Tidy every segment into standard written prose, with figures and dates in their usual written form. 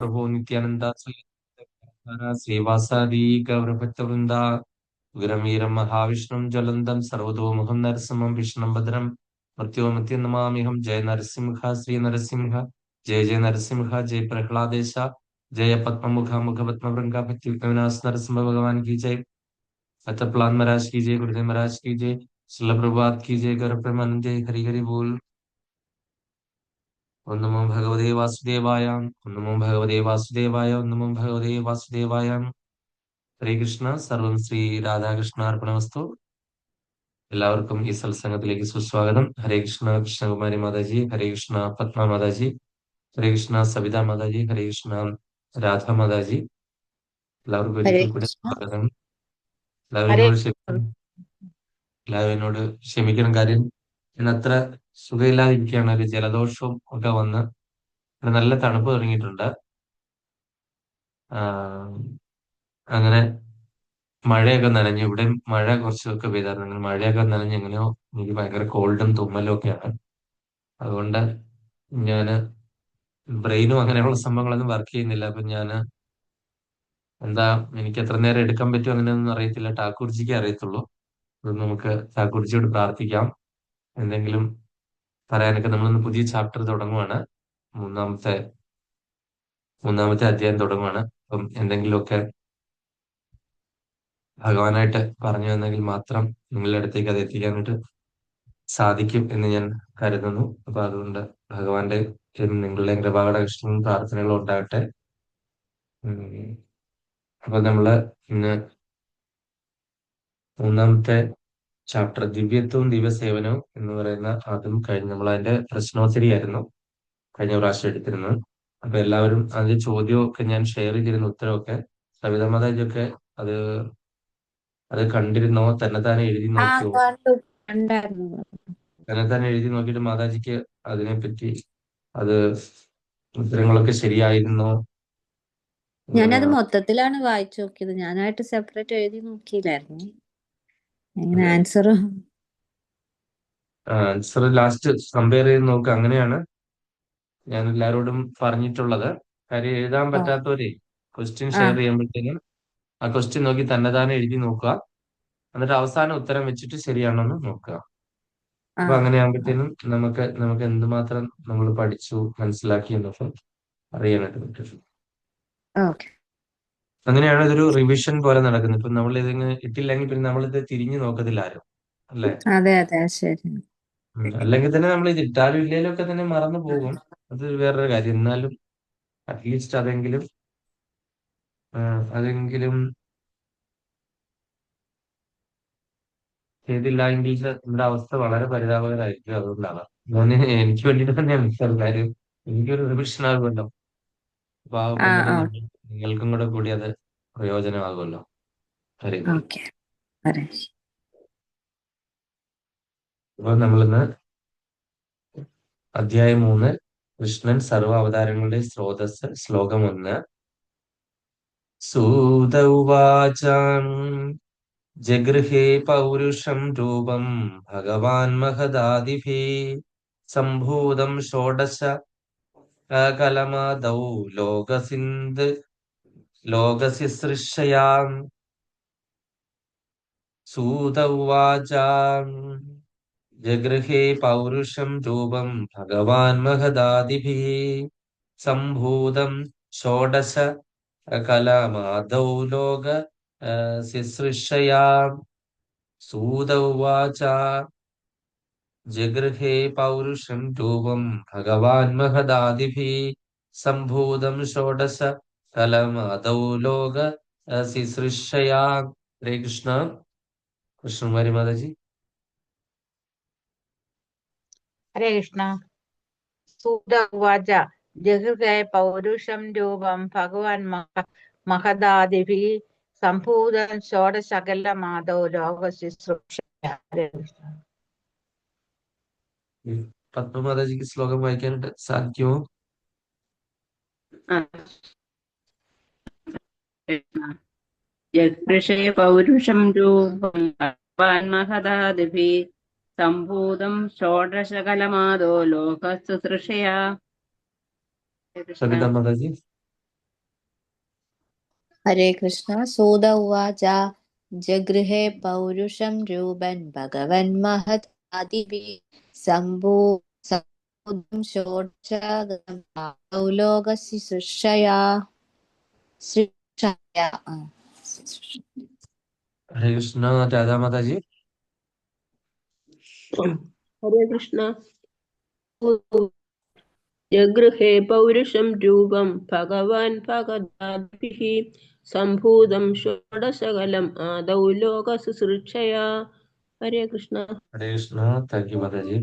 प्रभो नित्यानंदा श्रीवासादि गौरभक्तवृंद उग्रवीरं महाविष्णुं ज्वलन्तं सर्वतोमुखं नरसिंहं विष्णुं भद्रं मृत्युमृत्युं नमाम्यहं। जय नरसिंह श्री नरसिंह, जय जय नरसिंह, जय प्रह्लादेश, जय पद्ममुख मुख पद्मवृंग भक्ति विनाश नरसिंह भगवान की जय। अतप्लान महाराज की जय, गुरुदेव महाराज की जय, श्रील प्रभुपाद की जय, गौर प्रेमानंद जय, हरि हरि बोल। ओम नमो भगवते वासुदेवाय, ओम नमो भगवते वासुदेवाय, ओम नमो भगवते वासुदेवाय। ഹരേ കൃഷ്ണ. സർവം ശ്രീ രാധാകൃഷ്ണ അർപ്പണമസ്തു. എല്ലാവർക്കും ഈ സത്സംഗത്തിലേക്ക് സുസ്വാഗതം. ഹരേ കൃഷ്ണ കൃഷ്ണകുമാരി മാതാജി, ഹരേ കൃഷ്ണ പത്മ മാതാജി, ഹരേ കൃഷ്ണ സവിത മാതാജി, ഹരേ കൃഷ്ണ രാധ മാതാജി. എല്ലാവർക്കും ഹരേ ഒരിക്കൽ കൂടി കൃഷ്ണ. സ്വാഗതം. ഹരേ എല്ലാവരും എന്നോട് ക്ഷമിക്കണം. കാര്യം ഞാൻ അത്ര സുഖമില്ലാതിരിക്കുകയാണ്. ഒരു ജലദോഷവും ഒക്കെ വന്ന് നല്ല തണുപ്പ് തുടങ്ങിയിട്ടുണ്ട്. അങ്ങനെ മഴയൊക്കെ നനഞ്ഞു. ഇവിടെ മഴ കുറച്ചൊക്കെ പെയ്തായിരുന്നു. അങ്ങനെ മഴയൊക്കെ നനഞ്ഞ് എങ്ങനെയോ എനിക്ക് ഭയങ്കര കോൾഡും തുമ്മലും ഒക്കെയാണ്. അതുകൊണ്ട് ഞാൻ ബ്രെയിനും അങ്ങനെയുള്ള സംഭവങ്ങളൊന്നും വർക്ക് ചെയ്യുന്നില്ല. അപ്പൊ ഞാൻ എന്താ, എനിക്ക് എത്ര നേരം എടുക്കാൻ പറ്റും അങ്ങനെയൊന്നും അറിയത്തില്ല. ഠാക്കൂർജിക്ക് അറിയത്തുള്ളൂ. അത് നമുക്ക് ഠാക്കൂർജിയോട് പ്രാർത്ഥിക്കാം. എന്തെങ്കിലും പറയാനൊക്കെ. നമ്മളിന്ന് പുതിയ ചാപ്റ്റർ തുടങ്ങുവാണ്. മൂന്നാമത്തെ അധ്യായം തുടങ്ങുവാണ്. അപ്പം എന്തെങ്കിലുമൊക്കെ ഭഗവാനായിട്ട് പറഞ്ഞു തന്നെങ്കിൽ മാത്രം നിങ്ങളുടെ അടുത്തേക്ക് അത് എത്തിക്കാനായിട്ട് സാധിക്കും എന്ന് ഞാൻ കരുതുന്നു. അപ്പൊ അതുകൊണ്ട് ഭഗവാന്റെ നിങ്ങളുടെയും കൃപാകടാക്ഷങ്ങളും പ്രാർത്ഥനകളും ഉണ്ടാകട്ടെ. അപ്പൊ നമ്മള് ഇന്ന് മൂന്നാമത്തെ ചാപ്റ്റർ ദിവ്യത്വവും ദിവ്യസേവനവും എന്ന് പറയുന്ന അതും കഴിഞ്ഞ് നമ്മൾ അതിന്റെ പ്രശ്നോത്തരിയായിരുന്നു കഴിഞ്ഞ പ്രാവശ്യം എടുത്തിരുന്നത്. അപ്പൊ എല്ലാവരും അതിന്റെ ചോദ്യവും ഒക്കെ ഞാൻ ഷെയർ ചെയ്തിരുന്ന ഉത്തരവൊക്കെ സവിത മാതാജിയൊക്കെ അത് അത് കണ്ടിരുന്നോ? തന്നെത്താനെ എഴുതി നോക്കിയോ? കണ്ടായിരുന്നു. തന്നെത്താനെ എഴുതി നോക്കിയിട്ട് മാതാജിക്ക് അതിനെപ്പറ്റി അത് ഉത്തരങ്ങളൊക്കെ ശരിയായിരുന്നോ? ഞാനത് മൊത്തത്തിലാണ് വായിച്ചു നോക്കിയത്. ഞാനായിട്ട് സെപ്പറേറ്റ് എഴുതി നോക്കിയില്ലായിരുന്നു. എങ്ങനെ ആൻസർ. ആൻസർ ലാസ്റ്റ് കമ്പയർ ചെയ്ത് നോക്കുക. അങ്ങനെയാണ് ഞാൻ എല്ലാവരോടും പറഞ്ഞിട്ടുള്ളത്. കാര്യം എഴുതാൻ പറ്റാത്തവരെ ക്വസ്റ്റ്യൻ ഷെയർ ചെയ്യുമ്പോഴത്തേനും ആ ക്വസ്റ്റ്യൻ നോക്കി തന്നെതാനെ എഴുതി നോക്കുക. എന്നിട്ട് അവസാനം ഉത്തരം വെച്ചിട്ട് ശരിയാണോ എന്ന് നോക്കുക. അപ്പൊ അങ്ങനെ ആകുമ്പോഴത്തേനും നമുക്ക് എന്തുമാത്രം നമ്മൾ പഠിച്ചു മനസ്സിലാക്കി എന്നൊക്കെ അറിയാനായിട്ട് പറ്റും. അങ്ങനെയാണ് ഇതൊരു റിവിഷൻ പോലെ നടക്കുന്നത്. ഇപ്പൊ നമ്മൾ ഇതിങ്ങനെ ഇട്ടില്ലെങ്കിൽ പിന്നെ നമ്മളിത് തിരിഞ്ഞു നോക്കത്തില്ല ആരും, അല്ലേ? അതെ അതെ ശരി. അല്ലെങ്കിൽ തന്നെ നമ്മൾ ഇത് ഇട്ടാലും ഇല്ലേലും ഒക്കെ തന്നെ മറന്നു പോകും. അത് വേറൊരു കാര്യം. എന്നാലും അറ്റ്ലീസ്റ്റ് അതെങ്കിലും ചെയ്തില്ല എങ്കിൽ നമ്മുടെ അവസ്ഥ വളരെ പരിതാപകരമായിരിക്കും. അതുകൊണ്ടാണ് എനിക്ക് വേണ്ടിയിട്ട് തന്നെയാണ് സാർ. കാര്യം എനിക്കൊരു റിവിഷൻ ആകുമല്ലോ. അപ്പൊ ആകുമ്പോൾ തന്നെ നിങ്ങൾക്കും കൂടി അത് പ്രയോജനമാകുമല്ലോ. കാര്യങ്ങൾ. അപ്പൊ നമ്മളിന്ന് അധ്യായം 3 കൃഷ്ണൻ സർവ അവതാരങ്ങളുടെ സ്രോതസ്, ശ്ലോകം 1. സൂത ഉവാച ജഗൃഹേ പൗരുഷം രൂപം ഭഗവാൻ മഹദാദിഭിः സംഭൂതം ഷോഡശ കലമാദൗ ലോകസിസൃക്ഷയാം. സൂത ഉവാച ജഗൃഹേ പൗരുഷം രൂപം ഭഗവാൻ മഹദാദിഭിः സംഭൂതം ഷോഡശ കലമാദൗ ലോകസിസൃക്ഷയാം. സൂത ഉവാച ജഗൃഹേ പൗരുഷം രൂപം ഭഗവാൻ മഹദാദിഭിः സംഭൂതം ഷോഡശ കലമാദൗ ലോകസിസൃക്ഷയാം. ഹരേ കൃഷ്ണ. കൃഷ്ണകുമാരി മാതാജി. ഹരേ കൃഷ്ണ. സൂത ഉവാച ജഗൃഹേ പൗരുഷം രൂപം ഭഗവാൻ മഹദാദിഭിः സംഭൂതം ഷോഡശകലമാദൗ ലോകശുശ്രൂഷയാ. ഹരേ കൃഷ്ണ. പത്മമാതാജിക്ക് ശ്ലോകം വായിക്കാനായിട്ട് സാധിക്കുമോ? ജഗൃഹേ പൗരുഷം രൂപം ഭഗവാൻ മഹദാദിഭിः സംഭൂതം ഷോഡശകലമാദോ ലോകശുശ്രൂഷയാ. സവിത മാതാജി. हरे कृष्ण। सूत उवाच जगृहे पौरुषं रूपन् भगवन्महदादिभिः सम्भूतं षोडशगतं आदौ लोकस्य सृष्टया सृष्टया हरे कृष्ण राधा माता जी। हरे कृष्ण। जगृहे पौरुषं रूपं भगवान् भगदाभिः सम्भूतं षोडशकलम् आदौ लोकसुसृक्षया। हरे कृष्ण। हरे कृष्ण താങ്ക് യു മാതാജി.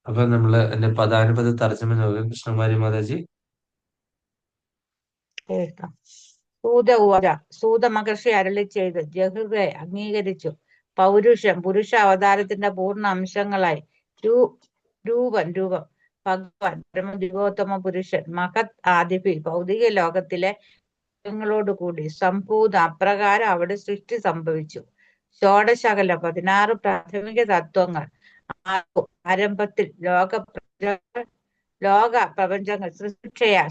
അപ്പൊ നമ്മള് എന്റെ പദാനുപത തർജ്ജമ നോക്കാം. കൃഷ്ണകുമാരി മാതാജി. കേൾക്കാം. സൂത ഉവാച, സൂത മഹർഷി അരുളി ചെയ്ത് ജഹൃതെ അംഗീകരിച്ചു. പൗരുഷം പുരുഷ അവതാരത്തിന്റെ പൂർണ്ണ അംശങ്ങളായി രൂപം ഭഗവാൻ പരമദിവോത്തമ പുരുഷൻ മഹത് ആദിപി ഭൗതിക ലോകത്തിലെ കൂടി സംഭൂത അപ്രകാരം അവിടെ സൃഷ്ടി സംഭവിച്ചു. ഷോഡശകല 16 പ്രാഥമിക തത്വങ്ങൾ ആരംഭത്തിൽ ലോക പ്രപഞ്ചങ്ങൾ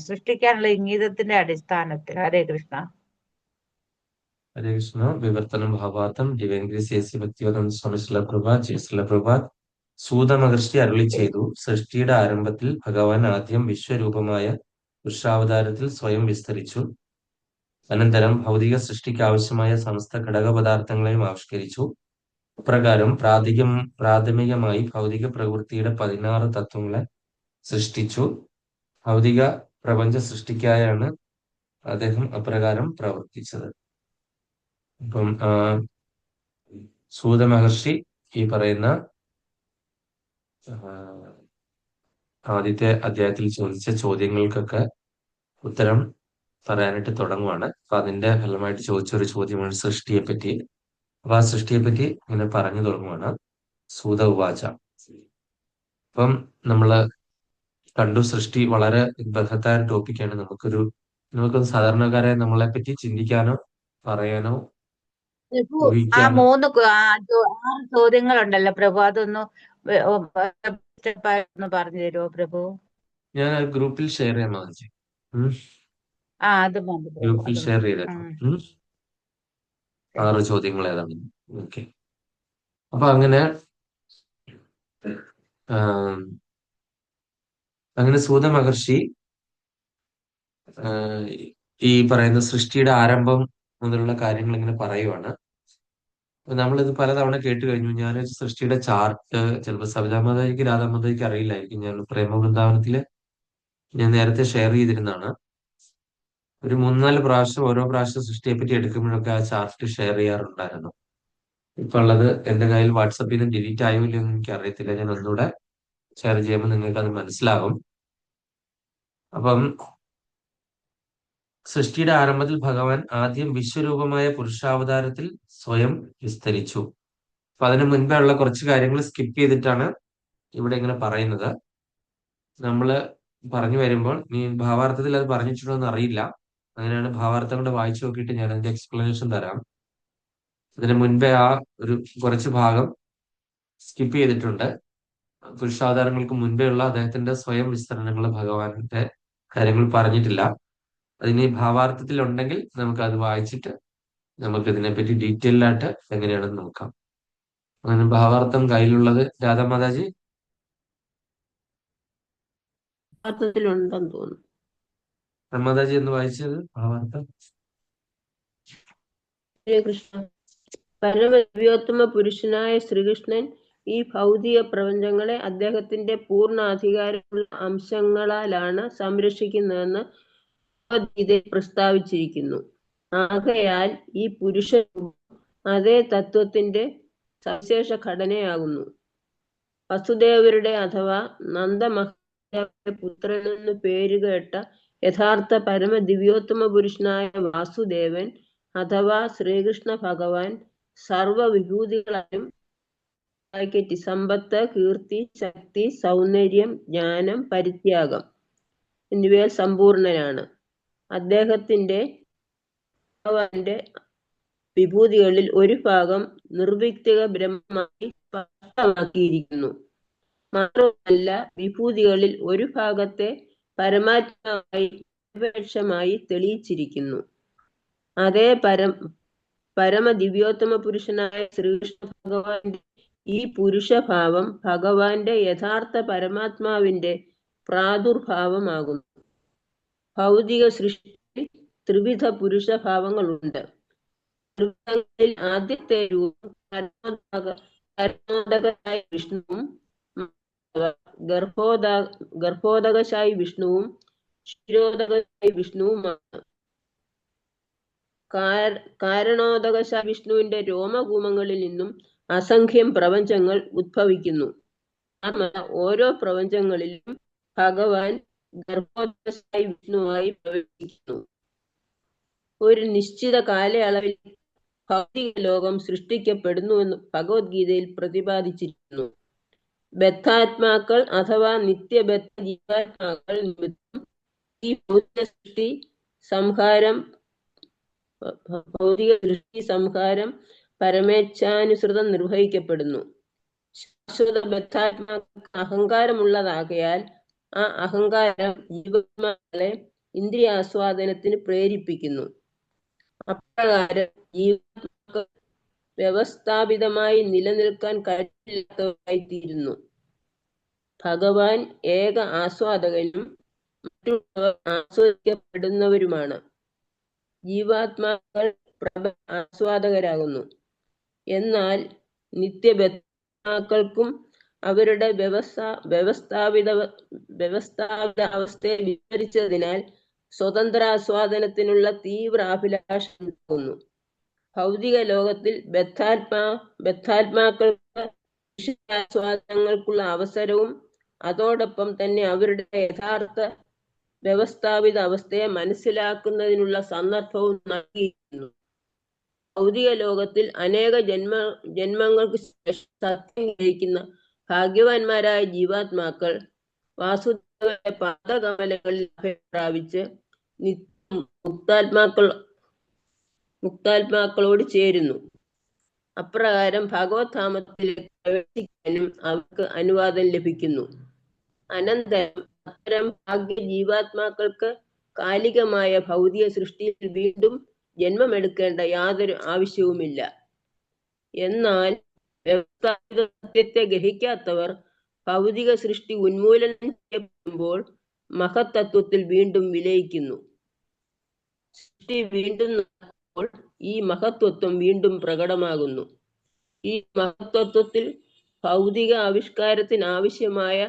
സൃഷ്ടിക്കാനുള്ള ഇംഗിതത്തിന്റെ അടിസ്ഥാനത്തിൽ. ഹരേ കൃഷ്ണ. ഹരേ കൃഷ്ണ. വിവർത്തനം ഭാവാർത്ഥം ഡിവൈൻ ഗ്രേസ് എസി ഭക്തിവേദാന്ത സ്വാമി ശ്രീല പ്രഭാത് ജയ ശ്രീല പ്രഭാത്. സൂത മഹർഷി അരുളി ചെയ്തു, സൃഷ്ടിയുടെ ആരംഭത്തിൽ ഭഗവാൻ ആദ്യം വിശ്വരൂപമായ പുരുഷാവതാരത്തിൽ സ്വയം വിസ്തരിച്ചു. അനന്തരം ഭൗതിക സൃഷ്ടിക്ക് ആവശ്യമായ സമസ്ത ഘടകപദാർത്ഥങ്ങളെയും ആവിഷ്കരിച്ചു. അപ്രകാരം പ്രാഥമികമായി ഭൗതിക പ്രവൃത്തിയുടെ 16 തത്വങ്ങളെ സൃഷ്ടിച്ചു. ഭൗതിക പ്രപഞ്ച സൃഷ്ടിക്കായാണ് അദ്ദേഹം അപ്രകാരം പ്രവർത്തിച്ചത്. അപ്പം സൂത മഹർഷി ഈ പറയുന്ന ആദ്യത്തെ അധ്യായത്തിൽ ചോദിച്ച ചോദ്യങ്ങൾക്കൊക്കെ ഉത്തരം പറയാനായിട്ട് തുടങ്ങുവാണ്. അപ്പൊ അതിന്റെ ഫലമായിട്ട് ചോദിച്ച ഒരു ചോദ്യമാണ് സൃഷ്ടിയെ പറ്റി. അപ്പൊ ആ സൃഷ്ടിയെ പറ്റി ഇങ്ങനെ പറഞ്ഞു തുടങ്ങുവാണ്. സൂത ഉവാച. അപ്പം നമ്മള് കണ്ടു, സൃഷ്ടി വളരെ ബൃഹത്തായ ടോപ്പിക്കാണ്. നമുക്ക് സാധാരണക്കാരെ നമ്മളെ പറ്റി ചിന്തിക്കാനോ പറയാനോ പ്രഭു, ആ ഊഹിക്കാനോ. 6 ചോദ്യങ്ങളുണ്ടല്ലോ പ്രഭു, അതൊന്ന് ഒന്ന് പറഞ്ഞു തരുമോ പ്രഭു? ഞാൻ ഗ്രൂപ്പിൽ ഷെയർ ചെയ്യാൻ മതി. അത് മതി പ്രഭു, ഗ്രൂപ്പിൽ അത് ഷെയർ മതി. ചെയ്തേക്കാം. 6 ചോദ്യങ്ങൾ ഏതാണ്? ഓക്കെ. അപ്പൊ അങ്ങനെ സൂത മഹർഷി ഈ പറയുന്ന സൃഷ്ടിയുടെ ആരംഭം മുതലുള്ള കാര്യങ്ങൾ ഇങ്ങനെ പറയുവാണ്. നമ്മളിത് പലതവണ കേട്ട് കഴിഞ്ഞു. ഞാൻ സൃഷ്ടിയുടെ ചാർട്ട് ചിലപ്പോൾ സവിതാമാതാജിക്ക് രാധാമാതാജിക്ക് അറിയില്ലായിരിക്കും. ഞാൻ പ്രേമവൃന്ദാവനത്തില് ഞാൻ നേരത്തെ ഷെയർ ചെയ്തിരുന്നതാണ്. ഒരു 3-4 പ്രാവശ്യം ഓരോ പ്രാവശ്യം സൃഷ്ടിയെ പറ്റി എടുക്കുമ്പോഴൊക്കെ ആ ചാർട്ട് ഷെയർ ചെയ്യാറുണ്ടായിരുന്നു. ഇപ്പൊ ഉള്ളത് എന്റെ കയ്യിൽ വാട്സപ്പിൽ നിന്ന് ഡിലീറ്റ് ആയോ ഇല്ലയോ എന്ന് എനിക്ക് അറിയത്തില്ല. ഞാൻ ഒന്നുകൂടെ ഷെയർ ചെയ്യുമ്പോൾ നിങ്ങൾക്ക് അത് മനസ്സിലാകും. അപ്പം സൃഷ്ടിയുടെ ആരംഭത്തിൽ ഭഗവാൻ ആദ്യം വിശ്വരൂപമായ പുരുഷാവതാരത്തിൽ സ്വയം വിസ്തരിച്ചു. അപ്പൊ അതിന് മുൻപേ ഉള്ള കുറച്ച് കാര്യങ്ങൾ സ്കിപ്പ് ചെയ്തിട്ടാണ് ഇവിടെ ഇങ്ങനെ പറയുന്നത്. നമ്മള് പറഞ്ഞു വരുമ്പോൾ ഈ ഭാവാർത്ഥത്തിൽ അത് പറഞ്ഞിട്ടുണ്ടോ എന്ന് അറിയില്ല. അങ്ങനെയാണ് ഭാവാർത്ഥം കൊണ്ട് വായിച്ചു നോക്കിയിട്ട് ഞാൻ അതിന്റെ എക്സ്പ്ലനേഷൻ തരാം. അതിന് മുൻപേ ആ ഒരു കുറച്ച് ഭാഗം സ്കിപ്പ് ചെയ്തിട്ടുണ്ട്. പുരുഷാവതാരങ്ങൾക്ക് മുൻപേ ഉള്ള അദ്ദേഹത്തിന്റെ സ്വയം വിസ്തരണങ്ങൾ ഭഗവാന്റെ കാര്യങ്ങൾ പറഞ്ഞിട്ടില്ല. അതിന് ഭാവാർത്ഥത്തിൽ ഉണ്ടെങ്കിൽ നമുക്ക് അത് വായിച്ചിട്ട് നമുക്ക് ഇതിനെപ്പറ്റി ഡീറ്റെയിൽ ആയിട്ട് എങ്ങനെയാണെന്ന് നോക്കാം. അങ്ങനെ ഭാവാർത്ഥം കയ്യിലുള്ളത് രാധാമാതാജി ഉണ്ടെന്ന് തോന്നുന്നു. രാധാമാതാജി എന്ന് വായിച്ചത് ഭാവാർത്ഥം. ഹരേ കൃഷ്ണ. പരമദിവ്യോത്തമ പുരുഷനായ ശ്രീകൃഷ്ണൻ ഈ ഭൗതിക പ്രപഞ്ചങ്ങളെ അദ്ദേഹത്തിന്റെ പൂർണ്ണ അധികാരമുള്ള അംശങ്ങളാലാണ് സംരക്ഷിക്കുന്നതെന്ന് ഭഗവത്ഗീതയിൽ പ്രസ്താവിച്ചിരിക്കുന്നു. ആകയാൽ ഈ പുരുഷ അതേ തത്വത്തിന്റെ സവിശേഷ ഘടനയാകുന്നു. വസുദേവരുടെ അഥവാ നന്ദമഹാരാജാവിന്റെ പുത്രനെന്ന് പേരുകേട്ട യഥാർത്ഥ പരമദിവ്യോത്തമ പുരുഷനായ വാസുദേവൻ അഥവാ ശ്രീകൃഷ്ണ ഭഗവാൻ സർവവിഭൂതികളാലും സമ്പത്ത്, കീർത്തി, ശക്തി, സൗന്ദര്യം, ജ്ഞാനം, പരിത്യാഗം എന്നിവയിൽ സമ്പൂർണനാണ്. അദ്ദേഹത്തിന്റെ ഭഗവാന്റെ വിഭൂതികളിൽ ഒരു ഭാഗം നിർവിക്തിക ബ്രഹ്മമായി സ്പഷ്ടമാക്കിയിരിക്കുന്നു. മാത്രമല്ല വിഭൂതികളിൽ ഒരു ഭാഗത്തെ പരമാത്മാവായി നിരപേക്ഷമായി തെളിയിച്ചിരിക്കുന്നു. അതേ പരമദിവ്യോത്തമ പുരുഷനായ ശ്രീകൃഷ്ണ ഭഗവാന്റെ ഈ പുരുഷഭാവം ഭഗവാന്റെ യഥാർത്ഥ പരമാത്മാവിന്റെ പ്രാദുർഭാവമാകുന്നു. ഭൗതിക സൃഷ്ടിയിൽ ത്രിവിധ പുരുഷഭാവങ്ങളുണ്ട്. ത്രിവിധങ്ങളിൽ ആദ്യത്തെ രൂപം കർണോദകനായ വിഷ്ണുവും ഗർഭോദകശായി വിഷ്ണുവും ക്ഷീരോദകശായി വിഷ്ണുവുമാണ്. കാരണോദകശായി വിഷ്ണുവിന്റെ രോമകൂമങ്ങളിൽ നിന്നും അസംഖ്യം പ്രപഞ്ചങ്ങൾ ഉദ്ഭവിക്കുന്നു. മാത്രമല്ല ഓരോ പ്രപഞ്ചങ്ങളിലും ഭഗവാൻ ഗർഭോദകശായി വിഷ്ണുവായി പ്രവേശിക്കുന്നു. ഒരു നിശ്ചിത കാലയളവിൽ ഭൗതിക ലോകം സൃഷ്ടിക്കപ്പെടുന്നുവെന്ന് ഭഗവത്ഗീതയിൽ പ്രതിപാദിച്ചിരിക്കുന്നു. ബദ്ധാത്മാക്കൾ അഥവാ നിത്യബദ്ധ ജീവാത്മാക്കൾ നിമിത്തം ഈ ഭൗതിക സൃഷ്ടി സംഹാരം പരമേച്ഛാനുസൃതം നിർവഹിക്കപ്പെടുന്നു. ശാശ്വത ബദ്ധാത്മാക്കൾക്ക് അഹങ്കാരമുള്ളതാകയാൽ ആ അഹങ്കാരം ജീവാത്മാക്കളെ ഇന്ദ്രിയാസ്വാദനത്തിന് പ്രേരിപ്പിക്കുന്നു. അപ്രകാരം ജീവാത്മാക്കൾ വ്യവസ്ഥാപിതമായി നിലനിൽക്കാൻ കഴിവില്ലാത്തവരായിത്തീരുന്നു. ഭഗവാൻ ഏക ആസ്വാദകനും മറ്റുള്ളവർ ആസ്വദിക്കപ്പെടുന്നവരുമാണ്. ജീവാത്മാക്കൾ ആസ്വാദകരാകുന്നു. എന്നാൽ നിത്യബദ്ധാത്മാക്കൾക്കും അവരുടെ വ്യവസ്ഥാപിത അവസ്ഥയെ വിവരിച്ചതിനാൽ സ്വതന്ത്രാസ്വാദനത്തിനുള്ള തീവ്ര അഭിലാഷം ഉണ്ടാകുന്നു. ഭൗതിക ലോകത്തിൽ ബദ്ധാത്മാക്കൾക്ക് ആസ്വാദനങ്ങൾക്കുള്ള അവസരവും അതോടൊപ്പം തന്നെ അവരുടെ യഥാർത്ഥ വ്യവസ്ഥാപിത അവസ്ഥയെ മനസ്സിലാക്കുന്നതിനുള്ള സന്ദർഭവും നൽകിയിരിക്കുന്നു. ഭൗതിക ലോകത്തിൽ അനേക ജന്മങ്ങൾക്ക് ശേഷം സത്യം ഗ്രഹിക്കുന്ന ഭാഗ്യവാന്മാരായ ജീവാത്മാക്കൾ വാസുദേവന്റെ പാദകമലങ്ങളിൽ അഭയം പ്രാപിച്ച് നിത്യം മുക്താത്മാക്കളോട് ചേരുന്നു. അപ്രകാരം ഭഗവത്ധാമത്തിലേക്ക് പ്രവേശിക്കാനും അവർക്ക് അനുവാദം ലഭിക്കുന്നു. അനന്തരം അത്തരം ഭാഗ്യ ജീവാത്മാക്കൾക്ക് കാലികമായ ഭൗതിക സൃഷ്ടിയിൽ വീണ്ടും ജന്മമെടുക്കേണ്ട യാതൊരു ആവശ്യവുമില്ല. എന്നാൽ വ്യവസ്ഥാപിത സത്യത്തെ ഗ്രഹിക്കാത്തവർ ഭൗതിക സൃഷ്ടി ഉന്മൂലനം ചെയ്യപ്പെടുമ്പോൾ മഹത്തത്വത്തിൽ വീണ്ടും വിലയിക്കുന്നു. സൃഷ്ടി വീണ്ടും നടക്കുമ്പോൾ ഈ മഹത്വത്വം വീണ്ടും പ്രകടമാകുന്നു. ഈ മഹത്വത്വത്തിൽ ഭൗതിക ആവിഷ്കാരത്തിന് ആവശ്യമായ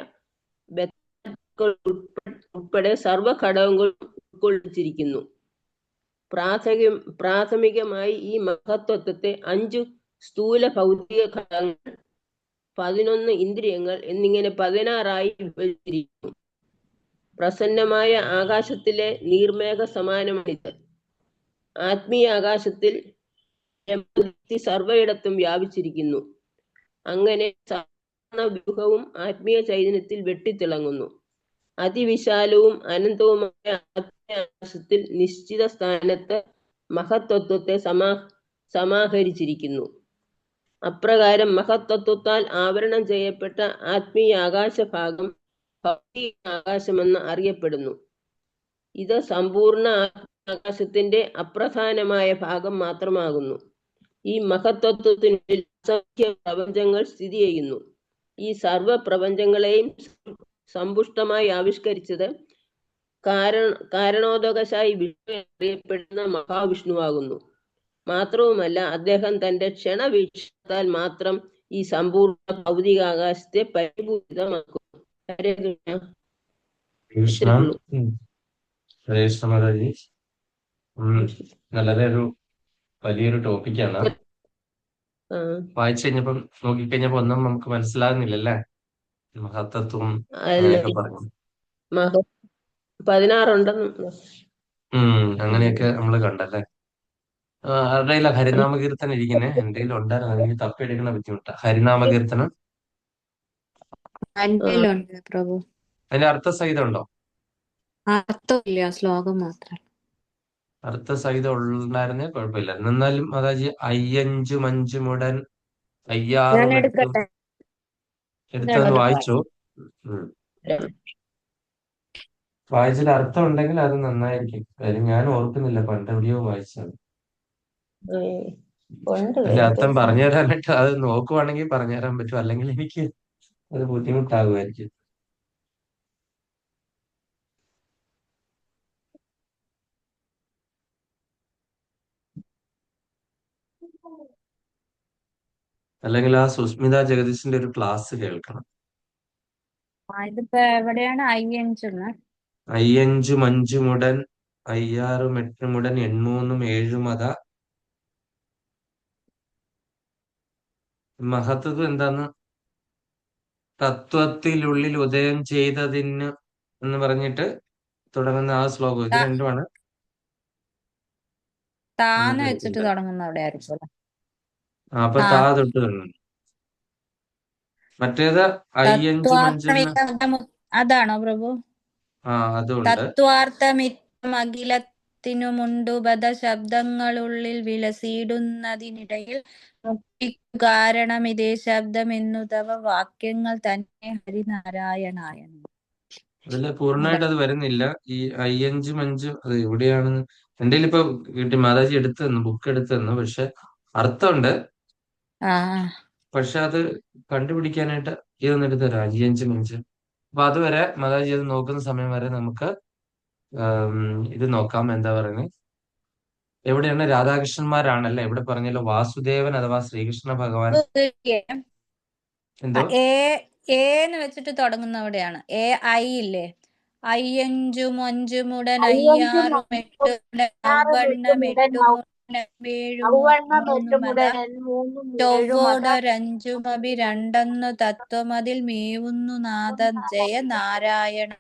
ഉൾപ്പെടെ സർവഘടകങ്ങളും ഉൾക്കൊള്ളിച്ചിരിക്കുന്നു. പ്രാഥമികമായി ഈ മഹത്വത്വത്തെ 5 സ്ഥൂല ഭൗതിക ഘടകങ്ങൾ, 11 ഇന്ദ്രിയങ്ങൾ എന്നിങ്ങനെ 16 വിഭജിച്ചിരിക്കുന്നു. പ്രസന്നമായ ആകാശത്തിലെ നീർമേഘ സമാനമാണിത്. ആത്മീയ ആകാശത്തിൽ സർവയിടത്തും വ്യാപിച്ചിരിക്കുന്നു. അങ്ങനെ വ്യൂഹവും ആത്മീയ ചൈതന്യത്തിൽ വെട്ടിത്തിളങ്ങുന്നു. അതിവിശാലവും അനന്തവുമായ ആകാശത്തിൽ നിശ്ചിത സ്ഥാനത്ത് മഹത്തത്വത്തെ സമാഹരിച്ചിരിക്കുന്നു. അപ്രകാരം മഹത്തത്വത്താൽ ആവരണം ചെയ്യപ്പെട്ട ആത്മീയ ആകാശഭാഗം ഭൗതിക ആകാശമെന്ന് അറിയപ്പെടുന്നു. ഇത് സമ്പൂർണ്ണ ആകാശത്തിന്റെ അപ്രധാനമായ ഭാഗം മാത്രമാകുന്നു. ഈ മഹത്തത്വത്തിനുള്ളിൽ അസംഖ്യ പ്രപഞ്ചങ്ങൾ സ്ഥിതി ചെയ്യുന്നു. ഈ സർവ പ്രപഞ്ചങ്ങളെയും സമ്പുഷ്ടമായി ആവിഷ്കരിച്ചത് കാരണോദകശായി വിഷ്ണു അറിയപ്പെടുന്ന മഹാവിഷ്ണുവാകുന്നു. മാത്രവുമല്ല, അദ്ദേഹം തന്റെ ക്ഷണവീക്ഷണത്താൽ മാത്രം ഈ സമ്പൂർണ്ണ ഭൗതികാകാശത്തെ പരിപൂരിതമാക്കുന്നു. ഹരേ കൃഷ്ണ. കൃഷ്ണ. ഹരേ കൃഷ്ണ മാതാജി. വളരെ വലിയൊരു ടോപ്പിക്കാണ്. വായിച്ചു കഴിഞ്ഞപ്പം നോക്കിക്കഴിഞ്ഞപ്പോ ഒന്നും നമുക്ക് മനസ്സിലാകുന്നില്ലല്ലേ? മഹത്തത്വം അങ്ങനെയൊക്കെ പറഞ്ഞു. 16 ഉണ്ടെന്ന് അങ്ങനെയൊക്കെ നമ്മള് കണ്ടല്ലേ. ആരുടെയില്ല ഹരിനാമകീർത്തനം ഇരിക്കുന്നേ? എന്റെ കയ്യിൽ ഉണ്ടായിരുന്നു, എനിക്ക് തപ്പിയെടുക്കണ ബുദ്ധിമുട്ടാ. ഹരിനാമകീർത്തനം ഉണ്ട് പ്രഭു. അതിന്റെ അർത്ഥസഹിതം ഉണ്ടോ? അർത്ഥമില്ല, ശ്ലോകം മാത്രം. അർത്ഥസഹിതം ഉണ്ടായിരുന്നേ കുഴപ്പമില്ല. എന്നാലും മാതാജി അയ്യഞ്ചു മഞ്ചുമുടൻ അയ്യാറും എടുത്തത് വായിച്ചോ? വായിച്ചതിൽ അർത്ഥം ഉണ്ടെങ്കിൽ അത് നന്നായിരിക്കും. കാര്യം ഞാൻ ഓർക്കുന്നില്ല പണ്ട് എവിടെയോ വായിച്ചത്. ഉണ്ട് അതിന്റെ അർത്ഥം ഏകദേശം. പറഞ്ഞു തരാനായിട്ട് അത് നോക്കുവാണെങ്കിൽ പറഞ്ഞു തരാൻ പറ്റും, അല്ലെങ്കിൽ എനിക്ക് അത് ബുദ്ധിമുട്ടാകുമായിരിക്കും. അല്ലെങ്കിൽ ആ സുസ്മിത ജഗദീശിന്റെ ഒരു ക്ലാസ് കേൾക്കണം. ഇതിപ്പോ എവിടെയാണ് അയ്യഞ്ചെന്ന്? അയ്യഞ്ചു മഞ്ചുമുടൻ അയ്യാറും എട്ടുമുടൻ എൺമൂന്നും ഏഴുമത മഹത്വം എന്താന്ന്? തത്വത്തിലുള്ളിൽ ഉദയം ചെയ്തതിന് എന്ന് പറഞ്ഞിട്ട് തുടങ്ങുന്ന ആ ശ്ലോകം. ഇത് രണ്ടുമാണ് താന്ന് നമുക്ക് വെച്ചിട്ട് എടുക്കേണ്ടത്. തുടങ്ങുന്ന അവിടെ ആയിരിക്കും. അപ്പൊ ആ താ തൊട്ട് തുടങ്ങുന്നു. മറ്റേത് അയ്യഞ്ചു മഞ്ചെന്ന്. അതാണോ പ്രഭു? അതുകൊണ്ട് തത്വാർത്ഥമിത്തമഖിലത്തിനുമുണ്ടുപദ ശബ്ദങ്ങളുള്ളിൽ വിലസിയിടുന്നതിനിടയിൽ മുക്തിക്കു കാരണമിതേ ശബ്ദമെന്നു തവ വാക്യങ്ങൾ തന്നെ ഹരിനാരായണായ. അതില് പൂർണ്ണമായിട്ട് അത് വരുന്നില്ല. ഈ അയ്യഞ്ചു മഞ്ചു അത് എവിടെയാണെന്ന് എന്റെ ഇപ്പൊ കിട്ടി. മാതാജി എടുത്തു തന്നു, ബുക്ക് എടുത്തു തന്നു. പക്ഷെ അർത്ഥമുണ്ട്. ആ പക്ഷെ അത് കണ്ടുപിടിക്കാനായിട്ട് ഇതൊന്നും എടുത്തു തരാം. അയ്യഞ്ചു മഞ്ച്. അപ്പൊ അതുവരെ മാതാജി അത് നോക്കുന്ന സമയം വരെ നമുക്ക് ഇത് നോക്കാം. എന്താ പറയുന്നത്? എവിടെയാണ്? രാധാകൃഷ്ണന്മാരാണല്ലേ ഇവിടെ പറഞ്ഞല്ലോ. വാസുദേവൻ അഥവാ ശ്രീകൃഷ്ണ ഭഗവാൻ. എന്തോ എന്ന് വെച്ചിട്ട് തുടങ്ങുന്ന അവിടെയാണ്. ഐ ഇല്ലേ? അയ്യഞ്ചു മൊഞ്ചുമുടൻ അയ്യഞ്ചു അയ്യാറും എട്ടുമുടൻ അവണ്ണം എട്ടുമുടൻ മൂന്നുമത ചൊവ്വോടൊരഞ്ചുമഭി രണ്ടെന്നു തത്വമതിൽ മേവുന്നു നാദം ജയ നാരായണ.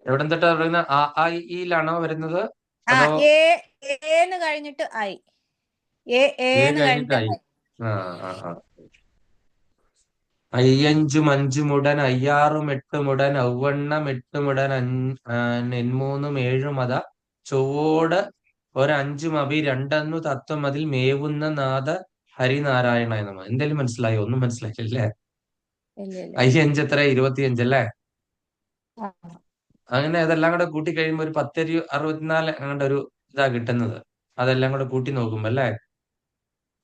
എവിടെ തൊട്ടാ പറയുന്ന? ആ ഇയിലാണോ വരുന്നത്? ആ അതോ ഏന്ന് കഴിഞ്ഞിട്ട് ഐ. ഏന്ന് കഴിഞ്ഞിട്ട് കഴിഞ്ഞിട്ടായി? ഐ. അയ്യഞ്ചു മഞ്ചുമുടൻ അയ്യാറും എട്ടുമുടൻ ഔവണ്ണം എട്ടുമുടൻ എൺമൂന്നും ഏഴുമത ചൊവ്വോട് ഒരഞ്ചും അഭി രണ്ടെന്നു തത്വം അതിൽ മേവുന്ന നാഥ ഹരിനാരായണ നമ. എന്തായാലും മനസ്സിലായോ? ഒന്നും മനസ്സിലായില്ലേ? അയ്യഞ്ച് എത്ര? 25 അല്ലേ? അങ്ങനെ അതെല്ലാം കൂടെ കൂട്ടി കഴിയുമ്പോ ഒരു 1064 അങ്ങോട്ട് ഒരു ഇതാ കിട്ടുന്നത്. അതെല്ലാം കൂടെ കൂട്ടി നോക്കുമ്പോ അല്ലേ?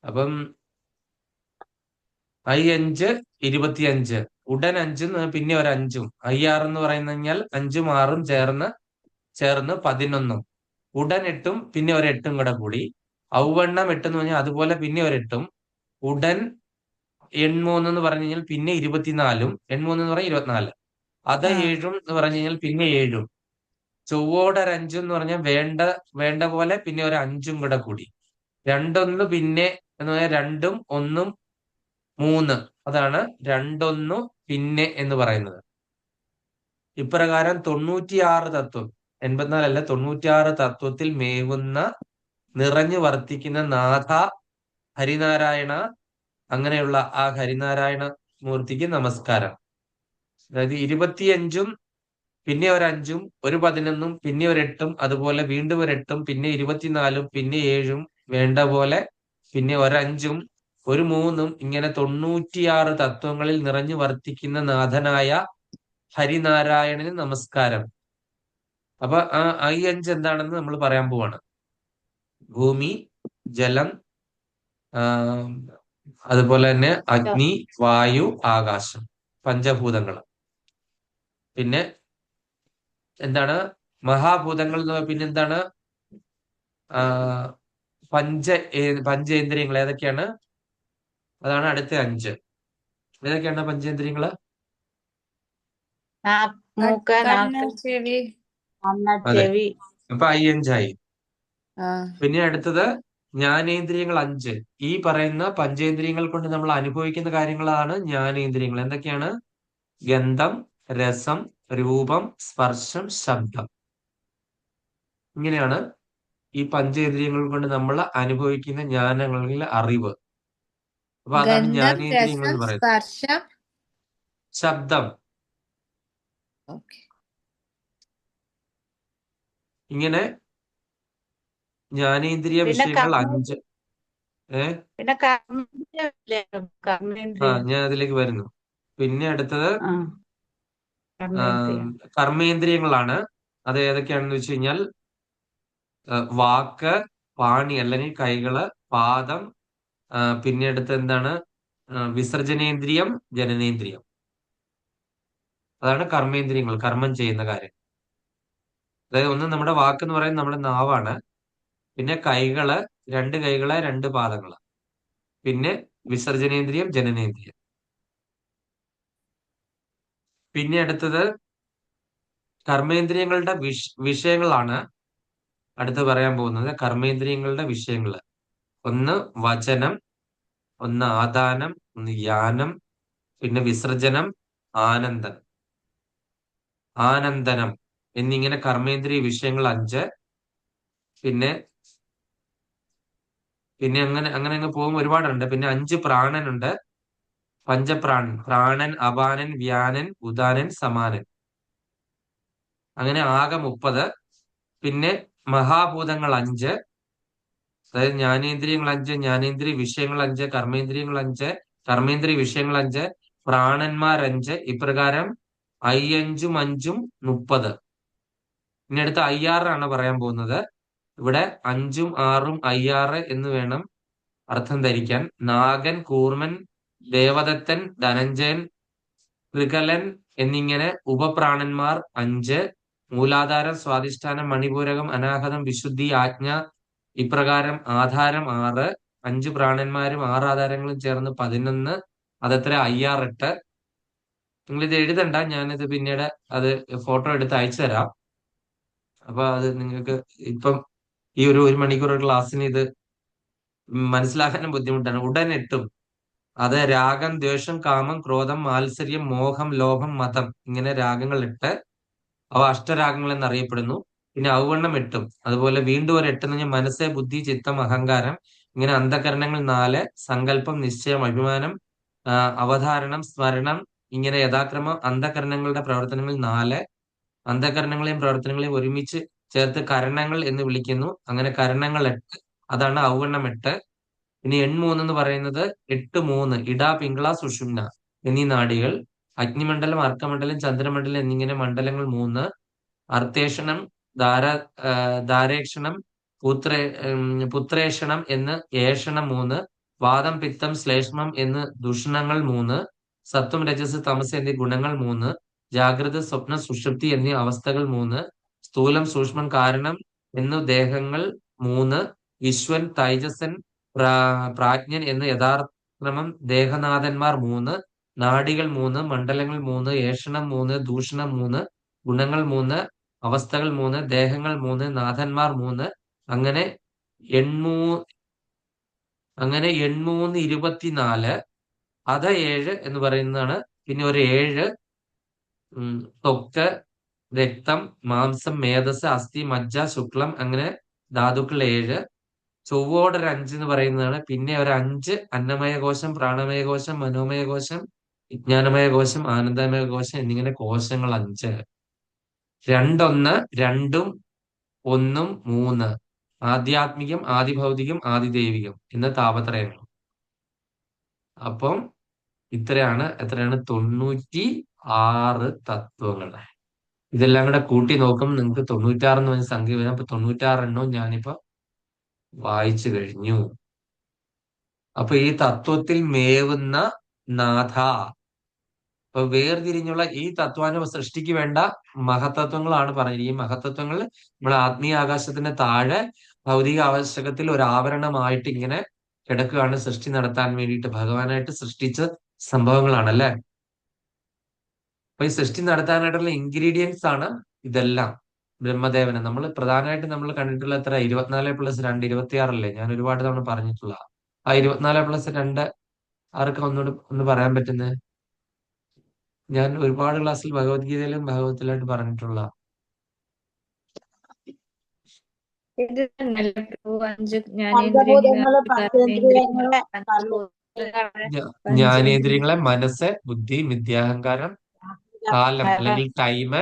അപ്പം അയ്യഞ്ച് 25, ഉടൻ അഞ്ചും പിന്നെ ഒരു അഞ്ചും, അയ്യാറെന്ന് പറയുന്ന കഴിഞ്ഞാൽ 5ഉം 6ഉം ചേർന്ന് 11. ഉടൻ എട്ടും പിന്നെ ഒരു എട്ടും കൂടെ കൂടി. ഔവണ്ണം എട്ടെന്ന് പറഞ്ഞാൽ അതുപോലെ പിന്നെ ഒരു എട്ടും. ഉടൻ എൺമൂന്ന് പറഞ്ഞു കഴിഞ്ഞാൽ പിന്നെ 24ഉം. എൺമൂന്ന് എന്ന് പറഞ്ഞാൽ 24. അത് 7 എന്ന് പറഞ്ഞു കഴിഞ്ഞാൽ പിന്നെ 7ഉം. ചൊവ്വോടൊരഞ്ചും എന്ന് പറഞ്ഞാൽ വേണ്ട പോലെ പിന്നെ ഒരു 5ഉം കൂടെ കൂടി. രണ്ടൊന്ന് പിന്നെ എന്ന് പറഞ്ഞാൽ 2ഉം 1ഉം 3. അതാണ് രണ്ടൊന്നു പിന്നെ എന്ന് പറയുന്നത്. ഇപ്രകാരം 96 തത്വം, 84 അല്ല, 96 തത്വത്തിൽ മേവുന്ന നിറഞ്ഞു വർത്തിക്കുന്ന നാഥ ഹരിനാരായണ. അങ്ങനെയുള്ള ആ ഹരിനാരായണ മൂർത്തിക്ക് നമസ്കാരം. അതായത് 25ഉം പിന്നെ ഒരു 5ഉം ഒരു 11ഉം പിന്നെ ഒരു 8ഉം അതുപോലെ വീണ്ടും ഒരു 8ഉം പിന്നെ 24ഉം പിന്നെ 7ഉം വേണ്ട പോലെ പിന്നെ ഒരു 5ഉം ഒരു 3ഉം ഇങ്ങനെ 96 തത്വങ്ങളിൽ നിറഞ്ഞു വർത്തിക്കുന്ന നാഥനായ ഹരിനാരായണന് നമസ്കാരം. അപ്പൊ ഈ 5 എന്താണെന്ന് നമ്മൾ പറയാൻ പോവാണ്. ഭൂമി, ജലം, അതുപോലെ തന്നെ അഗ്നി, വായു, ആകാശം, പഞ്ചഭൂതങ്ങൾ. പിന്നെ എന്താണ് മഹാഭൂതങ്ങൾ എന്ന്? പിന്നെന്താണ് പഞ്ചേന്ദ്രിയങ്ങൾ ഏതൊക്കെയാണ്? അതാണ് അടുത്ത 5. ഏതൊക്കെയാണ് പഞ്ചേന്ദ്രിയങ്ങള്? മൂക്ക്, കണ്ണ്, നാക്ക്, ചെവി. അതെ. ചെവി. അപ്പൊ 5 ആയി. പിന്നെ അടുത്തത് ജ്ഞാനേന്ദ്രിയങ്ങൾ 5. ഈ പറയുന്ന പഞ്ചേന്ദ്രിയങ്ങൾ കൊണ്ട് നമ്മൾ അനുഭവിക്കുന്ന കാര്യങ്ങളാണ് ജ്ഞാനേന്ദ്രിയങ്ങൾ. എന്തൊക്കെയാണ്? ഗന്ധം, രസം, രൂപം, സ്പർശം, ശബ്ദം. ഇങ്ങനെയാണ് ഈ പഞ്ചേന്ദ്രിയങ്ങൾ കൊണ്ട് നമ്മൾ അനുഭവിക്കുന്ന ജ്ഞാനങ്ങളിൽ അറിവ്. അപ്പൊ അതാണ് ജ്ഞാനേന്ദ്രിയങ്ങൾ എന്ന് പറയുന്നത്. സ്പർശം, ശബ്ദം. ഇങ്ങനെ ജ്ഞാനേന്ദ്രിയ പിന്നെ വിഷയങ്ങൾ 5. പിന്നെ കർമ്മേന്ദ്രിയം. ഞാൻ അതിലേക്ക് വരുന്നു. പിന്നെ അടുത്തത് കർമ്മേന്ദ്രിയം. കർമ്മേന്ദ്രിയങ്ങളാണ്. അത് ഏതൊക്കെയാണെന്ന് വെച്ച് കഴിഞ്ഞാൽ വാക്ക്, പാണി അല്ലെങ്കിൽ കൈകള്, പാദം, പിന്നെ അടുത്ത് എന്താണ്, വിസർജനേന്ദ്രിയം, ജനനേന്ദ്രിയം. അതാണ് കർമ്മേന്ദ്രിയങ്ങൾ, കർമ്മം ചെയ്യുന്ന കാര്യം. അതായത് ഒന്ന് നമ്മുടെ വാക്ക് എന്ന് പറയുന്നത് നമ്മുടെ നാവാണ്. പിന്നെ കൈകള്, രണ്ട് കൈകള്, രണ്ട് പാദങ്ങള്. പിന്നെ വിസർജനേന്ദ്രിയം, ജനനേന്ദ്രിയം. പിന്നെ അടുത്തത് കർമ്മേന്ദ്രിയങ്ങളുടെ വിഷയങ്ങളാണ് അടുത്ത് പറയാൻ പോകുന്നത്. കർമ്മേന്ദ്രിയങ്ങളുടെ വിഷയങ്ങള്: ഒന്ന് വചനം, ഒന്ന് ആദാനം, ഒന്ന് യാനം, പിന്നെ വിസർജനം, ആനന്ദനം എന്നിങ്ങനെ കർമ്മേന്ദ്രിയ വിഷയങ്ങൾ 5. പിന്നെ പിന്നെ അങ്ങനെ അങ്ങനെ അങ്ങ് പോകുമ്പോൾ ഒരുപാടുണ്ട്. പിന്നെ 5 പ്രാണനുണ്ട്. പഞ്ചപ്രാണൻ: പ്രാണൻ, അപാനൻ, വ്യാനൻ, ഉദാനൻ, സമാനൻ. അങ്ങനെ ആകെ 30. പിന്നെ മഹാഭൂതങ്ങൾ 5, അതായത് ജ്ഞാനേന്ദ്രിയങ്ങൾ 5, ജ്ഞാനേന്ദ്രിയ വിഷയങ്ങൾ 5, കർമ്മേന്ദ്രിയങ്ങൾ 5, കർമ്മേന്ദ്രിയ വിഷയങ്ങൾ 5, പ്രാണന്മാർ 5. ഇപ്രകാരം 5 ഉം 5 ഉം 30. ഇനി അടുത്ത 56 ആണ് പറയാൻ പോകുന്നത്. ഇവിടെ 5 ഉം 6 ഉം 56 എന്ന് വേണം അർത്ഥം ധരിക്കാൻ. നാഗൻ, കൂർമൻ, ദേവദത്തൻ, ധനഞ്ജയൻ, ഋകലൻ എന്നിങ്ങനെ ഉപപ്രാണന്മാർ 5. മൂലാധാരം, സ്വാധിഷ്ഠാനം, മണിപൂരകം, അനാഹതം, വിശുദ്ധി, ആജ്ഞ, ഇപ്രകാരം ആധാരം 6. 5 പ്രാണന്മാരും 6 ആധാരങ്ങളും ചേർന്ന് 11. അതത്ര 56. നിങ്ങൾ ഇത് എഴുതണ്ട, ഞാനിത് പിന്നീട് അത് ഫോട്ടോ എടുത്ത് അയച്ചു തരാം. അപ്പൊ അത് നിങ്ങൾക്ക് ഇപ്പം ഈ ഒരു മണിക്കൂർ ക്ലാസ്സിന് ഇത് മനസ്സിലാക്കാനും ബുദ്ധിമുട്ടാണ്. ഉടൻ എട്ടും. അത് രാഗം, ദ്വേഷം, കാമം, ക്രോധം, മാത്സര്യം, മോഹം, ലോഭം, മതം, ഇങ്ങനെ രാഗങ്ങൾ 8. അവ അഷ്ടരാഗങ്ങൾ എന്നറിയപ്പെടുന്നു. പിന്നെ ഔവണ്ണം 8. അതുപോലെ വീണ്ടും ഒരു 8 എന്ന് പറഞ്ഞാൽ മനസ്സ്, ബുദ്ധി, ചിത്തം, അഹങ്കാരം, ഇങ്ങനെ അന്ധകരണങ്ങൾ 4. സങ്കല്പം, നിശ്ചയം, അഭിമാനം, അവധാരണം, സ്മരണം, ഇങ്ങനെ യഥാക്രമം അന്ധകരണങ്ങളുടെ പ്രവർത്തനങ്ങൾ 4. അന്ധകരണങ്ങളെയും പ്രവർത്തനങ്ങളെയും ഒരുമിച്ച് ചേർത്ത് കരണങ്ങൾ എന്ന് വിളിക്കുന്നു. അങ്ങനെ കരണങ്ങൾ 8. അതാണ് ഔവണ്ണം 8. ഇനി എൺമൂന്ന് എന്ന് പറയുന്നത് 8, 3 ഇട, പിങ്കള, സുഷുമ്ന എന്നീ നാഡികൾ. അഗ്നിമണ്ഡലം, അർക്കമണ്ഡലം, ചന്ദ്രമണ്ഡലം എന്നിങ്ങനെ മണ്ഡലങ്ങൾ 3. അർത്ഥേഷണം, ധാരേക്ഷണം, പുത്രേഷണം എന്ന് ഏഷണം 3. വാദം, പിത്തം, ശ്ലേഷ്മം എന്ന് ദുഷണങ്ങൾ 3. സത്വം, രജസ്, തമസ് എന്നീ ഗുണങ്ങൾ 3. ജാഗ്രത, സ്വപ്നം, സുഷുപ്തി എന്നീ അവസ്ഥകൾ 3. സ്ഥൂലം, സൂക്ഷ്മം, കാരണം എന്നു ദേഹങ്ങൾ 3. വിശ്വൻ, തൈജസൻ, പ്രാജ്ഞൻ എന്ന് യഥാക്രമം ദേഹനാഥന്മാർ 3. നാഡികൾ 3, മണ്ഡലങ്ങൾ 3, ഏഷണം 3, ദൂഷണം 3, ഗുണങ്ങൾ 3, അവസ്ഥകൾ 3, ദേഹങ്ങൾ 3, നാഥന്മാർ 3. അങ്ങനെ 83 24. അത 7 എന്ന് പറയുന്നതാണ്. പിന്നെ ഒരു 7 ത്വക്ക്, രക്തം, മാംസം, മേധസ്, അസ്ഥി, മജ്ജ, ശുക്ലം, അങ്ങനെ ധാതുക്കൾ 7. ചൊവ്വോടൊരു 5 എന്ന് പറയുന്നതാണ്. പിന്നെ ഒരു 5 അന്നമയ കോശം, പ്രാണമയ കോശം, മനോമയ കോശം, വിജ്ഞാനമയ കോശം, ആനന്ദമയ കോശം എന്നിങ്ങനെ കോശങ്ങൾ 5. 2, 1, 2, 1, 3. ആധ്യാത്മികം, ആദിഭൗതികം, ആദിദൈവികം എന്ന താപത്രയങ്ങൾ. അപ്പം എത്രയാണ് 96 തത്വങ്ങൾ. ഇതെല്ലാം കൂടെ കൂട്ടി നോക്കും നിങ്ങൾക്ക് 96 എന്ന് പറഞ്ഞ സംഖ്യ വരും. അപ്പൊ 96 എണ്ണവും ഞാനിപ്പോ വായിച്ചു കഴിഞ്ഞു. അപ്പൊ ഈ തത്വത്തിൽ മേവുന്ന നാഥ. അപ്പൊ വേർതിരിഞ്ഞുള്ള ഈ തത്വാനുഭവ സൃഷ്ടിക്ക് വേണ്ട മഹത്തത്വങ്ങളാണ് പറഞ്ഞത്. ഈ മഹത്തത്വങ്ങൾ നമ്മുടെ ആത്മീയ ആകാശത്തിന്റെ താഴെ ഭൗതിക ആവശ്യകത്തിൽ ഒരു ആവരണമായിട്ട് ഇങ്ങനെ കിടക്കുകയാണ്. സൃഷ്ടി നടത്താൻ വേണ്ടിയിട്ട് ഭഗവാനായിട്ട് സൃഷ്ടിച്ച സംഭവങ്ങളാണ് അല്ലെ. അപ്പൊ ഈ സൃഷ്ടി നടത്താനായിട്ടുള്ള ഇൻഗ്രീഡിയൻസ് ആണ് ഇതെല്ലാം. ബ്രഹ്മദേവനെ നമ്മൾ പ്രധാനമായിട്ട് നമ്മൾ കണ്ടിട്ടുള്ള എത്ര 24+2 26 ഞാൻ ഒരുപാട് തവണ പറഞ്ഞിട്ടുള്ള ആ 24+2 ആർക്കും ഒന്ന് പറയാൻ പറ്റുന്നത്? ഞാൻ ഒരുപാട് ക്ലാസ്സിൽ ഭഗവത്ഗീതയിലും ഭാഗവത്തിലായിട്ട് പറഞ്ഞിട്ടുള്ള ഇത് തന്നെയല്ലേ പ്രഭു 5 പഞ്ചഭൂതങ്ങള്, ജ്ഞാനേന്ദ്രിയങ്ങൾ, പഞ്ചേന്ദ്രിയങ്ങളെ, ജ്ഞാനേന്ദ്രിയങ്ങളെ മനസ്സ്, ബുദ്ധി, മിഥ്യാഹങ്കാരം, കാലം അല്ലെങ്കിൽ ടൈം.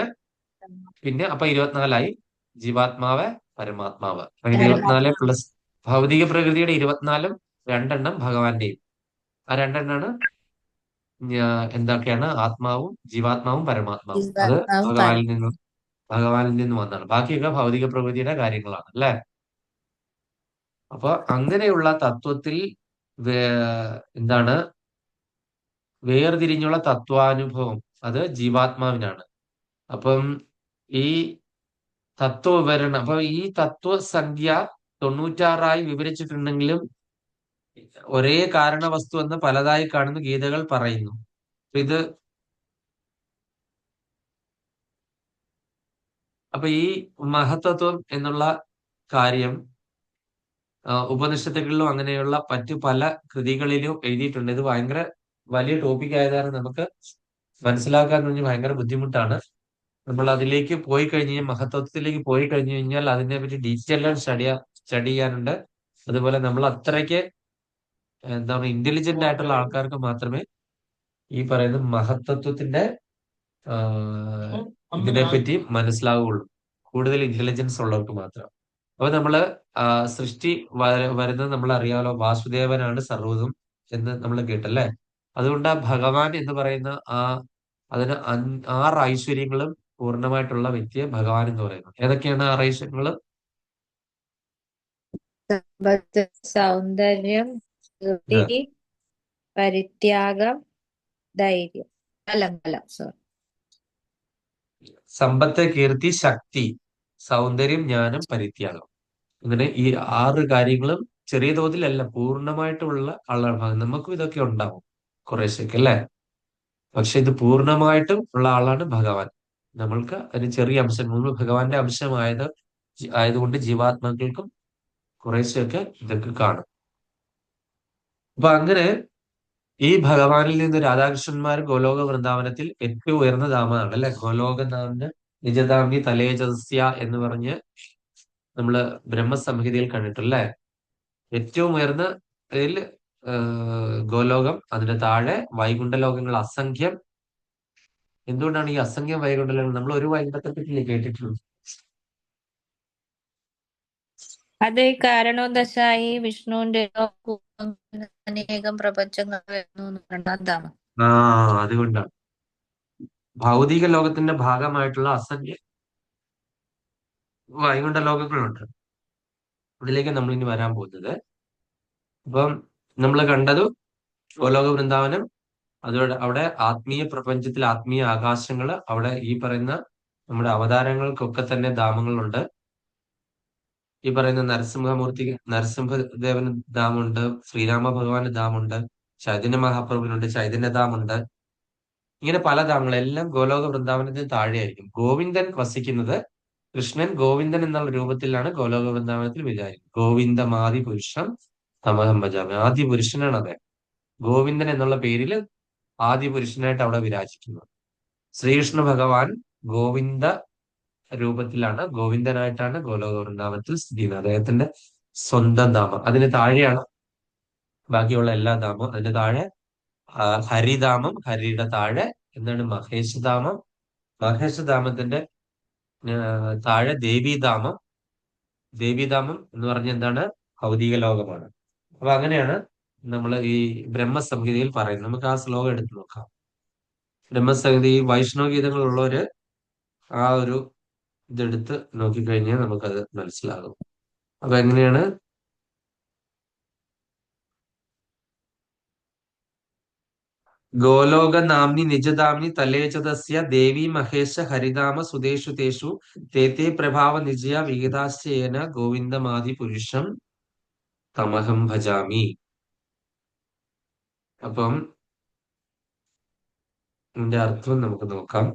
പിന്നെ അപ്പൊ 24 ജീവാത്മാവ്, പരമാത്മാവ്. അങ്ങനെ 24+ ഭൗതിക പ്രകൃതിയുടെ 24 രണ്ടെണ്ണം ഭഗവാന്റെയും. ആ രണ്ടെണ്ണാണ് എന്തൊക്കെയാണ് ആത്മാവും ജീവാത്മാവും പരമാത്മാവും. അത് ഭഗവാനിൽ നിന്നും വന്നതാണ്. ബാക്കിയൊക്കെ ഭൗതിക പ്രകൃതിയുടെ കാര്യങ്ങളാണ് അല്ലെ. അപ്പൊ അങ്ങനെയുള്ള തത്വത്തിൽ എന്താണ് വേർതിരിഞ്ഞുള്ള തത്വാനുഭവം അത് ജീവാത്മാവിനാണ്. അപ്പം ഈ തത്വവിവരണം അപ്പൊ ഈ തത്വസംഖ്യ 96 വിവരിച്ചിട്ടുണ്ടെങ്കിലും ഒരേ കാരണവസ്തു എന്ന് പലതായി കാണുന്ന ഗീതകൾ പറയുന്നു. ഇത് അപ്പൊ ഈ മഹത്തത്വം എന്നുള്ള കാര്യം ഉപനിഷത്തുകളിലും അങ്ങനെയുള്ള മറ്റു പല കൃതികളിലും എഴുതിയിട്ടുണ്ട്. ഇത് ഭയങ്കര വലിയ ടോപ്പിക് ആയത് കാരണം നമുക്ക് മനസ്സിലാക്കാൻ വേണ്ടി ഭയങ്കര ബുദ്ധിമുട്ടാണ്. നമ്മൾ അതിലേക്ക് പോയി കഴിഞ്ഞ് കഴിഞ്ഞാൽ മഹത്വത്തിലേക്ക് പോയി കഴിഞ്ഞു കഴിഞ്ഞാൽ അതിനെ പറ്റി ഡീറ്റെയിൽ സ്റ്റഡി ചെയ്യാനുണ്ട്. അതുപോലെ നമ്മൾ അത്രയ്ക്ക് എന്താ പറയുക ഇന്റലിജന്റ് ആയിട്ടുള്ള ആൾക്കാർക്ക് മാത്രമേ ഈ പറയുന്ന മഹത്തത്വത്തിന്റെ ഇതിനെപ്പറ്റി മനസ്സിലാവുകയുള്ളൂ. കൂടുതൽ ഇന്റലിജൻസ് ഉള്ളവർക്ക് മാത്രം. അപ്പൊ നമ്മള് സൃഷ്ടി വരുന്നത് നമ്മൾ അറിയാമല്ലോ, വാസുദേവനാണ് സർവ്വതും എന്ന് നമ്മൾ കേട്ടല്ലേ. അതുകൊണ്ട് ആ ഭഗവാൻ എന്ന് പറയുന്ന അതിന് 6 ഐശ്വര്യങ്ങളും പൂർണ്ണമായിട്ടുള്ള വ്യക്തിയെ ഭഗവാൻ എന്ന് പറയുന്നു. ഏതൊക്കെയാണ് 6 ഐശ്വര്യങ്ങൾ? സമ്പത്ത്, സൗന്ദര്യം, കീർത്തി, പരിത്യാഗം, ധൈര്യം, ബലം സോറി. സമ്പത്ത്, കീർത്തി, ശക്തി, സൗന്ദര്യം, ജ്ഞാനം, പരിത്യാഗം. അങ്ങനെ ഈ 6 കാര്യങ്ങളും ചെറിയ തോതിലല്ല പൂർണ്ണമായിട്ടുള്ള ആളാണ്. നമുക്കും ഇതൊക്കെ ഉണ്ടാവും കുറേശ്ശൊക്കെ അല്ലേ. പക്ഷെ ഇത് പൂർണ്ണമായിട്ടും ഉള്ള ആളാണ് ഭഗവാൻ. നമ്മൾക്ക് അതിന് ചെറിയ അംശം നമ്മൾ ഭഗവാന്റെ ആയതുകൊണ്ട് ജീവാത്മാക്കൾക്കും കുറേശ്ശൊക്കെ ഇതൊക്കെ കാണും. അപ്പൊ അങ്ങനെ ഈ ഭഗവാനിൽ നിന്ന് രാധാകൃഷ്ണന്മാർ ഗോലോക വൃന്ദാവനത്തിൽ ഏറ്റവും ഉയർന്ന ധാമമാണ് അല്ലെ. ഗോലോകനാഥന് നിജധാമി തലേജസ്യ എന്ന് പറഞ്ഞ് നമ്മള് ബ്രഹ്മസംഹിതയിൽ കണ്ടിട്ടല്ലേ. ഏറ്റവും ഉയർന്ന ഇതിൽ ഗോലോകം, അതിന്റെ താഴെ വൈകുണ്ഠലോകങ്ങൾ അസംഖ്യം. എന്തുകൊണ്ടാണ് ഈ അസംഖ്യം വൈകുണ്ഠലോകം? നമ്മൾ ഒരു വൈകുണ്ഠത്തെ പറ്റി കേട്ടിട്ടുള്ളൂ. അത് കാരണോദശായി വിഷ്ണുവിന്റെ അനേകം പ്രപഞ്ചങ്ങൾ വരുന്നു എന്ന് പറഞ്ഞതാണ്. അതുകൊണ്ടാണ് ഭൗതിക ലോകത്തിന്റെ ഭാഗമായിട്ടുള്ള അസംഖ്യം വൈകുണ്ഠ ലോകങ്ങളുണ്ട്. അതിലേക്ക് നമ്മൾ ഇനി വരാൻ പോകുന്നത്. അപ്പം നമ്മൾ കണ്ടത് ഗോലോക വൃന്ദാവനം, അവിടെ ആത്മീയ പ്രപഞ്ചത്തിൽ ആത്മീയ ആകാശങ്ങള്, അവിടെ ഈ പറയുന്ന നമ്മുടെ അവതാരങ്ങൾക്കൊക്കെ തന്നെ ധാമങ്ങളുണ്ട്. ഈ പറയുന്ന നരസിംഹദേവന് ധാമുണ്ട്, ശ്രീരാമ ഭഗവാന് ധാമുണ്ട്, ചൈതന്യ മഹാപ്രഭുവിനുണ്ട് ചൈതന്യധാമുണ്ട്. ഇങ്ങനെ പല ധാമങ്ങളെല്ലാം ഗോലോക വൃന്ദാവനത്തിന് താഴെയായിരിക്കും. ഗോവിന്ദൻ വസിക്കുന്നത്, കൃഷ്ണൻ ഗോവിന്ദൻ എന്നുള്ള രൂപത്തിലാണ് ഗോലോക വൃന്ദാവനത്തിൽ വിചാരിക്കും. ഗോവിന്ദമാദി പുരുഷം തമഹം ഭജാമി. ആദ്യ പുരുഷനാണ് അദ്ദേഹം. ഗോവിന്ദൻ എന്നുള്ള പേരിൽ ആദ്യ പുരുഷനായിട്ട് അവിടെ വിരാജിക്കുന്നു. ശ്രീകൃഷ്ണ ഭഗവാൻ ഗോവിന്ദ രൂപത്തിലാണ്, ഗോവിന്ദനായിട്ടാണ് ഗോലോക വൃന്ദാവനത്തിൽ സ്ഥിതി ചെയ്യുന്നത്. അദ്ദേഹത്തിന്റെ സ്വന്തം ധാമം. അതിന് താഴെയാണ് ബാക്കിയുള്ള എല്ലാ ധാമവും. അതിന്റെ താഴെ ഹരിധാമം, ഹരിയുടെ താഴെ എന്താണ് മഹേശധാമം, മഹേശധാമത്തിന്റെ താഴെ ദേവീധാമം. ദേവീധാമം എന്ന് പറഞ്ഞ എന്താണ്? ഭൗതിക ലോകമാണ്. അപ്പൊ അങ്ങനെയാണ് നമ്മൾ ഈ ബ്രഹ്മസംഹിതയിൽ പറയുന്നത്. നമുക്ക് ആ ശ്ലോകം എടുത്ത് നോക്കാം. ബ്രഹ്മസംഹിത ഈ വൈഷ്ണവ ഗീതങ്ങളുള്ളവര് ആ ഒരു ഇതെടുത്ത് നോക്കിക്കഴിഞ്ഞാൽ നമുക്കത് മനസ്സിലാകും. അപ്പൊ എങ്ങനെയാണ്? ഗോലോക നാംനി നിജധാംനി തലേചതസ്യ ദേവി മഹേശ ഹരിധാമ സുതേഷു തേഷു തേതേ പ്രഭാവ നിജയ വിഹിതാശ്ചയേന ഗോവിന്ദമാദി പുരുഷം തമഹം ഭജാമി. അപ്പം ഇതിന്റെ അർത്ഥം നമുക്ക് നോക്കാം.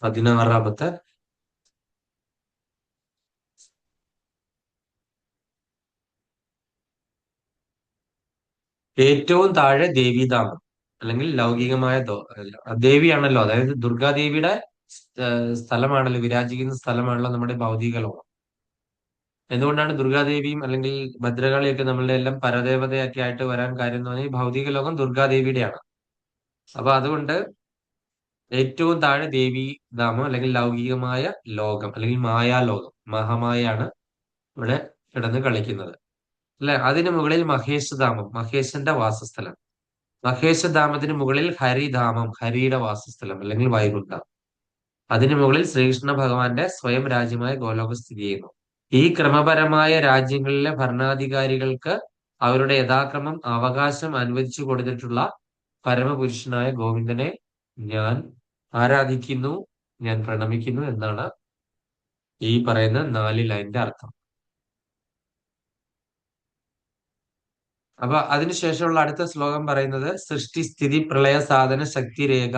പതിനാറാമത്തെ ഏറ്റവും താഴെ ദേവീധാമം അല്ലെങ്കിൽ ലൗകികമായ ദേവിയാണല്ലോ, അതായത് ദുർഗാദേവിയുടെ സ്ഥലമാണല്ലോ, വിരാജിക്കുന്ന സ്ഥലമാണല്ലോ നമ്മുടെ ഭൗതിക ലോകം. എന്തുകൊണ്ടാണ് ദുർഗാദേവിയും അല്ലെങ്കിൽ ഭദ്രകാളിയൊക്കെ നമ്മളുടെ എല്ലാം പരദേവതയൊക്കെ ആയിട്ട് വരാൻ കാര്യം എന്ന് പറഞ്ഞാൽ ഈ ഭൗതിക ലോകം ദുർഗാദേവിയുടെയാണ്. അപ്പൊ അതുകൊണ്ട് ഏറ്റവും താഴെ ദേവീധാമം അല്ലെങ്കിൽ ലൗകികമായ ലോകം അല്ലെങ്കിൽ മായാലോകം, മഹാമായാണ് ഇവിടെ കിടന്ന് കളിക്കുന്നത് അല്ലെ. അതിനു മുകളിൽ മഹേശധാമം, മഹേശന്റെ വാസസ്ഥലം. മഹേശധാമത്തിന് മുകളിൽ ഹരിധാമം, ഹരിയുടെ വാസസ്ഥലം അല്ലെങ്കിൽ വൈകുണ്ഠം. അതിനു മുകളിൽ ശ്രീകൃഷ്ണ ഭഗവാന്റെ സ്വയം രാജ്യമായ ഗോലോകം സ്ഥിതി ചെയ്യുന്നു. ഈ ക്രമപരമായ രാജ്യങ്ങളിലെ ഭരണാധികാരികൾക്ക് അവരുടെ യഥാക്രമം അവകാശം അനുവദിച്ചു കൊടുത്തിട്ടുള്ള പരമപുരുഷനായ ഗോവിന്ദനെ ഞാൻ ആരാധിക്കുന്നു, ഞാൻ പ്രണമിക്കുന്നു എന്നാണ് ഈ പറയുന്ന 4 ലൈനിന്റെ അർത്ഥം. അപ്പൊ അതിനുശേഷമുള്ള അടുത്ത ശ്ലോകം പറയുന്നത് സൃഷ്ടി സ്ഥിതി പ്രളയ സാധന ശക്തി രേഖ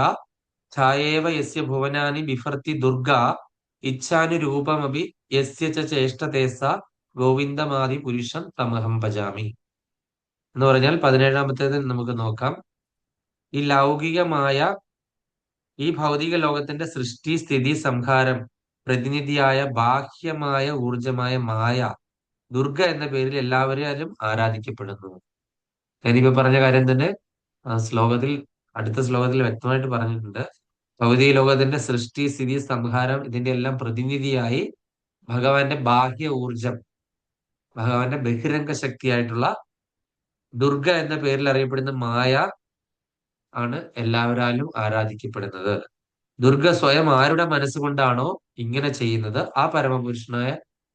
ഛായേവ യസ്യ ഭുവനാനി ബിഭർത്തി ദുർഗ ഇച്ഛാനുരൂപമപി യസ്യ ച ചേഷ്ടതേസ ഗോവിന്ദമാദി പുരുഷം തമഹം ഭജാമി എന്ന് പറഞ്ഞാൽ 17-ാമത്തേത് നമുക്ക് നോക്കാം. ഈ ലൗകികമായ ഈ ഭൗതിക ലോകത്തിന്റെ സൃഷ്ടി സ്ഥിതി സംഹാരം പ്രതിനിധിയായ ബാഹ്യമായ ഊർജമായ മായ ദുർഗ എന്ന പേരിൽ എല്ലാവരും ആരാധിക്കപ്പെടുന്നു. ഞാനിപ്പോ പറഞ്ഞ കാര്യം തന്നെ അടുത്ത ശ്ലോകത്തിൽ വ്യക്തമായിട്ട് പറഞ്ഞിട്ടുണ്ട്. ഭൗതിക ലോകത്തിന്റെ സൃഷ്ടി സ്ഥിതി സംഹാരം ഇതിന്റെ എല്ലാം പ്രതിനിധിയായി ഭഗവാന്റെ ബാഹ്യ ഊർജം, ഭഗവാന്റെ ബഹിരംഗ ശക്തിയായിട്ടുള്ള ദുർഗ എന്ന പേരിൽ അറിയപ്പെടുന്ന മായ ആണ് എല്ലാവരാലും ആരാധിക്കപ്പെടുന്നത്. ദുർഗ സ്വയം ആരുടെ മനസ്സുകൊണ്ടാണോ ഇങ്ങനെ ചെയ്യുന്നത് ആ പരമപുരുഷനായ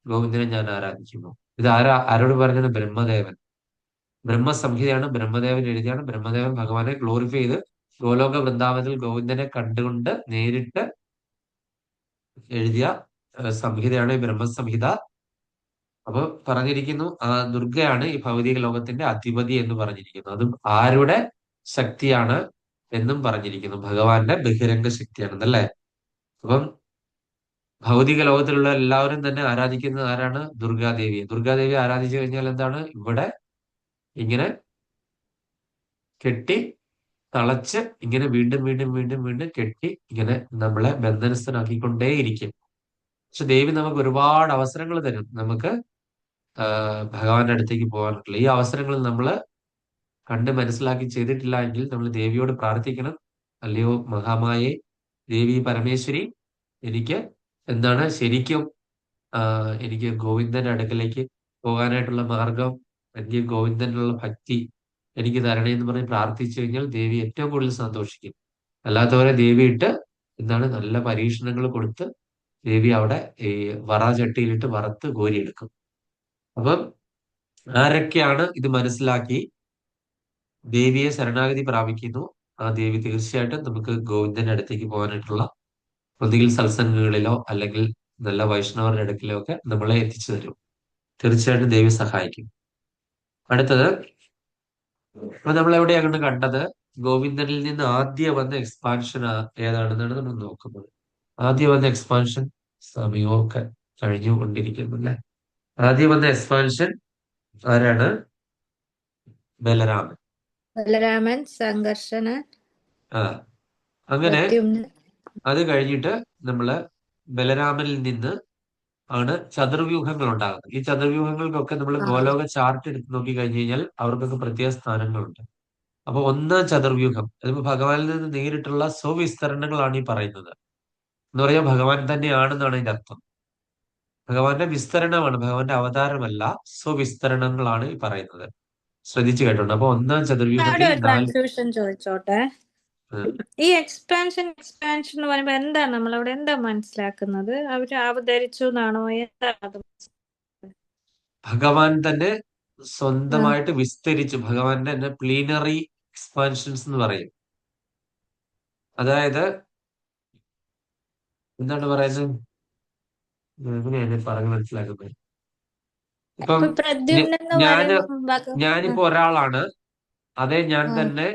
ഗോവിന്ദനെ ഞാൻ ആരാധിക്കുന്നു. ഇത് ആരോട് പറഞ്ഞത്? ബ്രഹ്മദേവൻ. ബ്രഹ്മസംഹിതയാണ്, ബ്രഹ്മദേവൻ എഴുതിയാണ്. ബ്രഹ്മദേവൻ ഭഗവാനെ ഗ്ലോറിഫൈ ചെയ്ത് ഗോലോക വൃന്ദാവനത്തിൽ ഗോവിന്ദനെ കണ്ടുകൊണ്ട് നേരിട്ട് എഴുതിയ സംഹിതയാണ് ഈ ബ്രഹ്മസംഹിത. അപ്പൊ പറഞ്ഞിരിക്കുന്നു ആ ദുർഗയാണ് ഈ ഭൗതിക ലോകത്തിന്റെ അധിപതി എന്ന് പറഞ്ഞിരിക്കുന്നു. അതും ആരുടെ ശക്തിയാണ് എന്നും പറഞ്ഞിരിക്കുന്നു. ഭഗവാന്റെ ബഹിരംഗ ശക്തിയാണെന്നല്ലേ. അപ്പം ഭൗതിക ലോകത്തിലുള്ള എല്ലാവരും തന്നെ ആരാധിക്കുന്നത് ആരാണ്? ദുർഗാദേവിയെ. ദുർഗാദേവിയെ ആരാധിച്ചു കഴിഞ്ഞാൽ എന്താണ്? ഇവിടെ ഇങ്ങനെ കെട്ടി തളച്ച് ഇങ്ങനെ വീണ്ടും വീണ്ടും വീണ്ടും വീണ്ടും കെട്ടി ഇങ്ങനെ നമ്മളെ ബന്ധനസ്ഥനാക്കിക്കൊണ്ടേയിരിക്കും. പക്ഷെ ദേവി നമുക്ക് ഒരുപാട് അവസരങ്ങൾ തരും, നമുക്ക് ഭഗവാന്റെ അടുത്തേക്ക് പോകാനുള്ള. ഈ അവസരങ്ങൾ നമ്മൾ കണ്ട് മനസ്സിലാക്കി ചെയ്തിട്ടില്ല എങ്കിൽ നമ്മൾ ദേവിയോട് പ്രാർത്ഥിക്കണം. അല്ലയോ മഹാമായേ, ദേവി പരമേശ്വരി, എനിക്ക് എന്താണ് ശരിക്കും എനിക്ക് ഗോവിന്ദന്റെ അടുക്കലേക്ക് പോകാനായിട്ടുള്ള മാർഗം, എനിക്ക് ഗോവിന്ദനുള്ള ഭക്തി എനിക്ക് തരണേ എന്ന് പറഞ്ഞ് പ്രാർത്ഥിച്ചു കഴിഞ്ഞാൽ ദേവി ഏറ്റവും കൂടുതൽ സന്തോഷിക്കും. അല്ലാത്തവരെ ദേവിയിട്ട് എന്താണ് നല്ല പരീക്ഷണങ്ങൾ കൊടുത്ത് ദേവി അവിടെ ഈ ചട്ടിയിലിട്ട് വറുത്ത് കോരിയെടുക്കും. അപ്പം ആരൊക്കെയാണ് ഇത് മനസ്സിലാക്കി ദേവിയെ ശരണാഗതി പ്രാപിക്കുന്നു, ആ ദേവി തീർച്ചയായിട്ടും നമുക്ക് ഗോവിന്ദന്റെ അടുത്തേക്ക് പോകാനായിട്ടുള്ള ഒന്നുകിൽ സത്സംഗങ്ങളിലോ അല്ലെങ്കിൽ നല്ല വൈഷ്ണവരുടെ അടുക്കിലോ ഒക്കെ നമ്മളെ എത്തിച്ചു തരും. തീർച്ചയായിട്ടും ദേവി സഹായിക്കും. അടുത്തത്, അപ്പൊ നമ്മൾ എവിടെയാണ് കണ്ടത്? ഗോവിന്ദനിൽ നിന്ന് ആദ്യം വന്ന എക്സ്പാൻഷൻ ഏതാണെന്നാണ് നമ്മൾ നോക്കുന്നത്. ആദ്യം വന്ന എക്സ്പാൻഷൻ സമയമൊക്കെ കഴിഞ്ഞുകൊണ്ടിരിക്കുന്നു അല്ലെ. ആദ്യം വന്ന എക്സ്പാൻഷൻ ആരാണ്? ബലരാമൻ. ബലരാമൻ, സംഘർഷണൻ, ആ അങ്ങനെ പ്രദ്യുമ്നൻ. അത് കഴിഞ്ഞിട്ട് നമ്മള് ബലരാമനിൽ നിന്ന് ആണ് ചതുർവ്യൂഹങ്ങൾ ഉണ്ടാകുന്നത്. ഈ ചതുർവ്യൂഹങ്ങൾക്കൊക്കെ നമ്മൾ ആ ഗോലോക ചാർട്ട് എടുത്ത് നോക്കി കഴിഞ്ഞു കഴിഞ്ഞാൽ അവർക്കൊക്കെ പ്രത്യേക സ്ഥാനങ്ങളുണ്ട്. അപ്പൊ ഒന്നാം ചതുർവ്യൂഹം അതിപ്പോ ഭഗവാനിൽ നിന്ന് നേരിട്ടുള്ള സ്വവിസ്തരണങ്ങളാണ് ഈ പറയുന്നത്. എന്ന് പറഞ്ഞാൽ ഭഗവാൻ തന്നെയാണെന്നാണ് ഇതിന്റെ അർത്ഥം. ഭഗവാന്റെ വിസ്തരണമാണ്, ഭഗവാന്റെ അവതാരമല്ല, സ്വവിസ്തരണങ്ങളാണ് ഈ പറയുന്നത്. ശ്രദ്ധിച്ചു കേട്ടോണ്ട്. അപ്പൊ ഒന്നാം അവിടെ ചതുർവ്യൂഹത്തിൽ ഒരു കൺഫ്യൂഷൻ ചോദിച്ചോട്ടെ. ഈ എക്സ്പാൻഷൻ എന്ന് പറയുമ്പോ എന്താണ് നമ്മളവിടെ എന്താ മനസ്സിലാക്കുന്നത്? അവര് അവതരിച്ചു എന്നാണോ? എന്താണ് അത്? ഭഗവാൻ തന്നെ സ്വന്തമായിട്ട് വിസ്തരിച്ചു. ഭഗവാന്റെ തന്നെ പ്ലീനറി എക്സ്പാൻഷൻസ് എന്ന് പറയും. അതായത് എന്താണ് പറയുന്നത്? എങ്ങനെയാണ് പറഞ്ഞു മനസ്സിലാക്കുന്നത്? ഇപ്പം ഇപ്പൊ പ്രദ്യുമ്നൻ എന്ന് ഞാന് പറയുമ്പോ ഞാനിപ്പോ ഒരാളാണ്, അതേ ഞാൻ തന്നെ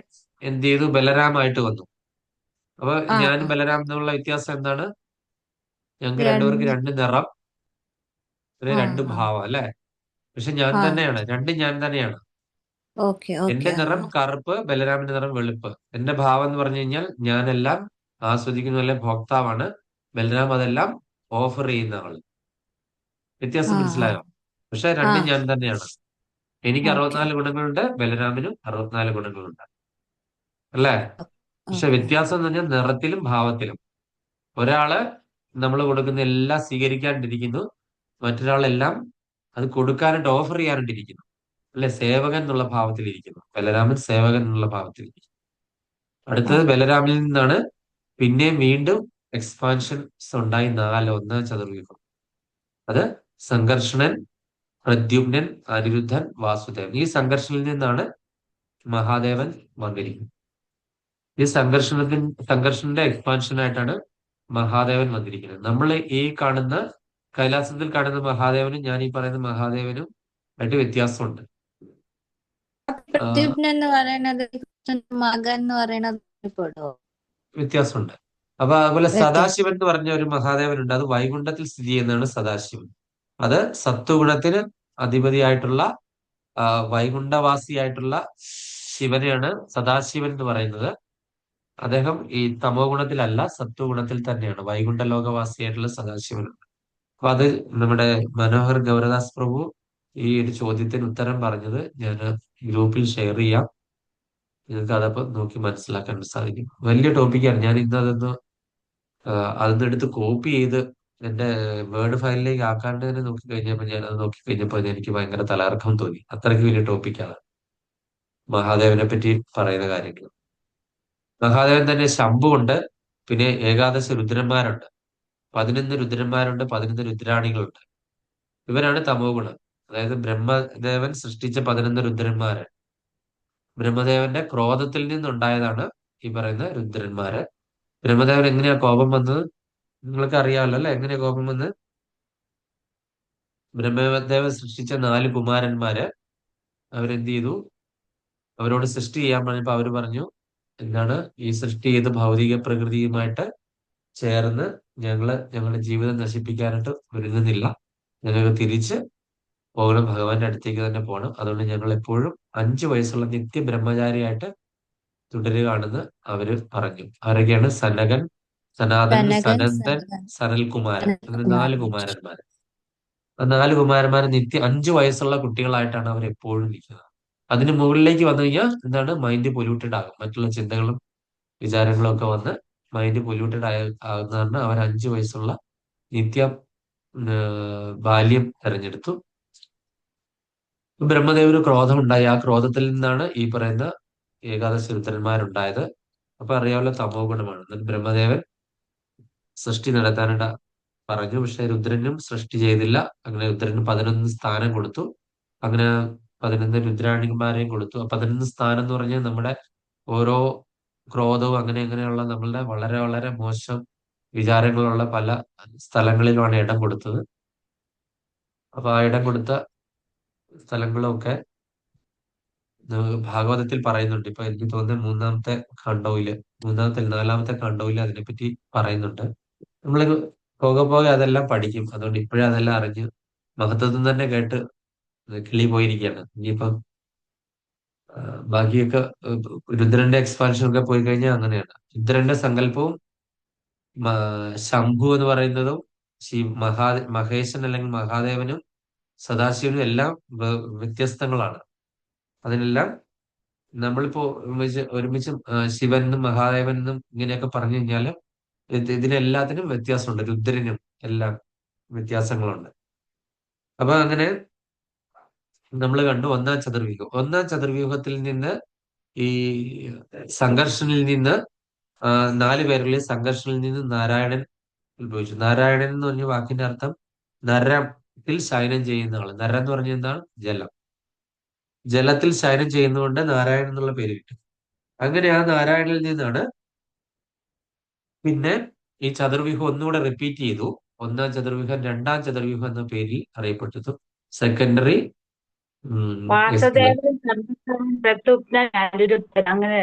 എന്ത് ചെയ്തു? ബലരാമായിട്ട് വന്നു. അപ്പൊ ആ ഞാനും ബലരാം എന്നുള്ള വ്യത്യാസം എന്താണ്? ഞങ്ങൾക്ക് രണ്ടുപേർക്ക് രണ്ട് രണ്ട് നിറം, പിന്നെ ആ രണ്ട് ആ ഭാവം അല്ലെ. പക്ഷെ ഞാൻ ആ തന്നെയാണ്, രണ്ടും ഞാൻ തന്നെയാണ്. ഓക്കെ എന്റെ ഓക്കെ. നിറം കറുപ്പ്, ബലരാമന്റെ നിറം വെളുപ്പ്. എന്റെ ഭാവം എന്ന് പറഞ്ഞു കഴിഞ്ഞാൽ ഞാനെല്ലാം ആസ്വദിക്കുന്ന പോലെ ഭോക്താവാണ്, ബലരാം അതെല്ലാം ഓഫർ ചെയ്യുന്ന ആള്. വ്യത്യാസം ആ ആ മനസ്സിലായോ? പക്ഷെ ആ രണ്ടും ഞാൻ തന്നെയാണ്. എനിക്ക് ഓക്കെ 64 ഗുണങ്ങളുണ്ട്, ബലരാമിനും 64 ഗുണങ്ങളുണ്ട് അല്ലേ. പക്ഷെ ഓക്കെ. വ്യത്യാസം എന്ന് പറഞ്ഞാൽ നിറത്തിലും ഭാവത്തിലും. ഒരാള് നമ്മൾ കൊടുക്കുന്ന എല്ലാം സ്വീകരിക്കാണ്ടിരിക്കുന്നു, മറ്റൊരാളെല്ലാം അത് കൊടുക്കാനായിട്ട് ഓഫർ ചെയ്യാനായിട്ടിരിക്കുന്നു. അല്ലെ, സേവകൻ എന്നുള്ള ഭാവത്തിലിരിക്കുന്നു. ബലരാമൻ സേവകൻ എന്നുള്ള ഭാവത്തിലിരിക്കുന്നു. അടുത്തത് ബലരാമിൽ നിന്നാണ് പിന്നെയും വീണ്ടും എക്സ്പാൻഷൻസ് ഉണ്ടായി ഒന്നാം ചതുർയുഗം. അത് സംഘർഷണൻ, പ്രദ്യുമ്നൻ, അനിരുദ്ധൻ, വാസുദേവൻ. ഈ സംഘർഷനിൽ നിന്നാണ് മഹാദേവൻ വന്നിരിക്കുന്നത്. ഈ സംഘർഷന്റെ എക്സ്പാൻഷൻ ആയിട്ടാണ് മഹാദേവൻ വന്നിരിക്കുന്നത്. നമ്മൾ ഈ കാണുന്ന കൈലാസത്തിൽ കാണുന്ന മഹാദേവനും ഞാൻ ഈ പറയുന്ന മഹാദേവനും ആയിട്ട് വ്യത്യാസമുണ്ട്. പ്രദ്യുമ്നൻ എന്ന് പറയുന്നത് കൃഷ്ണന്റെ മകൻ എന്ന് പറയുന്നത് പെടുവോ? വ്യത്യാസമുണ്ട്. അപ്പൊ അതുപോലെ വ്യത്യാസം. സദാശിവൻ എന്ന് പറഞ്ഞ ഒരു മഹാദേവനുണ്ട്. അത് വൈകുണ്ഠത്തിൽ സ്ഥിതി ചെയ്യുന്നതാണ് സദാശിവൻ. അത് സത്വഗുണത്തിന് അധിപതിയായിട്ടുള്ള വൈകുണ്ഠവാസിയായിട്ടുള്ള ശിവനെയാണ് സദാശിവൻ എന്ന് പറയുന്നത്. അദ്ദേഹം ഈ തമോ ഗുണത്തിലല്ല, സത്വഗുണത്തിൽ തന്നെയാണ്. വൈകുണ്ഠ ലോകവാസിയായിട്ടുള്ള സദാശിവനുണ്ട്. അപ്പൊ അത് നമ്മുടെ മനോഹർ ഗൗരദാസ് പ്രഭു ഈ ഒരു ചോദ്യത്തിന് ഉത്തരം പറഞ്ഞത് ഞാൻ ഗ്രൂപ്പിൽ ഷെയർ ചെയ്യാം. നിങ്ങൾക്ക് അതപ്പോ നോക്കി മനസ്സിലാക്കാൻ സാധിക്കും. വലിയ ടോപ്പിക്കാണ്. ഞാൻ ഇന്ന് അതൊന്ന് എടുത്ത് കോപ്പി ചെയ്ത് എന്റെ വേർഡ് ഫയലിലേക്ക് ആക്കാണ്ട് തന്നെ നോക്കി കഴിഞ്ഞപ്പോൾ ഞാൻ അത് നോക്കി കഴിഞ്ഞപ്പോൾ എനിക്ക് ഭയങ്കര തലകറക്കം തോന്നി. അത്രയ്ക്ക് വലിയ ടോപ്പിക്കാണ് മഹാദേവനെ പറ്റി പറയുന്ന കാര്യങ്ങൾ. മഹാദേവൻ തന്നെ ശംഭുണ്ട്, പിന്നെ ഏകാദശ രുദ്രന്മാരുണ്ട്, 11 രുദ്രന്മാരുണ്ട്, 11 രുദ്രാണികളുണ്ട്. ഇവരാണ് തമോ ഗുണം. അതായത് ബ്രഹ്മദേവൻ സൃഷ്ടിച്ച 11 രുദ്രന്മാര്. ബ്രഹ്മദേവന്റെ ക്രോധത്തിൽ നിന്നുണ്ടായതാണ് ഈ പറയുന്ന രുദ്രന്മാര്. ബ്രഹ്മദേവൻ എങ്ങനെയാ കോപം വന്നത് നിങ്ങൾക്ക് അറിയാമല്ലോ അല്ലെ? എങ്ങനെയാ കോപം വന്നത്? ബ്രഹ്മദേവൻ സൃഷ്ടിച്ച 4 കുമാരന്മാര് അവരെന്ത് ചെയ്തു? അവരോട് സൃഷ്ടി ചെയ്യാൻ പറഞ്ഞപ്പോ അവര് പറഞ്ഞു, എന്താണ്, ഈ സൃഷ്ടി ചെയ്ത് ഭൗതിക പ്രകൃതിയുമായിട്ട് ചേർന്ന് ഞങ്ങളുടെ ജീവിതം നശിപ്പിക്കാനായിട്ട് ഒരുങ്ങുന്നില്ല. ഞങ്ങൾക്ക് തിരിച്ച് പോകണം, ഭഗവാന്റെ അടുത്തേക്ക് തന്നെ പോകണം. അതുകൊണ്ട് ഞങ്ങൾ എപ്പോഴും 5 വയസ്സുള്ള നിത്യ ബ്രഹ്മചാരിയായിട്ട് തുടരുകയാണെന്ന് അവര് പറഞ്ഞു. ആരൊക്കെയാണ്? സനകൻ, സനാതനൻ, സനന്ദൻ, സനൽകുമാരൻ. അങ്ങനെ 4 കുമാരന്മാര്. ആ 4 കുമാരന്മാര് 5 വയസ്സുള്ള കുട്ടികളായിട്ടാണ് അവർ എപ്പോഴും നിൽക്കുന്നത്. അതിന് മുകളിലേക്ക് വന്നു കഴിഞ്ഞാൽ എന്താണ്? മൈൻഡ് പൊല്യൂട്ടഡ് ആകും. മറ്റുള്ള ചിന്തകളും വിചാരങ്ങളും ഒക്കെ വന്ന് മൈൻഡ് പൊല്യൂട്ടഡ് ആകുന്നതാണ്. അവർ 5 വയസ്സുള്ള നിത്യ ബാല്യം തെരഞ്ഞെടുത്തു. ബ്രഹ്മദേവന് ക്രോധമുണ്ടായി. ആ ക്രോധത്തിൽ നിന്നാണ് ഈ പറയുന്ന ഏകാദശ രുദ്രന്മാരുണ്ടായത്. അപ്പൊ അറിയാമല്ലോ, തമോ ഗുണമാണ്. എന്നിട്ട് ബ്രഹ്മദേവൻ സൃഷ്ടി നടത്താനായിട്ട് പറഞ്ഞു. പക്ഷെ രുദ്രനും സൃഷ്ടി ചെയ്തില്ല. അങ്ങനെ രുദ്രന് 11 സ്ഥാനം കൊടുത്തു. അങ്ങനെ 11 രുദ്രാണിമാരെയും കൊടുത്തു. 11 സ്ഥാനം എന്ന് പറഞ്ഞാൽ നമ്മുടെ ഓരോ ക്രോധവും അങ്ങനെയുള്ള നമ്മളുടെ വളരെ വളരെ മോശം വിചാരങ്ങളുള്ള പല സ്ഥലങ്ങളിലുമാണ് ഇടം കൊടുത്തത്. അപ്പൊ ആ ഇടം കൊടുത്ത സ്ഥലങ്ങളൊക്കെ ഭാഗവതത്തിൽ പറയുന്നുണ്ട്. ഇപ്പൊ എനിക്ക് തോന്നുന്നത് 4 ഖണ്ഡവില് അതിനെപ്പറ്റി പറയുന്നുണ്ട്. നമ്മൾ പോകെ അതെല്ലാം പഠിക്കും. അതുകൊണ്ട് ഇപ്പോഴേ അതെല്ലാം അറിഞ്ഞ് മഹത്വം തന്നെ കേട്ട് കിളി പോയിരിക്കുകയാണ്. ഇനിയിപ്പം ബാക്കിയൊക്കെ രുദ്രന്റെ എക്സ്പാൻഷൻ ഒക്കെ പോയി കഴിഞ്ഞാൽ അങ്ങനെയാണ്. രുദ്രന്റെ സങ്കല്പവും ശംഭു എന്ന് പറയുന്നതും മഹേശൻ അല്ലെങ്കിൽ മഹാദേവനും സദാശിവനും എല്ലാം വ്യത്യസ്തങ്ങളാണ്. അതിനെല്ലാം നമ്മളിപ്പോ ഒരുമിച്ച് ശിവനും മഹാദേവനും ഇങ്ങനെയൊക്കെ പറഞ്ഞു കഴിഞ്ഞാല് ഇതിനെല്ലാത്തിനും വ്യത്യാസമുണ്ട്. രുദ്രനും എല്ലാം വ്യത്യാസങ്ങളുണ്ട്. അപ്പൊ അങ്ങനെ നമ്മൾ കണ്ടു ഒന്നാം ചതുർവ്യൂഹത്തിൽ നിന്ന് ഈ സംഘർഷനിൽ നിന്ന് 4 പേരിലെ സംഘർഷനിൽ നിന്ന് നാരായണൻ ഉത്ഭവിച്ചു. നാരായണൻ എന്ന് പറഞ്ഞ വാക്കിന്റെ അർത്ഥം നരത്തിൽ ശയനം ചെയ്യുന്ന ആള്. നരം എന്ന് പറഞ്ഞ എന്താണ്? ജലം. ജലത്തിൽ ശയനം ചെയ്യുന്നതുകൊണ്ട് നാരായണൻ എന്നുള്ള പേര് കിട്ടും. അങ്ങനെ ആ നാരായണനിൽ നിന്നാണ് പിന്നെ ഈ ചതുർവ്യൂഹം ഒന്നുകൂടെ റിപ്പീറ്റ് ചെയ്തു. ഒന്നാം ചതുർവ്യൂഹം 2ാം ചതുർവ്യൂഹം എന്ന പേരിൽ അറിയപ്പെട്ടു. സെക്കൻഡറി വാസുദേവൻ, സംഘർഷണൻ, പ്രദ്യുമ്നൻ, അനിരുദ്ധൻ, അങ്ങനെ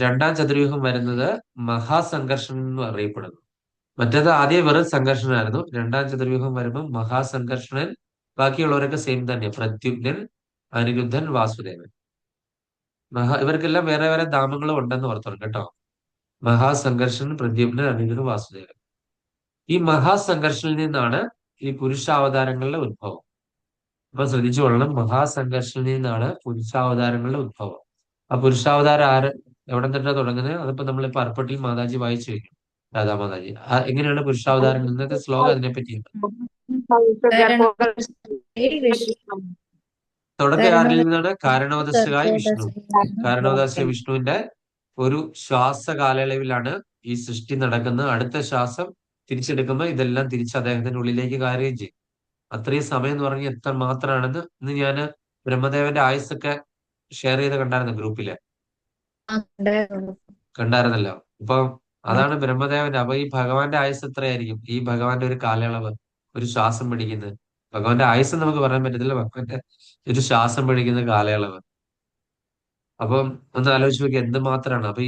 രണ്ടാം ചതുർവ്യൂഹം വരുന്നത് മഹാസംഘർഷണം എന്ന് അറിയപ്പെടുന്നു. മറ്റേത് ആദ്യം വെറും സംഘർഷണനായിരുന്നു. 2ാം ചതുർവ്യൂഹം വരുമ്പോൾ മഹാസംഘർഷണൻ, ബാക്കിയുള്ളവരൊക്കെ സെയിം തന്നെ. പ്രദ്യുമ്നൻ, അനിരുദ്ധൻ, വാസുദേവൻ. ഇവർക്കെല്ലാം വേറെ വേറെ ധാമങ്ങളും ഉണ്ടെന്ന് ഓർത്തോണം കേട്ടോ. മഹാസംഘർഷണൻ, പ്രദ്യുമ്നൻ, അനിരുദ്ധൻ, വാസുദേവൻ. ഈ മഹാസംഘർഷനിൽ നിന്നാണ് ഈ പുരുഷാവതാരങ്ങളുടെ ഉത്ഭവം. അപ്പൊ ശ്രദ്ധിച്ചു കൊള്ളണം, മഹാസംഘർഷനിൽ നിന്നാണ് പുരുഷാവതാരങ്ങളുടെ ഉത്ഭവം. ആ പുരുഷാവതാരം ആര് എവിടെ നിന്നിട്ടാണ് തുടങ്ങുന്നത്? അതിപ്പോ നമ്മളിപ്പോ അർപ്പട്ടിൽ മാതാജി വായിച്ചു കഴിഞ്ഞു, രാധാ മാതാജി. എങ്ങനെയാണ് പുരുഷാവതാരം? ഇന്നത്തെ ശ്ലോകം അതിനെ പറ്റിയാണ്. തുടക്കം ആരിൽ നിന്നാണ്? കാരണോദശകായ വിഷ്ണു. കാരണോദശ വിഷ്ണുവിന്റെ ഒരു ശ്വാസ കാലയളവിലാണ് ഈ സൃഷ്ടി നടക്കുന്നത്. അടുത്ത ശ്വാസം തിരിച്ചെടുക്കുമ്പോൾ ഇതെല്ലാം തിരിച്ച് അദ്ദേഹത്തിന്റെ ഉള്ളിലേക്ക് കയറുകയും ചെയ്യും. അത്രയും സമയം എന്ന് പറഞ്ഞാൽ എത്ര മാത്രമാണെന്ന് ഇന്ന് ഞാന് ബ്രഹ്മദേവന്റെ ആയുസ്സൊക്കെ ഷെയർ ചെയ്ത് കണ്ടായിരുന്നു ഗ്രൂപ്പില്. കണ്ടായിരുന്നല്ലോ. അപ്പൊ അതാണ് ബ്രഹ്മദേവന്റെ. അപ്പൊ ഈ ഭഗവാന്റെ ആയുസ് എത്രയായിരിക്കും? ഈ ഭഗവാന്റെ ഒരു കാലയളവ്, ഒരു ശ്വാസം പിടിക്കുന്നത്. ഭഗവാന്റെ ആയുസ് നമുക്ക് പറയാൻ പറ്റത്തില്ല, ഭഗവാന്റെ ഒരു ശ്വാസം പിടിക്കുന്ന കാലയളവ്. അപ്പം ഒന്ന് ആലോചിച്ച് നോക്കി എന്തുമാത്രമാണ്. അപ്പൊ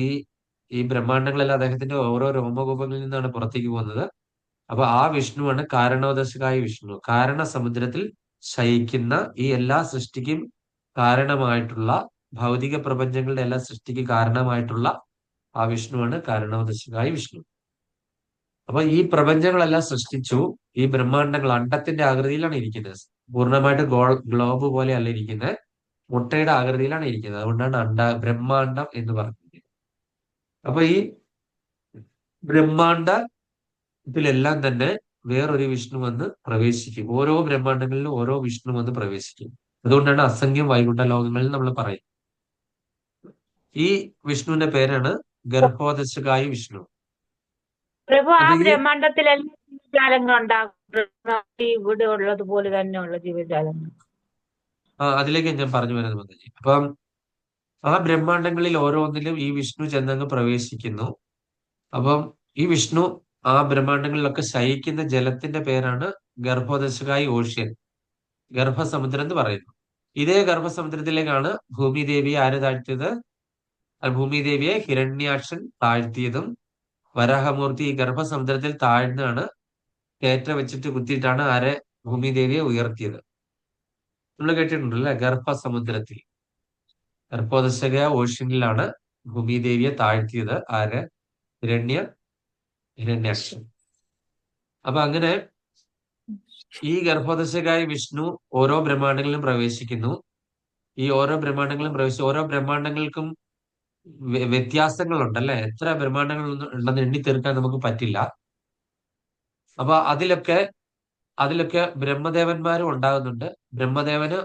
ഈ ബ്രഹ്മാണ്ടങ്ങളെല്ലാം അദ്ദേഹത്തിന്റെ ഓരോ രോമകൂപങ്ങളിൽ നിന്നാണ് പുറത്തേക്ക് പോകുന്നത്. അപ്പൊ ആ വിഷ്ണുവാണ് കാരണോദശകായ വിഷ്ണു. കാരണ സമുദ്രത്തിൽ ശയിക്കുന്ന ഈ എല്ലാ സൃഷ്ടിക്കും കാരണമായിട്ടുള്ള, ഭൗതിക പ്രപഞ്ചങ്ങളുടെ എല്ലാ സൃഷ്ടിക്ക് കാരണമായിട്ടുള്ള ആ വിഷ്ണുവാണ് കാരണോദശകായ വിഷ്ണു. അപ്പൊ ഈ പ്രപഞ്ചങ്ങളെല്ലാം സൃഷ്ടിച്ചു. ഈ ബ്രഹ്മാണ്ടങ്ങൾ അണ്ടത്തിന്റെ ആകൃതിയിലാണ് ഇരിക്കുന്നത്. പൂർണ്ണമായിട്ട് ഗ്ലോബ് പോലെ അല്ല ഇരിക്കുന്നത്, മുട്ടയുടെ ആകൃതിയിലാണ് ഇരിക്കുന്നത്. അതുകൊണ്ടാണ് ബ്രഹ്മാണ്ടം എന്ന് പറഞ്ഞത്. അപ്പൊ ഈ ബ്രഹ്മാണ്ടത്തിലെല്ലാം തന്നെ വേറൊരു വിഷ്ണു വന്ന് പ്രവേശിക്കും. ഓരോ ബ്രഹ്മാണ്ടങ്ങളിലും ഓരോ വിഷ്ണു വന്ന് പ്രവേശിക്കും. അതുകൊണ്ടാണ് അസംഖ്യം വൈകുണ്ഠ ലോകങ്ങളിൽ നമ്മൾ പറയും. ഈ വിഷ്ണുവിന്റെ പേരാണ് ഗർഭോദശകായ വിഷ്ണു. പ്രഭു, ആ അപ്പൊ ഈ ബ്രഹ്മാണ്ടത്തിലെല്ലാം ജീവജാലങ്ങൾ ഉണ്ടാകും. ഇവിടെ ഉള്ളതുപോലെ തന്നെയുള്ള ജീവജാലങ്ങൾ. അതിലേക്ക് ഞാൻ പറഞ്ഞു വരുന്നത് മന്ദജി. അപ്പം ആ ബ്രഹ്മാണ്ടങ്ങളിൽ ഓരോന്നിലും ഈ വിഷ്ണു ചെന്നങ്ങ് പ്രവേശിക്കുന്നു. അപ്പം ഈ വിഷ്ണു ആ ബ്രഹ്മാണ്ടങ്ങളിലൊക്കെ ശയിക്കുന്ന ജലത്തിന്റെ പേരാണ് ഗർഭോദശകായി ഓഷ്യൻ, ഗർഭസമുദ്രം എന്ന് പറയുന്നു. ഇതേ ഗർഭസമുദ്രത്തിലേക്കാണ് ഭൂമിദേവിയെ ആര് താഴ്ത്തിയത്? ഭൂമിദേവിയെ ഹിരണ്യാക്ഷൻ താഴ്ത്തിയതും. വരാഹമൂർത്തി ഈ ഗർഭസമുദ്രത്തിൽ താഴ്ന്നാണ് കയറ്റ വെച്ചിട്ട് കുത്തിയിട്ടാണ് ആരെ? ഭൂമിദേവിയെ ഉയർത്തിയത്. നമ്മൾ കേട്ടിട്ടുണ്ടല്ലേ, ഗർഭസമുദ്രത്തിൽ, ഗർഭോദശക ഓഷ്യനിലാണ് ഭൂമിദേവിയെ താഴ്ത്തിയത് ആര്? ഹിരണ്യാക്ഷൻ. അപ്പൊ അങ്ങനെ ഈ ഗർഭോദശകായ വിഷ്ണു ഓരോ ബ്രഹ്മാണ്ടങ്ങളിലും പ്രവേശിക്കുന്നു. ഈ ഓരോ ബ്രഹ്മാണ്ടങ്ങളിലും ഓരോ ബ്രഹ്മാണ്ടങ്ങൾക്കും വ്യത്യാസങ്ങളുണ്ടല്ലേ. എത്ര ബ്രഹ്മാണ്ടങ്ങൾ ഉണ്ടെന്ന് എണ്ണി തീർക്കാൻ നമുക്ക് പറ്റില്ല. അപ്പൊ അതിലൊക്കെ ബ്രഹ്മദേവന്മാരും ഉണ്ടാകുന്നുണ്ട്. ബ്രഹ്മദേവന്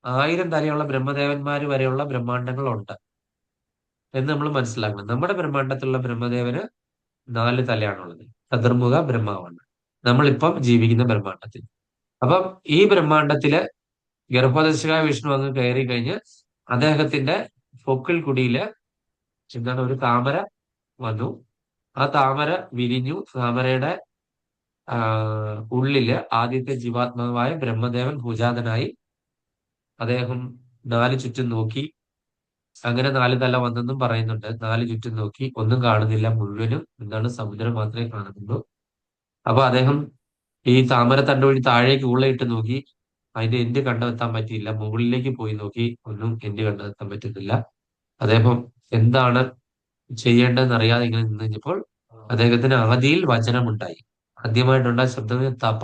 1000 തലയുള്ള ബ്രഹ്മദേവന്മാര് വരെയുള്ള ബ്രഹ്മാണ്ടങ്ങളുണ്ട് എന്ന് നമ്മൾ മനസ്സിലാക്കണം. നമ്മുടെ ബ്രഹ്മാണ്ടത്തിലുള്ള ബ്രഹ്മദേവന് 4 തലയാണുള്ളത്. ചതുർമുഖ ബ്രഹ്മാവാണ് നമ്മളിപ്പം ജീവിക്കുന്ന ബ്രഹ്മാണ്ടത്തിൽ. അപ്പം ഈ ബ്രഹ്മാണ്ടത്തില് ഗർഭോദശകായ വിഷ്ണു അങ്ങ് കയറി കഴിഞ്ഞ് അദ്ദേഹത്തിന്റെ പൊക്കിൾ കുടിയില് എന്താണ്, ഒരു താമര വന്നു. ആ താമര വിരിഞ്ഞു. താമരയുടെ ഉള്ളില് ആദ്യത്തെ ജീവാത്മാവായ ബ്രഹ്മദേവൻ ഭുജാതനായി. അദ്ദേഹം 4 ചുറ്റും നോക്കി. അങ്ങനെ 4 തല വന്നെന്നും പറയുന്നുണ്ട്. 4 ചുറ്റും നോക്കി, ഒന്നും കാണുന്നില്ല, മുഴുവനും എന്താണ്, സമുദ്രം മാത്രമേ കാണുന്നുള്ളൂ. അപ്പൊ അദ്ദേഹം ഈ താമരത്തണ്ട് വഴി താഴേക്ക് ഉള്ളയിട്ട് നോക്കി. അതിന്റെ എൻഡ് കണ്ടെത്താൻ പറ്റിയില്ല. മുകളിലേക്ക് പോയി നോക്കി, ഒന്നും എൻഡ് കണ്ടെത്താൻ പറ്റുന്നില്ല. അദ്ദേഹം എന്താണ് ചെയ്യേണ്ടതെന്ന് അറിയാതെ ഇങ്ങനെ നിന്ന് കഴിഞ്ഞപ്പോൾ അദ്ദേഹത്തിന് ആദിയിൽ വചനമുണ്ടായി. ആദ്യമായിട്ടുണ്ടായ ശബ്ദം തപ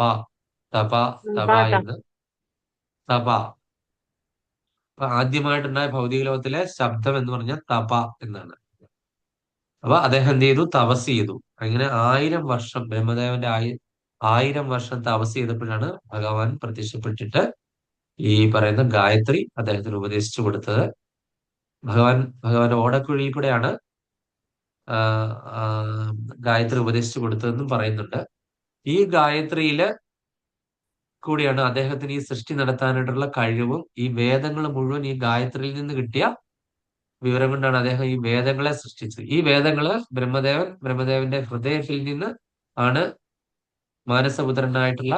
തപ തപ എന്ന്. തപ. അപ്പൊ ആദ്യമായിട്ടുണ്ടായ ഭൗതിക ലോകത്തിലെ ശബ്ദം എന്ന് പറഞ്ഞാൽ തപ എന്നാണ്. അപ്പൊ അദ്ദേഹം എന്ത് ചെയ്തു? തപസ് ചെയ്തു. അങ്ങനെ 1000 വർഷം ബ്രഹ്മദേവന്റെ 1000 വർഷം തപസ് ചെയ്തപ്പോഴാണ് ഭഗവാൻ പ്രത്യക്ഷപ്പെട്ടിട്ട് ഈ പറയുന്ന ഗായത്രി അദ്ദേഹത്തിന് ഉപദേശിച്ചു കൊടുത്തത്. ഭഗവാന്റെ ഓടക്കുഴിയിൽ കൂടെയാണ് ഗായത്രി ഉപദേശിച്ചു കൊടുത്തതെന്നും പറയുന്നുണ്ട്. ഈ ഗായത്രിയില് കൂടിയാണ് അദ്ദേഹത്തിന് ഈ സൃഷ്ടി നടത്താനായിട്ടുള്ള കഴിവും, ഈ വേദങ്ങൾ മുഴുവൻ ഈ ഗായത്രിയിൽ നിന്ന് കിട്ടിയ വിവരം കൊണ്ടാണ് അദ്ദേഹം ഈ വേദങ്ങളെ സൃഷ്ടിച്ചത്. ഈ വേദങ്ങള് ബ്രഹ്മദേവന്റെ ഹൃദയത്തിൽ നിന്ന് ആണ് മാനസപുത്രനായിട്ടുള്ള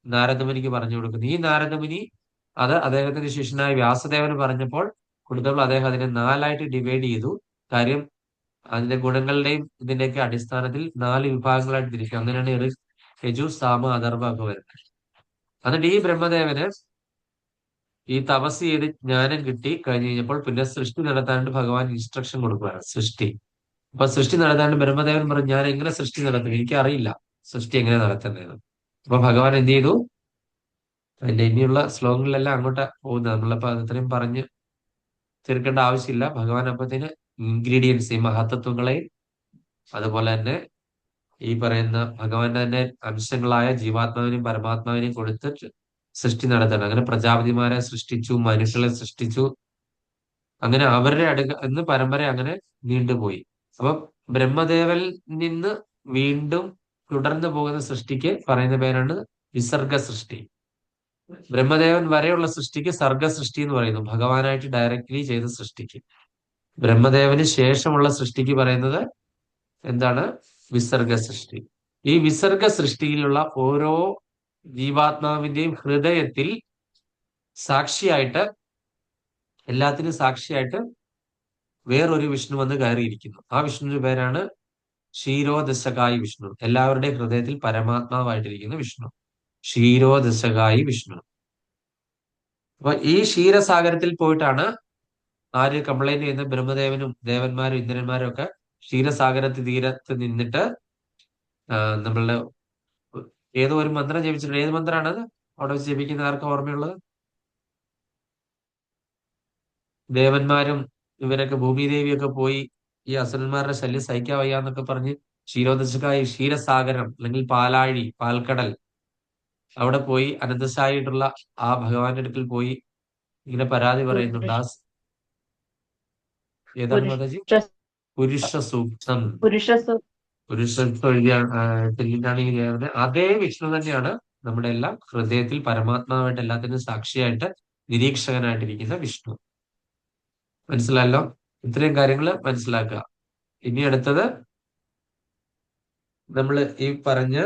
നാരദമുനിക്ക് പറഞ്ഞു കൊടുക്കുന്നത്. ഈ നാരദമുനി അത് അദ്ദേഹത്തിന്റെ ശിഷ്യനായ വ്യാസദേവന് പറഞ്ഞപ്പോൾ കൊടുത്തപ്പോൾ അദ്ദേഹം അതിനെ 4ആയിട്ട് ഡിവൈഡ് ചെയ്തു. കാര്യം അതിന്റെ ഗുണങ്ങളുടെയും ഇതിന്റെയൊക്കെ അടിസ്ഥാനത്തിൽ 4 വിഭാഗങ്ങളായിട്ട് തിരിക്കും. അങ്ങനെയാണ് ഋഗ്, യജു, സാമ, അഥർവ ഒക്കെ വരുന്നത്. എന്നിട്ട് ഈ ബ്രഹ്മദേവന് ഈ തപസ് ചെയ്ത് ജ്ഞാനം കിട്ടി കഴിഞ്ഞു കഴിഞ്ഞപ്പോൾ പിന്നെ സൃഷ്ടി നടത്താനായിട്ട് ഭഗവാൻ ഇൻസ്ട്രക്ഷൻ കൊടുക്കുകയാണ്. അപ്പൊ സൃഷ്ടി നടത്താണ്ട് ബ്രഹ്മദേവൻ പറഞ്ഞു, ഞാൻ എങ്ങനെ സൃഷ്ടി നടത്തും? എനിക്കറിയില്ല സൃഷ്ടി എങ്ങനെ നടത്തുന്നതെന്ന്. അപ്പൊ ഭഗവാൻ എന്ത് ചെയ്തു? അതിന്റെ ഇനിയുള്ള ശ്ലോകങ്ങളിലെല്ലാം അങ്ങോട്ട് പോകുന്നത്. നമ്മളിപ്പോ അത്രയും പറഞ്ഞ് തീർക്കേണ്ട ആവശ്യമില്ല. ഭഗവാൻ അപ്പത്തിന് ഇൻഗ്രീഡിയൻസ്, ഈ മഹത്തത്വങ്ങളെയും അതുപോലെ തന്നെ ഈ പറയുന്ന ഭഗവാന്റെ തന്നെ അംശങ്ങളായ ജീവാത്മാവിനെയും പരമാത്മാവിനെയും കൊടുത്ത് സൃഷ്ടി നടത്തണം. അങ്ങനെ പ്രജാപതിമാരെ സൃഷ്ടിച്ചു, മനുഷ്യരെ സൃഷ്ടിച്ചു. അങ്ങനെ അവരുടെ എന്ന് പരമ്പര അങ്ങനെ നീണ്ടുപോയി. അപ്പൊ ബ്രഹ്മദേവൽ നിന്ന് വീണ്ടും തുടർന്നു പോകുന്ന സൃഷ്ടിക്ക് പറയുന്ന പേരാണ് വിസർഗ സൃഷ്ടി. ബ്രഹ്മദേവൻ വരെയുള്ള സൃഷ്ടിക്ക് സർഗ സൃഷ്ടി എന്ന് പറയുന്നു, ഭഗവാനായിട്ട് ഡയറക്റ്റ്ലി ചെയ്ത സൃഷ്ടിക്ക്. ബ്രഹ്മദേവന് ശേഷമുള്ള സൃഷ്ടിക്ക് പറയുന്നത് എന്താണ്? വിസർഗ സൃഷ്ടി. ഈ വിസർഗ സൃഷ്ടിയിലുള്ള ഓരോ ജീവാത്മാവിന്റെയും ഹൃദയത്തിൽ സാക്ഷിയായിട്ട്, എല്ലാത്തിനും സാക്ഷിയായിട്ട് വേറൊരു വിഷ്ണു വന്ന് കയറിയിരിക്കുന്നു. ആ വിഷ്ണുവിന്റെ പേരാണ് ക്ഷീരോദശകായി വിഷ്ണു. എല്ലാവരുടെയും ഹൃദയത്തിൽ പരമാത്മാവായിട്ടിരിക്കുന്ന വിഷ്ണു, ക്ഷീരോദശകായി വിഷ്ണു. അപ്പൊ ഈ ക്ഷീരസാഗരത്തിൽ പോയിട്ടാണ് ആര് കംപ്ലൈന്റ് ചെയ്യുന്ന? ബ്രഹ്മദേവനും ദേവന്മാരും ഇന്ദ്രന്മാരും ഒക്കെ ക്ഷീരസാഗരത്തിൽ തീരത്ത് നിന്നിട്ട് നമ്മളുടെ ഏതോ ഒരു മന്ത്രം ജപിച്ചിട്ടുണ്ട്. ഏത് മന്ത്രമാണത് അവിടെ വെച്ച് ജപിക്കുന്ന? ആർക്കും ഓർമ്മയുള്ളത്? ദേവന്മാരും ഇവരൊക്കെ ഭൂമിദേവിയൊക്കെ പോയി ഈ അസുരന്മാരുടെ ശല്യം സഹിക്കാൻ വയ്യാന്നൊക്കെ പറഞ്ഞ് ക്ഷീരോദശകായി ക്ഷീരസാഗരം അല്ലെങ്കിൽ പാലാഴി, പാൽക്കടൽ, അവിടെ പോയി അനന്തശായിട്ടുള്ള ആ ഭഗവാന്റെ അടുക്കൽ പോയി ഇങ്ങനെ പരാതി പറയുന്നുണ്ട്. ഏതാണ് മാതാജി? പുരുഷ സൂക്തം. പുരുഷ ചൊല്ലിട്ടാണ് ഈ ദേവന്. അതേ വിഷ്ണു തന്നെയാണ് നമ്മുടെ എല്ലാം ഹൃദയത്തിൽ പരമാത്മാവായിട്ട് എല്ലാത്തിനും സാക്ഷിയായിട്ട് നിരീക്ഷകനായിട്ടിരിക്കുന്ന വിഷ്ണു. മനസ്സിലായല്ലോ? ഇത്രയും കാര്യങ്ങൾ മനസ്സിലാക്കുക. ഇനി അടുത്തത് നമ്മൾ ഈ പറഞ്ഞ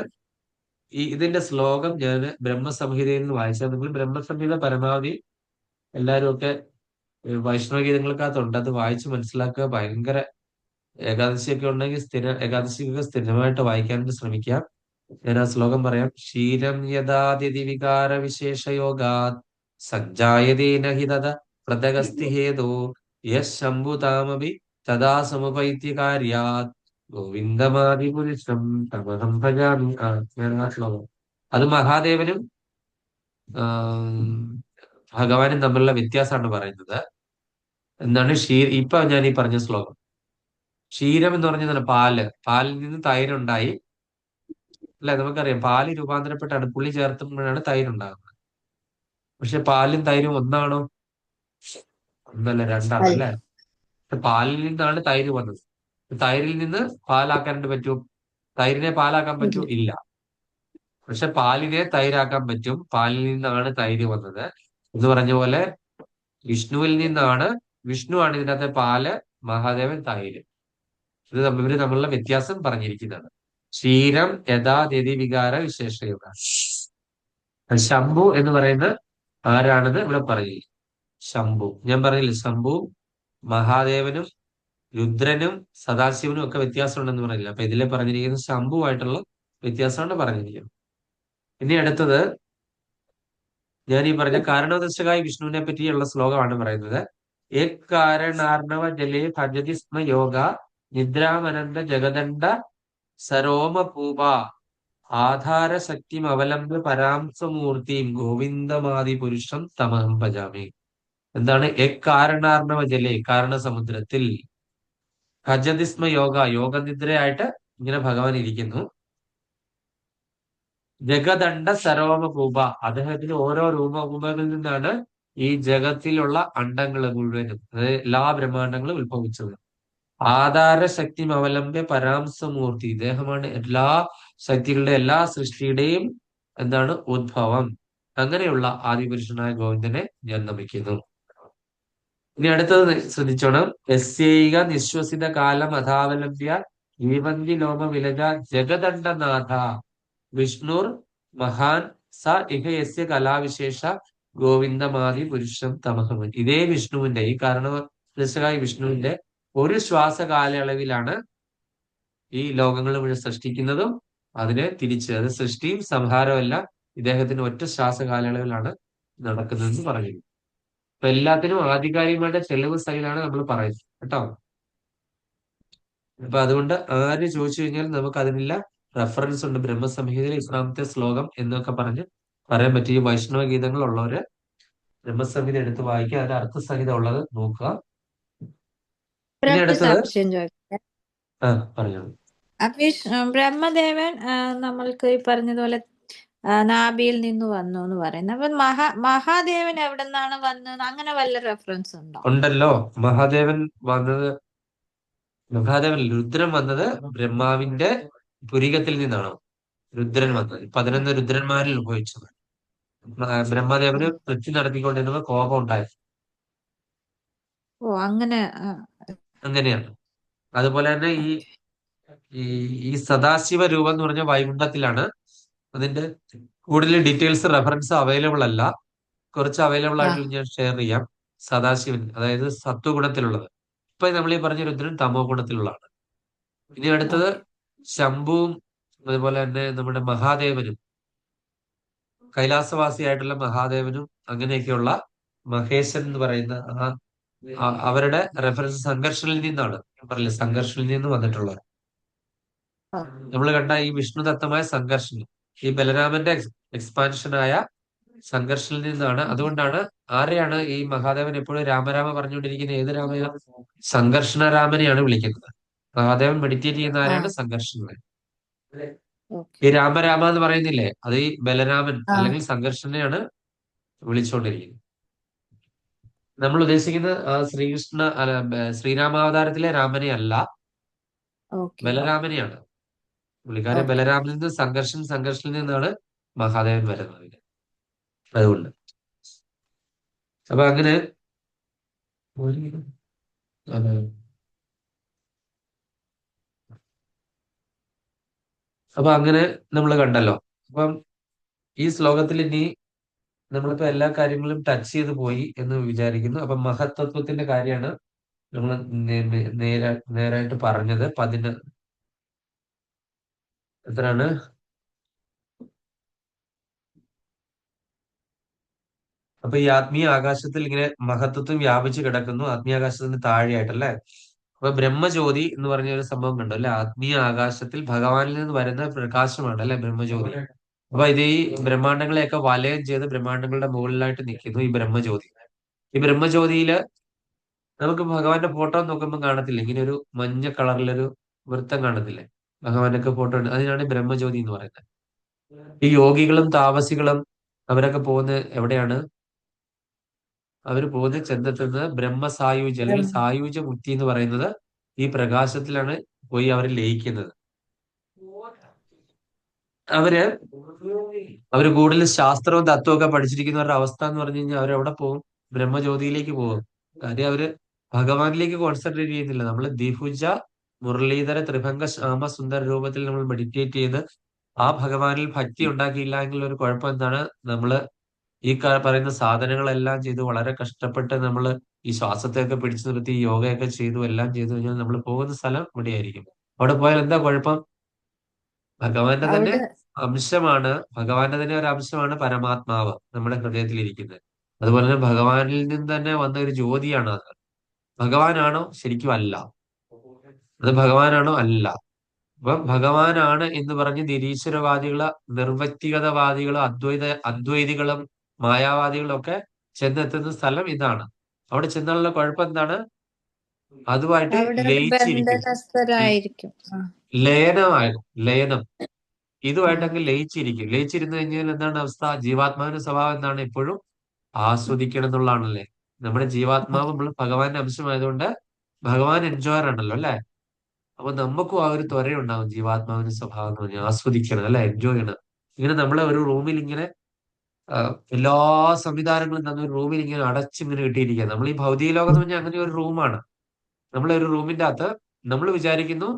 ഇതിന്റെ ശ്ലോകം ഞാൻ ബ്രഹ്മസംഹിതയിൽ നിന്ന് വായിച്ചാൽ, നിങ്ങൾ ബ്രഹ്മസംഹിത പരമാവധി എല്ലാവരും ഒക്കെ വൈഷ്ണവ ഗീതങ്ങൾക്കകത്തുണ്ട്, അത് വായിച്ച് മനസ്സിലാക്കുക. ഭയങ്കര ഏകാദശിയൊക്കെ ഉണ്ടെങ്കിൽ ഏകാദശിയൊക്കെ സ്ഥിരമായിട്ട് വായിക്കാനായിട്ട് ശ്രമിക്കാം. ഞാൻ ആ ശ്ലോകം പറയാം. ക്ഷീരം യഥാതിഥി വികാര വിശേഷയോഗാത് സഞ്ജായതേന ഹി തദ പൃഥഗസ്തി ഹേതോ യശംഭുതാമപി തദാ സമുപൈത്യകാര്യാത് ഗോവിന്ദമാദിപുരുഷം തമഹം ഭജാമി. ഞാൻ ആ ശ്ലോകം, അത് മഹാദേവനും ഭഗവാനും തമ്മിലുള്ള വ്യത്യാസമാണ് പറയുന്നത്. എന്താണ് ഇപ്പൊ ഞാൻ ഈ പറഞ്ഞ ശ്ലോകം. ക്ഷീരം എന്ന് പറഞ്ഞാൽ പാലിൽ നിന്ന് തൈരുണ്ടായി അല്ലെ? നമുക്കറിയാം പാല് രൂപാന്തരപ്പെട്ടാണ്, പുളി ചേർത്തുമ്പോഴാണ് തൈരുണ്ടാകുന്നത്. പക്ഷെ പാലും തൈരും ഒന്നാണോ? ഒന്നല്ല, രണ്ടാണ് അല്ലെ? പാലിൽ നിന്നാണ് തൈര് വന്നത്. തൈരിൽ നിന്ന് പാലാക്കാനായിട്ട് പറ്റുമോ? തൈരിനെ പാലാക്കാൻ പറ്റുമോ? ഇല്ല. പക്ഷെ പാലിനെ തൈരാക്കാൻ പറ്റും. പാലിൽ നിന്നാണ് തൈര് വന്നത് എന്ന് പറഞ്ഞ പോലെ വിഷ്ണുവിൽ നിന്നാണ്, വിഷ്ണുവാണ് ഇതിനകത്തെ പാല്, മഹാദേവൻ തൈര്. ഇവര് തമ്മിലുള്ള വ്യത്യാസം പറഞ്ഞിരിക്കുന്നതാണ്. ക്ഷീരം യഥാതിഥി വികാര വിശേഷയോഗ. ശംഭു എന്ന് പറയുന്നത് ആരാണെന്ന് ഇവിടെ പറയില്ല. ശംഭു ഞാൻ പറഞ്ഞില്ല, ശംഭു മഹാദേവനും രുദ്രനും സദാശിവനും ഒക്കെ വ്യത്യാസമുണ്ടെന്ന് പറഞ്ഞില്ല. അപ്പൊ ഇതിലെ പറഞ്ഞിരിക്കുന്നത് ശംഭുവായിട്ടുള്ള വ്യത്യാസമാണ് പറഞ്ഞിരിക്കുന്നത്. ഇനി അടുത്തത് ഞാൻ ഈ പറഞ്ഞ കാരണോദശകായ വിഷ്ണുവിനെ പറ്റിയുള്ള ശ്ലോകമാണ് പറയുന്നത്. ഏകാരണാർണവ ജലേ ഭജതി സ്മ യോഗ നിദ്രാമനന്ത ജഗദണ്ഡ സരോമപൂപ ആധാരശക്തിം അവലംബ പരാംസമൂർത്തിയും ഗോവിന്ദമാദി പുരുഷം തമഹം ഭജാമി. എന്താണ്? എക്കാരണാർണവ ജലേ, കാരണസമുദ്രത്തിൽ, ഭജതിസ്മ യോഗ, യോഗനിദ്രയായിട്ട് ഇങ്ങനെ ഭഗവാൻ ഇരിക്കുന്നു. ജഗദണ്ഡ സരോമപൂപ, അദ്ദേഹത്തിന് ഓരോ രൂപകളിൽ നിന്നാണ് ഈ ജഗത്തിലുള്ള അണ്ടങ്ങൾ മുഴുവനും, അതായത് എല്ലാ ബ്രഹ്മാണ്ടങ്ങളും ഉത്ഭവിച്ചത്. ആധാരശക്തി അവലംബ പരാംസമൂർത്തി, ഇദ്ദേഹമാണ് എല്ലാ ശക്തികളുടെ, എല്ലാ സൃഷ്ടിയുടെയും എന്താണ്? ഉദ്ഭവം. അങ്ങനെയുള്ള ആദിപുരുഷനായ ഗോവിന്ദനെ ഞാൻ നമിക്കുന്നു. ഇനി അടുത്തത് ശ്രദ്ധിച്ചോണം. യസ്യൈക നിശ്വസിത കാലം അഥാവലംബ്യ ജീവന്തി ലോമ വിലജ ജഗദണ്ഡനാഥ വിഷ്ണുർ മഹാൻ സ ഇഹ യസ്യ കലാവിശേഷ ഗോവിന്ദമാദി പുരുഷം തമഹമൻ. ഇതേ വിഷ്ണുവിന്റെ, ഈ കാരണദശകായ വിഷ്ണുവിന്റെ ഒരു ശ്വാസ കാലയളവിലാണ് ഈ ലോകങ്ങൾ മുഴുവൻ സൃഷ്ടിക്കുന്നതും അതിനെ തിരിച്ച്, അത് സൃഷ്ടിയും സംഹാരവും എല്ലാം ഇദ്ദേഹത്തിന് ഒറ്റ ശ്വാസ കാലയളവിലാണ് നടക്കുന്നതെന്ന് പറഞ്ഞിരുന്നു. അപ്പൊ എല്ലാത്തിനും ആധികാരികമായിട്ട് തെളിവ് സഹിതമാണ് നമ്മൾ പറയുന്നത് കേട്ടോ. അപ്പൊ അതുകൊണ്ട് ആര് ചോദിച്ചു കഴിഞ്ഞാൽ നമുക്ക് അതിനുള്ള റെഫറൻസ് ഉണ്ട്. ബ്രഹ്മസംഹിതയിൽ ഇത്രാമത്തെ ശ്ലോകം എന്നൊക്കെ പറഞ്ഞ് പറയാൻ പറ്റും. ഈ വൈഷ്ണവ ഗീതങ്ങൾ ഉള്ളവര് ബ്രഹ്മസംഹിത എടുത്ത് വായിക്കുക, അതിന്റെ അർത്ഥസഹിതം ഉള്ളത് നോക്കുക. ഇനി ഒരൊറ്റ അടുത്തത് സംശയം ചോദിക്കട്ടെ. പറഞ്ഞോളൂ. അപ്പൊ ഈ ബ്രഹ്മദേവൻ നമ്മൾക്ക് ഈ പറഞ്ഞതുപോലെ നാഭിയിൽ നിന്ന് വന്നു എന്ന് പറയുന്നത്. അപ്പൊ മഹാദേവൻ എവിടെ നിന്നാണ് വന്നത്? അങ്ങനെ വല്ല റെഫറൻസ് ഉണ്ടോ? ഉണ്ടല്ലോ. മഹാദേവൻ വന്നത് രുദ്രൻ വന്നത് ബ്രഹ്മാവിന്റെ പുരികത്തിൽ നിന്നാണ് രുദ്രൻ വന്നത്. 11 രുദ്രന്മാരിൽ ഉത്ഭവിച്ചത്. ബ്രഹ്മദേവന് പൃഥ്വി നടത്തിക്കൊണ്ടിരുന്ന കോപം ഉണ്ടായി. ഓ അങ്ങനെ. അങ്ങനെയാണ്. അതുപോലെ തന്നെ ഈ ഈ ഈ സദാശിവ രൂപം എന്ന് പറഞ്ഞ വൈകുണ്ഠത്തിലാണ്. അതിന്റെ കൂടുതൽ ഡീറ്റെയിൽസ് റെഫറൻസ് അവൈലബിൾ അല്ല. കുറച്ച് അവൈലബിൾ ആയിട്ടുള്ള ഞാൻ ഷെയർ ചെയ്യാം. സദാശിവൻ, അതായത് സത്വഗുണത്തിലുള്ളത്. ഇപ്പൊ നമ്മൾ ഈ പറഞ്ഞ രുദ്രൻ തമോ ഗുണത്തിലുള്ളതാണ്. ഇനി അടുത്തത് ശംഭുവും അതുപോലെ തന്നെ നമ്മുടെ മഹാദേവനും, കൈലാസവാസിയായിട്ടുള്ള മഹാദേവനും അങ്ങനെയൊക്കെയുള്ള മഹേശൻ എന്ന് പറയുന്ന അവരുടെ റെഫറൻസ് സംഘർഷനിൽ നിന്നാണ്. പറഞ്ഞില്ലേ, സംഘർഷനിൽ നിന്ന് വന്നിട്ടുള്ളത്. നമ്മൾ കണ്ട ഈ വിഷ്ണു ദത്തമായ സംഘർഷൻ ഈ ബലരാമന്റെ എക്സ്പാൻഷനായ സംഘർഷനിൽ നിന്നാണ്. അതുകൊണ്ടാണ് ആരെയാണ് ഈ മഹാദേവൻ എപ്പോഴും രാമരാമ പറഞ്ഞുകൊണ്ടിരിക്കുന്നത്? ഏത് രാമയ? സംഘർഷണ രാമനെയാണ് വിളിക്കുന്നത്. മഹാദേവൻ മെഡിറ്റേറ്റ് ചെയ്യുന്ന ആരാണ്? സംഘർഷണൻ. ഈ രാമരാമ എന്ന് പറയുന്നില്ലേ, അത് ഈ ബലരാമൻ അല്ലെങ്കിൽ സംഘർഷനെയാണ് വിളിച്ചുകൊണ്ടിരിക്കുന്നത്. നമ്മൾ ഉദ്ദേശിക്കുന്നത് ശ്രീകൃഷ്ണ ശ്രീരാമാവതാരത്തിലെ രാമനെ അല്ല, ബലരാമനെയാണ്. പുള്ളിക്കാരൻ ബലരാമനിൽ നിന്ന് സംഘർഷനിൽ നിന്നാണ് മഹാദേവൻ വരുന്നത്. അതുകൊണ്ട് അപ്പൊ അങ്ങനെ നമ്മൾ കണ്ടല്ലോ. അപ്പം ഈ ശ്ലോകത്തിൽ ഇനി നമ്മളിപ്പോ എല്ലാ കാര്യങ്ങളും ടച്ച് ചെയ്ത് പോയി എന്ന് വിചാരിക്കുന്നു. അപ്പൊ മഹത്തത്വത്തിന്റെ കാര്യമാണ് നമ്മൾ നേരായിട്ട് പറഞ്ഞത്. എത്രയാണ്? അപ്പൊ ഈ ആത്മീയ ആകാശത്തിൽ ഇങ്ങനെ മഹത്വത്വം വ്യാപിച്ചു കിടക്കുന്നു, ആത്മീയാകാശത്തിന് താഴെയായിട്ടല്ലേ. അപ്പൊ ബ്രഹ്മജ്യോതി എന്ന് പറഞ്ഞ ഒരു സംഭവം കണ്ടു അല്ലെ. ആത്മീയ ആകാശത്തിൽ ഭഗവാനിൽ നിന്ന് വരുന്ന പ്രകാശമാണ് അല്ലെ ബ്രഹ്മജ്യോതി. അപ്പൊ ഇത് ഈ ബ്രഹ്മാണ്ടങ്ങളെയൊക്കെ വലയം ചെയ്ത് ബ്രഹ്മാണ്ടങ്ങളുടെ മുകളിലായിട്ട് നിൽക്കുന്നു ഈ ബ്രഹ്മജ്യോതി. ഈ ബ്രഹ്മജ്യോതിയില് നമുക്ക് ഭഗവാന്റെ ഫോട്ടോ നോക്കുമ്പോൾ കാണത്തില്ല, ഇങ്ങനെ ഒരു മഞ്ഞ കളറിലൊരു വൃത്തം കാണത്തില്ലേ, ഭഗവാന്റെ ഒക്കെ ഫോട്ടോ ഉണ്ട്. അതിനാണ് ബ്രഹ്മജ്യോതി എന്ന് പറയുന്നത്. ഈ യോഗികളും താപസികളും അവരൊക്കെ പോകുന്നത് എവിടെയാണ്? അവര് പോകുന്ന ചെന്നെത്തുന്നത് ബ്രഹ്മസായുജ്യം അല്ലെങ്കിൽ സായുജ്യ മുക്തി എന്ന് പറയുന്നത് ഈ പ്രകാശത്തിലാണ് പോയി അവർ ലയിക്കുന്നത്. അവര് കൂടുതൽ ശാസ്ത്രവും തത്വവും ഒക്കെ പഠിച്ചിരിക്കുന്നവരുടെ അവസ്ഥ എന്ന് പറഞ്ഞു കഴിഞ്ഞാൽ അവരെവിടെ പോകും? ബ്രഹ്മജ്യോതിയിലേക്ക് പോകും. കാര്യം അവര് ഭഗവാനിലേക്ക് കോൺസെൻട്രേറ്റ് ചെയ്യുന്നില്ല. നമ്മൾ ദ്വിഭുജ മുരളീധര ത്രിഭംഗ ശ്യാമ സുന്ദര രൂപത്തിൽ നമ്മൾ മെഡിറ്റേറ്റ് ചെയ്ത് ആ ഭഗവാനിൽ ഭക്തി ഉണ്ടാക്കിയില്ല എങ്കിൽ ഒരു കുഴപ്പം എന്താണ്? നമ്മള് ഈ പറയുന്ന സാധനങ്ങളെല്ലാം ചെയ്ത് വളരെ കഷ്ടപ്പെട്ട് നമ്മൾ ഈ ശ്വാസത്തെയൊക്കെ പിടിച്ചു നിർത്തി യോഗയൊക്കെ ചെയ്തു എല്ലാം ചെയ്തു കഴിഞ്ഞാൽ നമ്മൾ പോകുന്ന സ്ഥലം ഇവിടെയായിരിക്കും. അവിടെ പോയാൽ എന്താ കുഴപ്പം? ഭഗവാന്റെ തന്നെ അംശമാണ്, ഭഗവാന്റെ തന്നെ ഒരു അംശമാണ് പരമാത്മാവ് നമ്മുടെ ഹൃദയത്തിൽ ഇരിക്കുന്നത്. അതുപോലെ തന്നെ ഭഗവാനിൽ നിന്ന് തന്നെ വന്ന ഒരു ജ്യോതിയാണ് അത്. ഭഗവാനാണോ? ശരിക്കും അല്ല. അത് ഭഗവാനാണോ? അല്ല. അപ്പൊ ഭഗവാനാണ് എന്ന് പറഞ്ഞ് നിരീശ്വരവാദികള്, നിർവ്യക്തിഗതവാദികള്, അദ്വൈതികളും മായാവാദികളും ഒക്കെ ചെന്നെത്തുന്ന സ്ഥലം ഇതാണ്. അവിടെ ചെന്നുള്ള കുഴപ്പം എന്താണ്? അതുമായിട്ട് ലയിച്ചിരിക്കും. ലയനം ഇതുമായിട്ടങ്ങ് ലയിച്ചിരിക്കും. ലയിച്ചിരുന്നു കഴിഞ്ഞാൽ എന്താണ് അവസ്ഥ? ജീവാത്മാവിന്റെ സ്വഭാവം എന്താണ്? എപ്പോഴും ആസ്വദിക്കണം എന്നുള്ളതാണല്ലേ. നമ്മുടെ ജീവാത്മാവ് നമ്മൾ ഭഗവാന്റെ അംശമായതുകൊണ്ട് ഭഗവാൻ എൻജോയർ ആണല്ലോ അല്ലെ. അപ്പൊ നമുക്കും ആ ഒരു ത്വരയുണ്ടാവും. ജീവാത്മാവിന്റെ സ്വഭാവം എന്ന് പറഞ്ഞാൽ ആസ്വദിക്കണം അല്ലെ, എൻജോയ് ചെയ്യണം. ഇങ്ങനെ നമ്മളെ ഒരു റൂമിൽ ഇങ്ങനെ എല്ലാ സംവിധാനങ്ങളും തന്ന ഒരു റൂമിൽ ഇങ്ങനെ അടച്ചിങ്ങനെ കിട്ടിയിരിക്കുക. നമ്മൾ ഈ ഭൗതിക ലോകം എന്ന് പറഞ്ഞാൽ അങ്ങനെ ഒരു റൂമാണ്. നമ്മളെ ഒരു റൂമിന്റെ അകത്ത് നമ്മൾ വിചാരിക്കുന്നു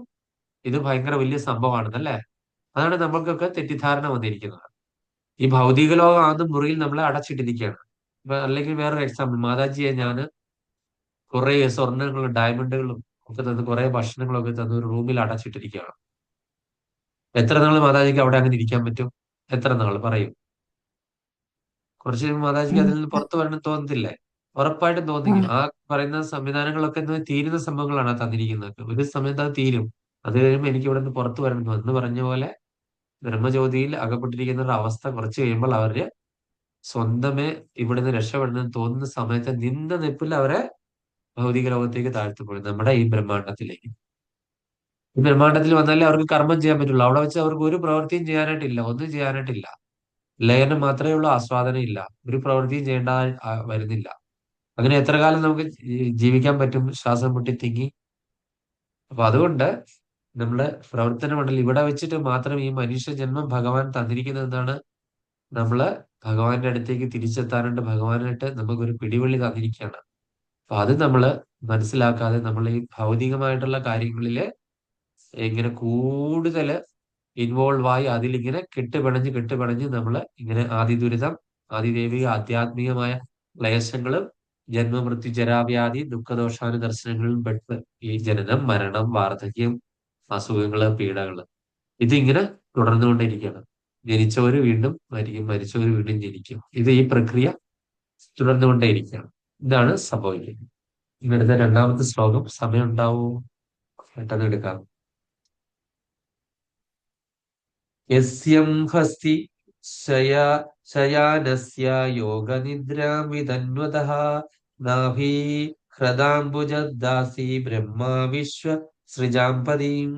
ഇത് ഭയങ്കര വലിയ സംഭവമാണെന്നല്ലേ. അതാണ് നമ്മൾക്കൊക്കെ തെറ്റിദ്ധാരണ വന്നിരിക്കുന്നത്. ഈ ഭൗതിക ലോകം ആദ്യ മുറിയിൽ നമ്മളെ അടച്ചിട്ടിരിക്കുകയാണ്. ഇപ്പൊ അല്ലെങ്കിൽ വേറൊരു എക്സാമ്പിൾ, മാതാജിയെ ഞാൻ കുറെ സ്വർണ്ണങ്ങളും ഡയമണ്ടുകളും ഒക്കെ തന്ന് കുറെ ഭക്ഷണങ്ങളൊക്കെ തന്ന് ഒരു റൂമിൽ അടച്ചിട്ടിരിക്കുകയാണ്. എത്ര നാള് മാതാജിക്ക് അവിടെ അങ്ങനെ ഇരിക്കാൻ പറ്റും? എത്ര നാള് പറയും? കുറച്ച് മാതാജിക്ക് അതിൽ നിന്ന് പുറത്തു വരണം തോന്നത്തില്ലേ? ഉറപ്പായിട്ടും തോന്നിക്കും. ആ പറയുന്ന സംവിധാനങ്ങളൊക്കെ തീരുന്ന സംഭവങ്ങളാണ് തന്നിരിക്കുന്നത്. ഒരു സമയത്ത് അത് തീരും. അത് കഴിയുമ്പോൾ എനിക്ക് ഇവിടെ നിന്ന് പുറത്തു വരണം എന്ന് പറഞ്ഞ പോലെ ബ്രഹ്മജ്യോതിയിൽ അകപ്പെട്ടിരിക്കുന്ന ഒരു അവസ്ഥ കുറച്ച് കഴിയുമ്പോൾ അവര് സ്വന്തമേ ഇവിടുന്ന് രക്ഷപ്പെടണമെന്ന് തോന്നുന്ന സമയത്ത് നിന്ന നിപ്പിൽ അവരെ ഭൗതിക ലോകത്തേക്ക് താഴ്ത്തപ്പെടും, നമ്മുടെ ഈ ബ്രഹ്മാണ്ടത്തിലേക്ക്. ഈ ബ്രഹ്മാണ്ടത്തിൽ വന്നാലേ അവർക്ക് കർമ്മം ചെയ്യാൻ പറ്റുള്ളൂ. അവിടെ വെച്ച് അവർക്ക് ഒരു പ്രവൃത്തിയും ചെയ്യാനായിട്ടില്ല, ഒന്നും ചെയ്യാനായിട്ടില്ല. ലയനം മാത്രമേ ഉള്ളൂ, ആസ്വാദനം ഇല്ല. ഒരു പ്രവൃത്തിയും ചെയ്യേണ്ട വരുന്നില്ല. അങ്ങനെ എത്ര കാലം നമുക്ക് ജീവിക്കാൻ പറ്റും ശ്വാസം മുട്ടി തിങ്ങി? അപ്പൊ അതുകൊണ്ട് നമ്മുടെ പ്രവർത്തന മണ്ഡലം ഇവിടെ വെച്ചിട്ട് മാത്രം ഈ മനുഷ്യ ജന്മം ഭഗവാൻ തന്നിരിക്കുന്നത് എന്താണ്? നമ്മള് ഭഗവാന്റെ അടുത്തേക്ക് തിരിച്ചെത്താനായിട്ട് ഭഗവാനായിട്ട് നമുക്കൊരു പിടിവള്ളി തന്നിരിക്കുകയാണ്. അപ്പൊ അത് നമ്മള് മനസ്സിലാക്കാതെ നമ്മൾ ഈ ഭൗതികമായിട്ടുള്ള കാര്യങ്ങളില് ഇങ്ങനെ കൂടുതൽ ഇൻവോൾവ് ആയി അതിലിങ്ങനെ കെട്ടുപിണഞ്ഞ് നമ്മള് ഇങ്ങനെ ആദിദുരിതം, ആദിദൈവിക ആധ്യാത്മികമായ ക്ലേശങ്ങളും ജന്മമൃത്യു ജരാവ്യാധി ദുഃഖദോഷാനുദർശനങ്ങളിലും പെട്ട് ഈ ജനനം, മരണം, വാർദ്ധക്യം, അസുഖങ്ങള്, പീഡകള് ഇതിങ്ങനെ തുടർന്നുകൊണ്ടിരിക്കുകയാണ്. ജനിച്ചവര് വീണ്ടും മരിക്കും, മരിച്ചവര് വീണ്ടും ജനിക്കും. ഈ പ്രക്രിയ തുടർന്നുകൊണ്ടേയിരിക്കുകയാണ്. ഇതാണ് സംഭവിക്കുന്നത്. ഇവിടുത്തെ രണ്ടാമത്തെ ശ്ലോകം സമയം ഉണ്ടാവൂ? പെട്ടെന്ന് എടുക്കാം. യസ്യം ഹസ്തി ശയാനസ്യ യോഗനിദ്രാം വിതന്വതഃ നാഭി ഹൃദാംബുജദാസി ബ്രഹ്മാ വിശ്വ സൃജാംപതിം.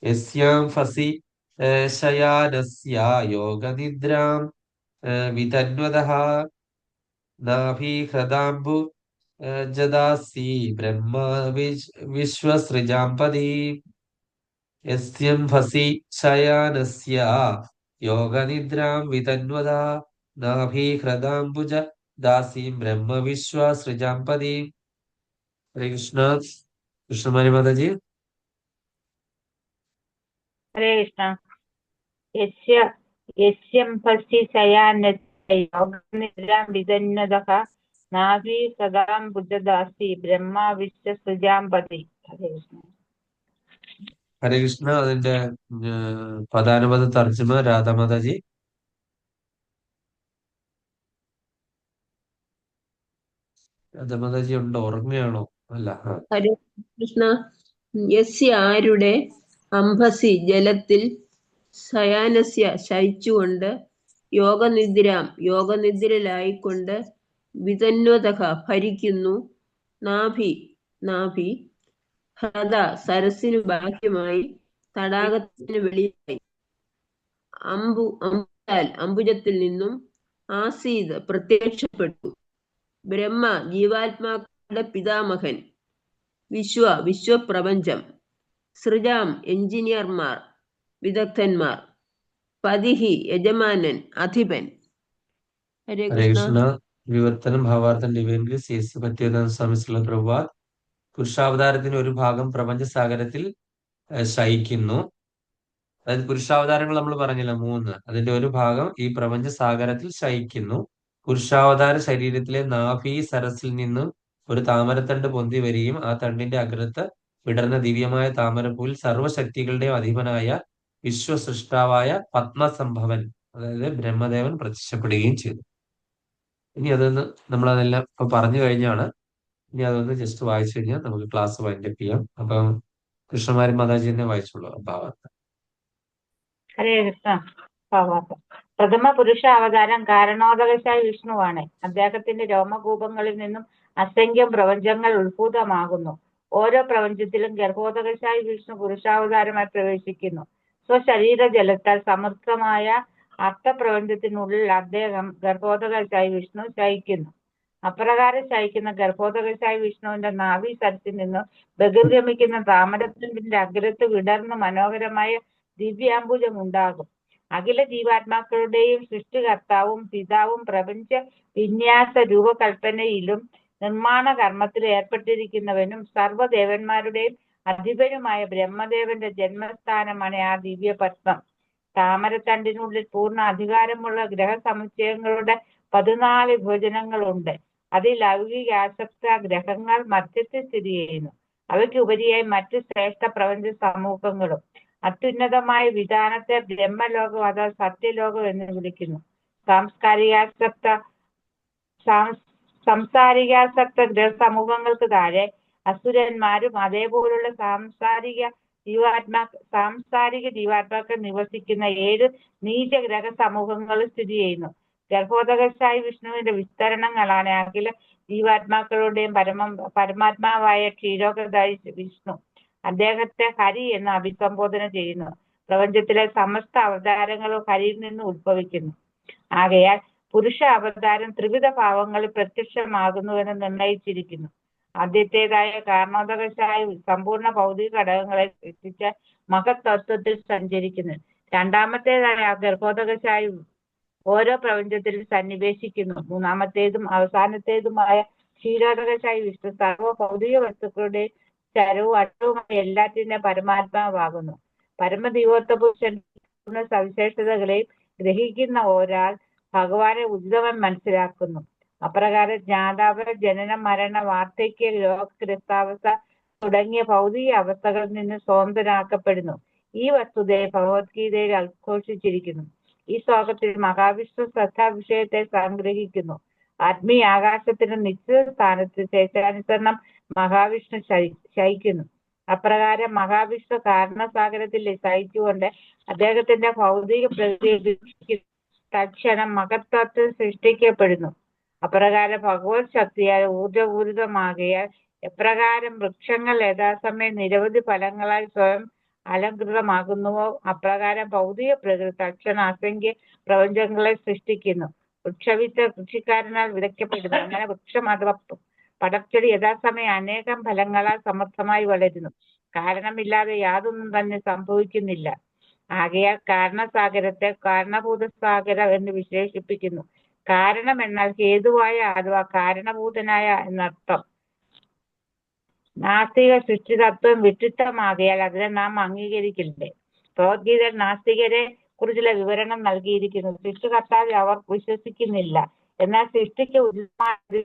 യസ്യാം ഹസി ശയാനസ്യ യോഗനിദ്രാം വിതന്വതഃ നാഭി ഹൃദാംബുജദാസി ബ്രഹ്മാ വിശ്വ സൃജാംപതിം. യസ്യം ഹസി ശയാനസ്യ യോഗനിദ്രാം വിതന്വതഃ നാഭി ഹൃദാംബുജ ദാസീം ബ്രഹ്മ വിശ്വ സൃജാംപതിം. ഹരേ കൃഷ്ണ. കൃഷ്ണമാരി മാതാജി. ഹരേ കൃഷ്ണ. യസ്യം ഭസ്തി ശയാനസ്യ യോഗനിദ്രാം വിതന്വതഃ നാഭി ഹൃദാംബുജദാസി ബ്രഹ്മാ വിശ്വ സൃജാംപതി. ഹരേ കൃഷ്ണ. ഹരേ കൃഷ്ണ. അതിന്റെ പദാനുപദ തർജ്ജമ രാധാമാതാജി. രാധാമാതാജി ഉണ്ടോ? ഓർമ്മയാണോ? അല്ല. ഹരേ കൃഷ്ണ. യസ്യ ആരുടെ അംഭസി ജലത്തിൽ ശയാനസ്യ ശയിച്ചുകൊണ്ട് യോഗനിദ്രയിലായിക്കൊണ്ട് വിതന്വതഃ ഭരിക്കുന്നു നാഭി ഹൃദ സരസിനു ബാഹ്യമായി തടാകത്തിന് വെളിയായി അംബുജത്തിൽ നിന്നും ആസീത് പ്രത്യക്ഷപ്പെട്ടു ബ്രഹ്മ ജീവാത്മാക്കളുടെ പിതാമഹൻ വിശ്വപ്രപഞ്ചം സൃജാം എഞ്ചിനീയർമാർ വിദഗ്ധന്മാർ പതിഹി യജമാനൻ അധിപൻ. ഹരേ ഹരേ കൃഷ്ണ. കൃഷ്ണ. വിവർത്തനം ഭാവാർത്ഥം ഡിവൈൻ ഗ്രേസ് യേശു ഭക്തിവേദാന്ത സ്വാമി ശ്രീല പ്രഭുപാദ്. പുരുഷാവതാരത്തിന് ഒരു ഭാഗം പ്രപഞ്ചസാഗരത്തിൽ ശയിക്കുന്നു. അതായത് പുരുഷാവതാരങ്ങൾ നമ്മൾ പറഞ്ഞില്ല 3, അതിന്റെ ഒരു ഭാഗം ഈ പ്രപഞ്ച സാഗരത്തിൽ ശയിക്കുന്നു. പുരുഷാവതാര ശരീരത്തിലെ നാഭി സരസിൽ നിന്നും ഒരു താമരത്തണ്ട് പൊന്തി വരികയും ആ തണ്ടിന്റെ അഗ്രത്ത് വിടർന്ന ദിവ്യമായ താമരപ്പൂവിൽ സർവശക്തികളുടെയും അധിപനായ വിശ്വസൃഷ്ടാവായ പത്മസംഭവൻ, അതായത് ബ്രഹ്മദേവൻ പ്രത്യക്ഷപ്പെടുകയും ചെയ്തു. ഇനി അതൊന്ന് നമ്മളതെല്ലാം ഇപ്പൊ പറഞ്ഞു കഴിഞ്ഞാണ്. ഇനി അതൊന്ന് ജസ്റ്റ് വായിച്ചു കഴിഞ്ഞാൽ നമുക്ക് ക്ലാസ് വൈൻഡപ്പ് ചെയ്യാം. അപ്പം കൃഷ്ണമാരി മാതാജി തന്നെ വായിച്ചോളൂ ഭാവാർത്ഥം. ഹരേ കൃഷ്ണ. ഭാവാർത്ഥം. പ്രഥമ പുരുഷ അവതാരം കാരണോദകശായ വിഷ്ണുവാണ്. അദ്ദേഹത്തിന്റെ രോമകൂപങ്ങളിൽ നിന്നും അസംഖ്യം പ്രപഞ്ചങ്ങൾ ഉത്ഭൂതമാകുന്നു. ഓരോ പ്രപഞ്ചത്തിലും ഗർഭോദകശായി വിഷ്ണു പുരുഷാവതാരമായി പ്രവേശിക്കുന്നു. സ്വശരീര ജലത്താൽ സമൃദ്ധമായ അർത്ഥപ്രപഞ്ചത്തിനുള്ളിൽ അദ്ദേഹം ഗർഭോദകശായി വിഷ്ണു ശയിക്കുന്നു. അപ്രകാരം ശയിക്കുന്ന ഗർഭോദകശായി വിഷ്ണുവിന്റെ നാഭി സരസിൽ നിന്നും ബഹിർഗമിക്കുന്ന താമരത്തണ്ടിന്റെ അഗ്രത്ത് വിടർന്ന് മനോഹരമായ ദിവ്യാംബുജം ഉണ്ടാകും. അഖില ജീവാത്മാക്കളുടെയും സൃഷ്ടികർത്താവും പിതാവും പ്രപഞ്ച വിന്യാസ രൂപകൽപ്പനയിലും നിർമ്മാണ കർമ്മത്തിൽ ഏർപ്പെട്ടിരിക്കുന്നവനും സർവ്വദേവന്മാരുടെയും അധിപനുമായ ബ്രഹ്മദേവന്റെ ജന്മസ്ഥാനമാണ് ആ ദിവ്യപത്മം. താമരത്തണ്ടിനുള്ളിൽ പൂർണ്ണ അധികാരമുള്ള ഗ്രഹസമുച്ചയങ്ങളുടെ 14 വിഭജനങ്ങളുണ്ട്. അതിൽ ലൗകികാസക്ത ഗ്രഹങ്ങൾ മധ്യത്തിൽ സ്ഥിതി ചെയ്യുന്നു. അവയ്ക്ക് ഉപരിയായി മറ്റ് ശ്രേഷ്ഠ പ്രപഞ്ച സമൂഹങ്ങളും. അത്യുന്നതമായ വിധാനത്തെ ബ്രഹ്മലോകം അഥവാ സത്യലോകം എന്ന് വിളിക്കുന്നു. സംസാരികാസക്ത ഗ്രഹസമൂഹങ്ങൾക്ക് താഴെ അസുരന്മാരും അതേപോലുള്ള സാംസാരിക ജീവാത്മാക്കൾ നിവസിക്കുന്ന 7 നീച ഗ്രഹ സമൂഹങ്ങളും സ്ഥിതി ചെയ്യുന്നു. ഗർഭോദകശായി വിഷ്ണുവിന്റെ വിസ്തരണങ്ങളാണ് അഖില ജീവാത്മാക്കളുടെയും പരമാത്മാവായ ക്ഷീരോദായി വിഷ്ണു. അദ്ദേഹത്തെ ഹരി എന്ന് അഭിസംബോധന ചെയ്യുന്നു. പ്രപഞ്ചത്തിലെ സമസ്ത അവതാരങ്ങളും ഹരിയിൽ നിന്ന് ഉത്ഭവിക്കുന്നു. ആകയാൽ പുരുഷ അവതാരം ത്രിവിധ ഭാവങ്ങളിൽ പ്രത്യക്ഷമാകുന്നുവെന്ന് നിർണയിച്ചിരിക്കുന്നു. ആദ്യത്തേതായ കാരണോദകശായി സമ്പൂർണ്ണ ഭൗതിക ഘടകങ്ങളെ സൃഷ്ടിച്ച മഹത്തത്വത്തിൽ സഞ്ചരിക്കുന്നു. രണ്ടാമത്തേതായ ഗർഭോദകശായി ഓരോ പ്രപഞ്ചത്തിലും സന്നിവേശിക്കുന്നു. മൂന്നാമത്തേതും അവസാനത്തേതുമായ ക്ഷീരോദകശായി വിഷ്ണു സർവ്വ ഭൗതിക വസ്തുക്കളുടെ ചരവും അടവുമായ എല്ലാറ്റിന്റെ പരമാത്മാവാകുന്നു. പരമദൈവത്വ പുരുഷന്റെ സവിശേഷതകളെയും ഗ്രഹിക്കുന്ന ഒരാൾ ഭഗവാനെ ഉചിതമായി മനസ്സിലാക്കുന്നു. അപ്രകാരം ജ്ഞാതാവ് ജനന മരണ വാർദ്ധക്യ രോഗഗ്രസ്താവസ്ഥ തുടങ്ങിയ ഭൗതിക അവസ്ഥകളിൽ നിന്ന് സ്വതന്ത്രനാക്കപ്പെടുന്നു. ഈ വസ്തുതയെ ഭഗവത്ഗീതയിൽ ഉദ്ഘോഷിച്ചിരിക്കുന്നു. ഈ ശ്ലോകത്തിൽ മഹാവിഷ്ണു ശ്രദ്ധാവിഷയത്തെ സംഗ്രഹിക്കുന്നു. ആത്മീയ ആകാശത്തിന് നിശ്ചിത സ്ഥാനത്ത് ശേഷാനുസരണം മഹാവിഷ്ണു ശയിക്കുന്നു. അപ്രകാരം മഹാവിഷ്ണു കാരണസാഗരത്തിൽ ശയിച്ചുകൊണ്ട് അദ്ദേഹത്തിന്റെ ഭൗതിക പ്രകൃതി തൽക്ഷണം മഹത്വത്തിൽ സൃഷ്ടിക്കപ്പെടുന്നു. അപ്രകാരം ഭഗവത് ശക്തിയാൽ ഊർജപൂരിതമാകയാൽ എപ്രകാരം വൃക്ഷങ്ങൾ യഥാസമയം നിരവധി ഫലങ്ങളാൽ സ്വയം അലങ്കൃതമാകുന്നുവോ അപ്രകാരം ഭൗതിക പ്രകൃതി തൽക്ഷണം അസംഖ്യ പ്രപഞ്ചങ്ങളെ സൃഷ്ടിക്കുന്നു. വൃക്ഷവിത്ത് കൃഷിക്കാരനാൽ വിതയ്ക്കപ്പെടുന്നു. അങ്ങനെ വൃക്ഷം അഥവാ പടർച്ചെടി യഥാസമയം അനേകം ഫലങ്ങളാൽ സമർത്ഥമായി വളരുന്നു. കാരണമില്ലാതെ യാതൊന്നും തന്നെ സംഭവിക്കുന്നില്ല. ആകയാൽ കാരണസാഗരത്തെ കാരണഭൂത സാഗരം എന്ന് വിശേഷിപ്പിക്കുന്നു. കാരണം എന്നാൽ ഹേതുവായ അഥവാ കാരണഭൂതനായ എന്നർത്ഥം. നാസ്തിക സൃഷ്ടിതത്വം വിഡ്ഢിത്തമാകയാൽ അതിനെ നാം അംഗീകരിക്കില്ലേ? ഭഗവത്ഗീതയിൽ നാസ്തികരെ കുറിച്ചുള്ള വിവരണം നൽകിയിരിക്കുന്നു. സൃഷ്ടികർത്താവിൽ അവർ വിശ്വസിക്കുന്നില്ല. എന്നാൽ സൃഷ്ടിക്ക് ഉചിതമായ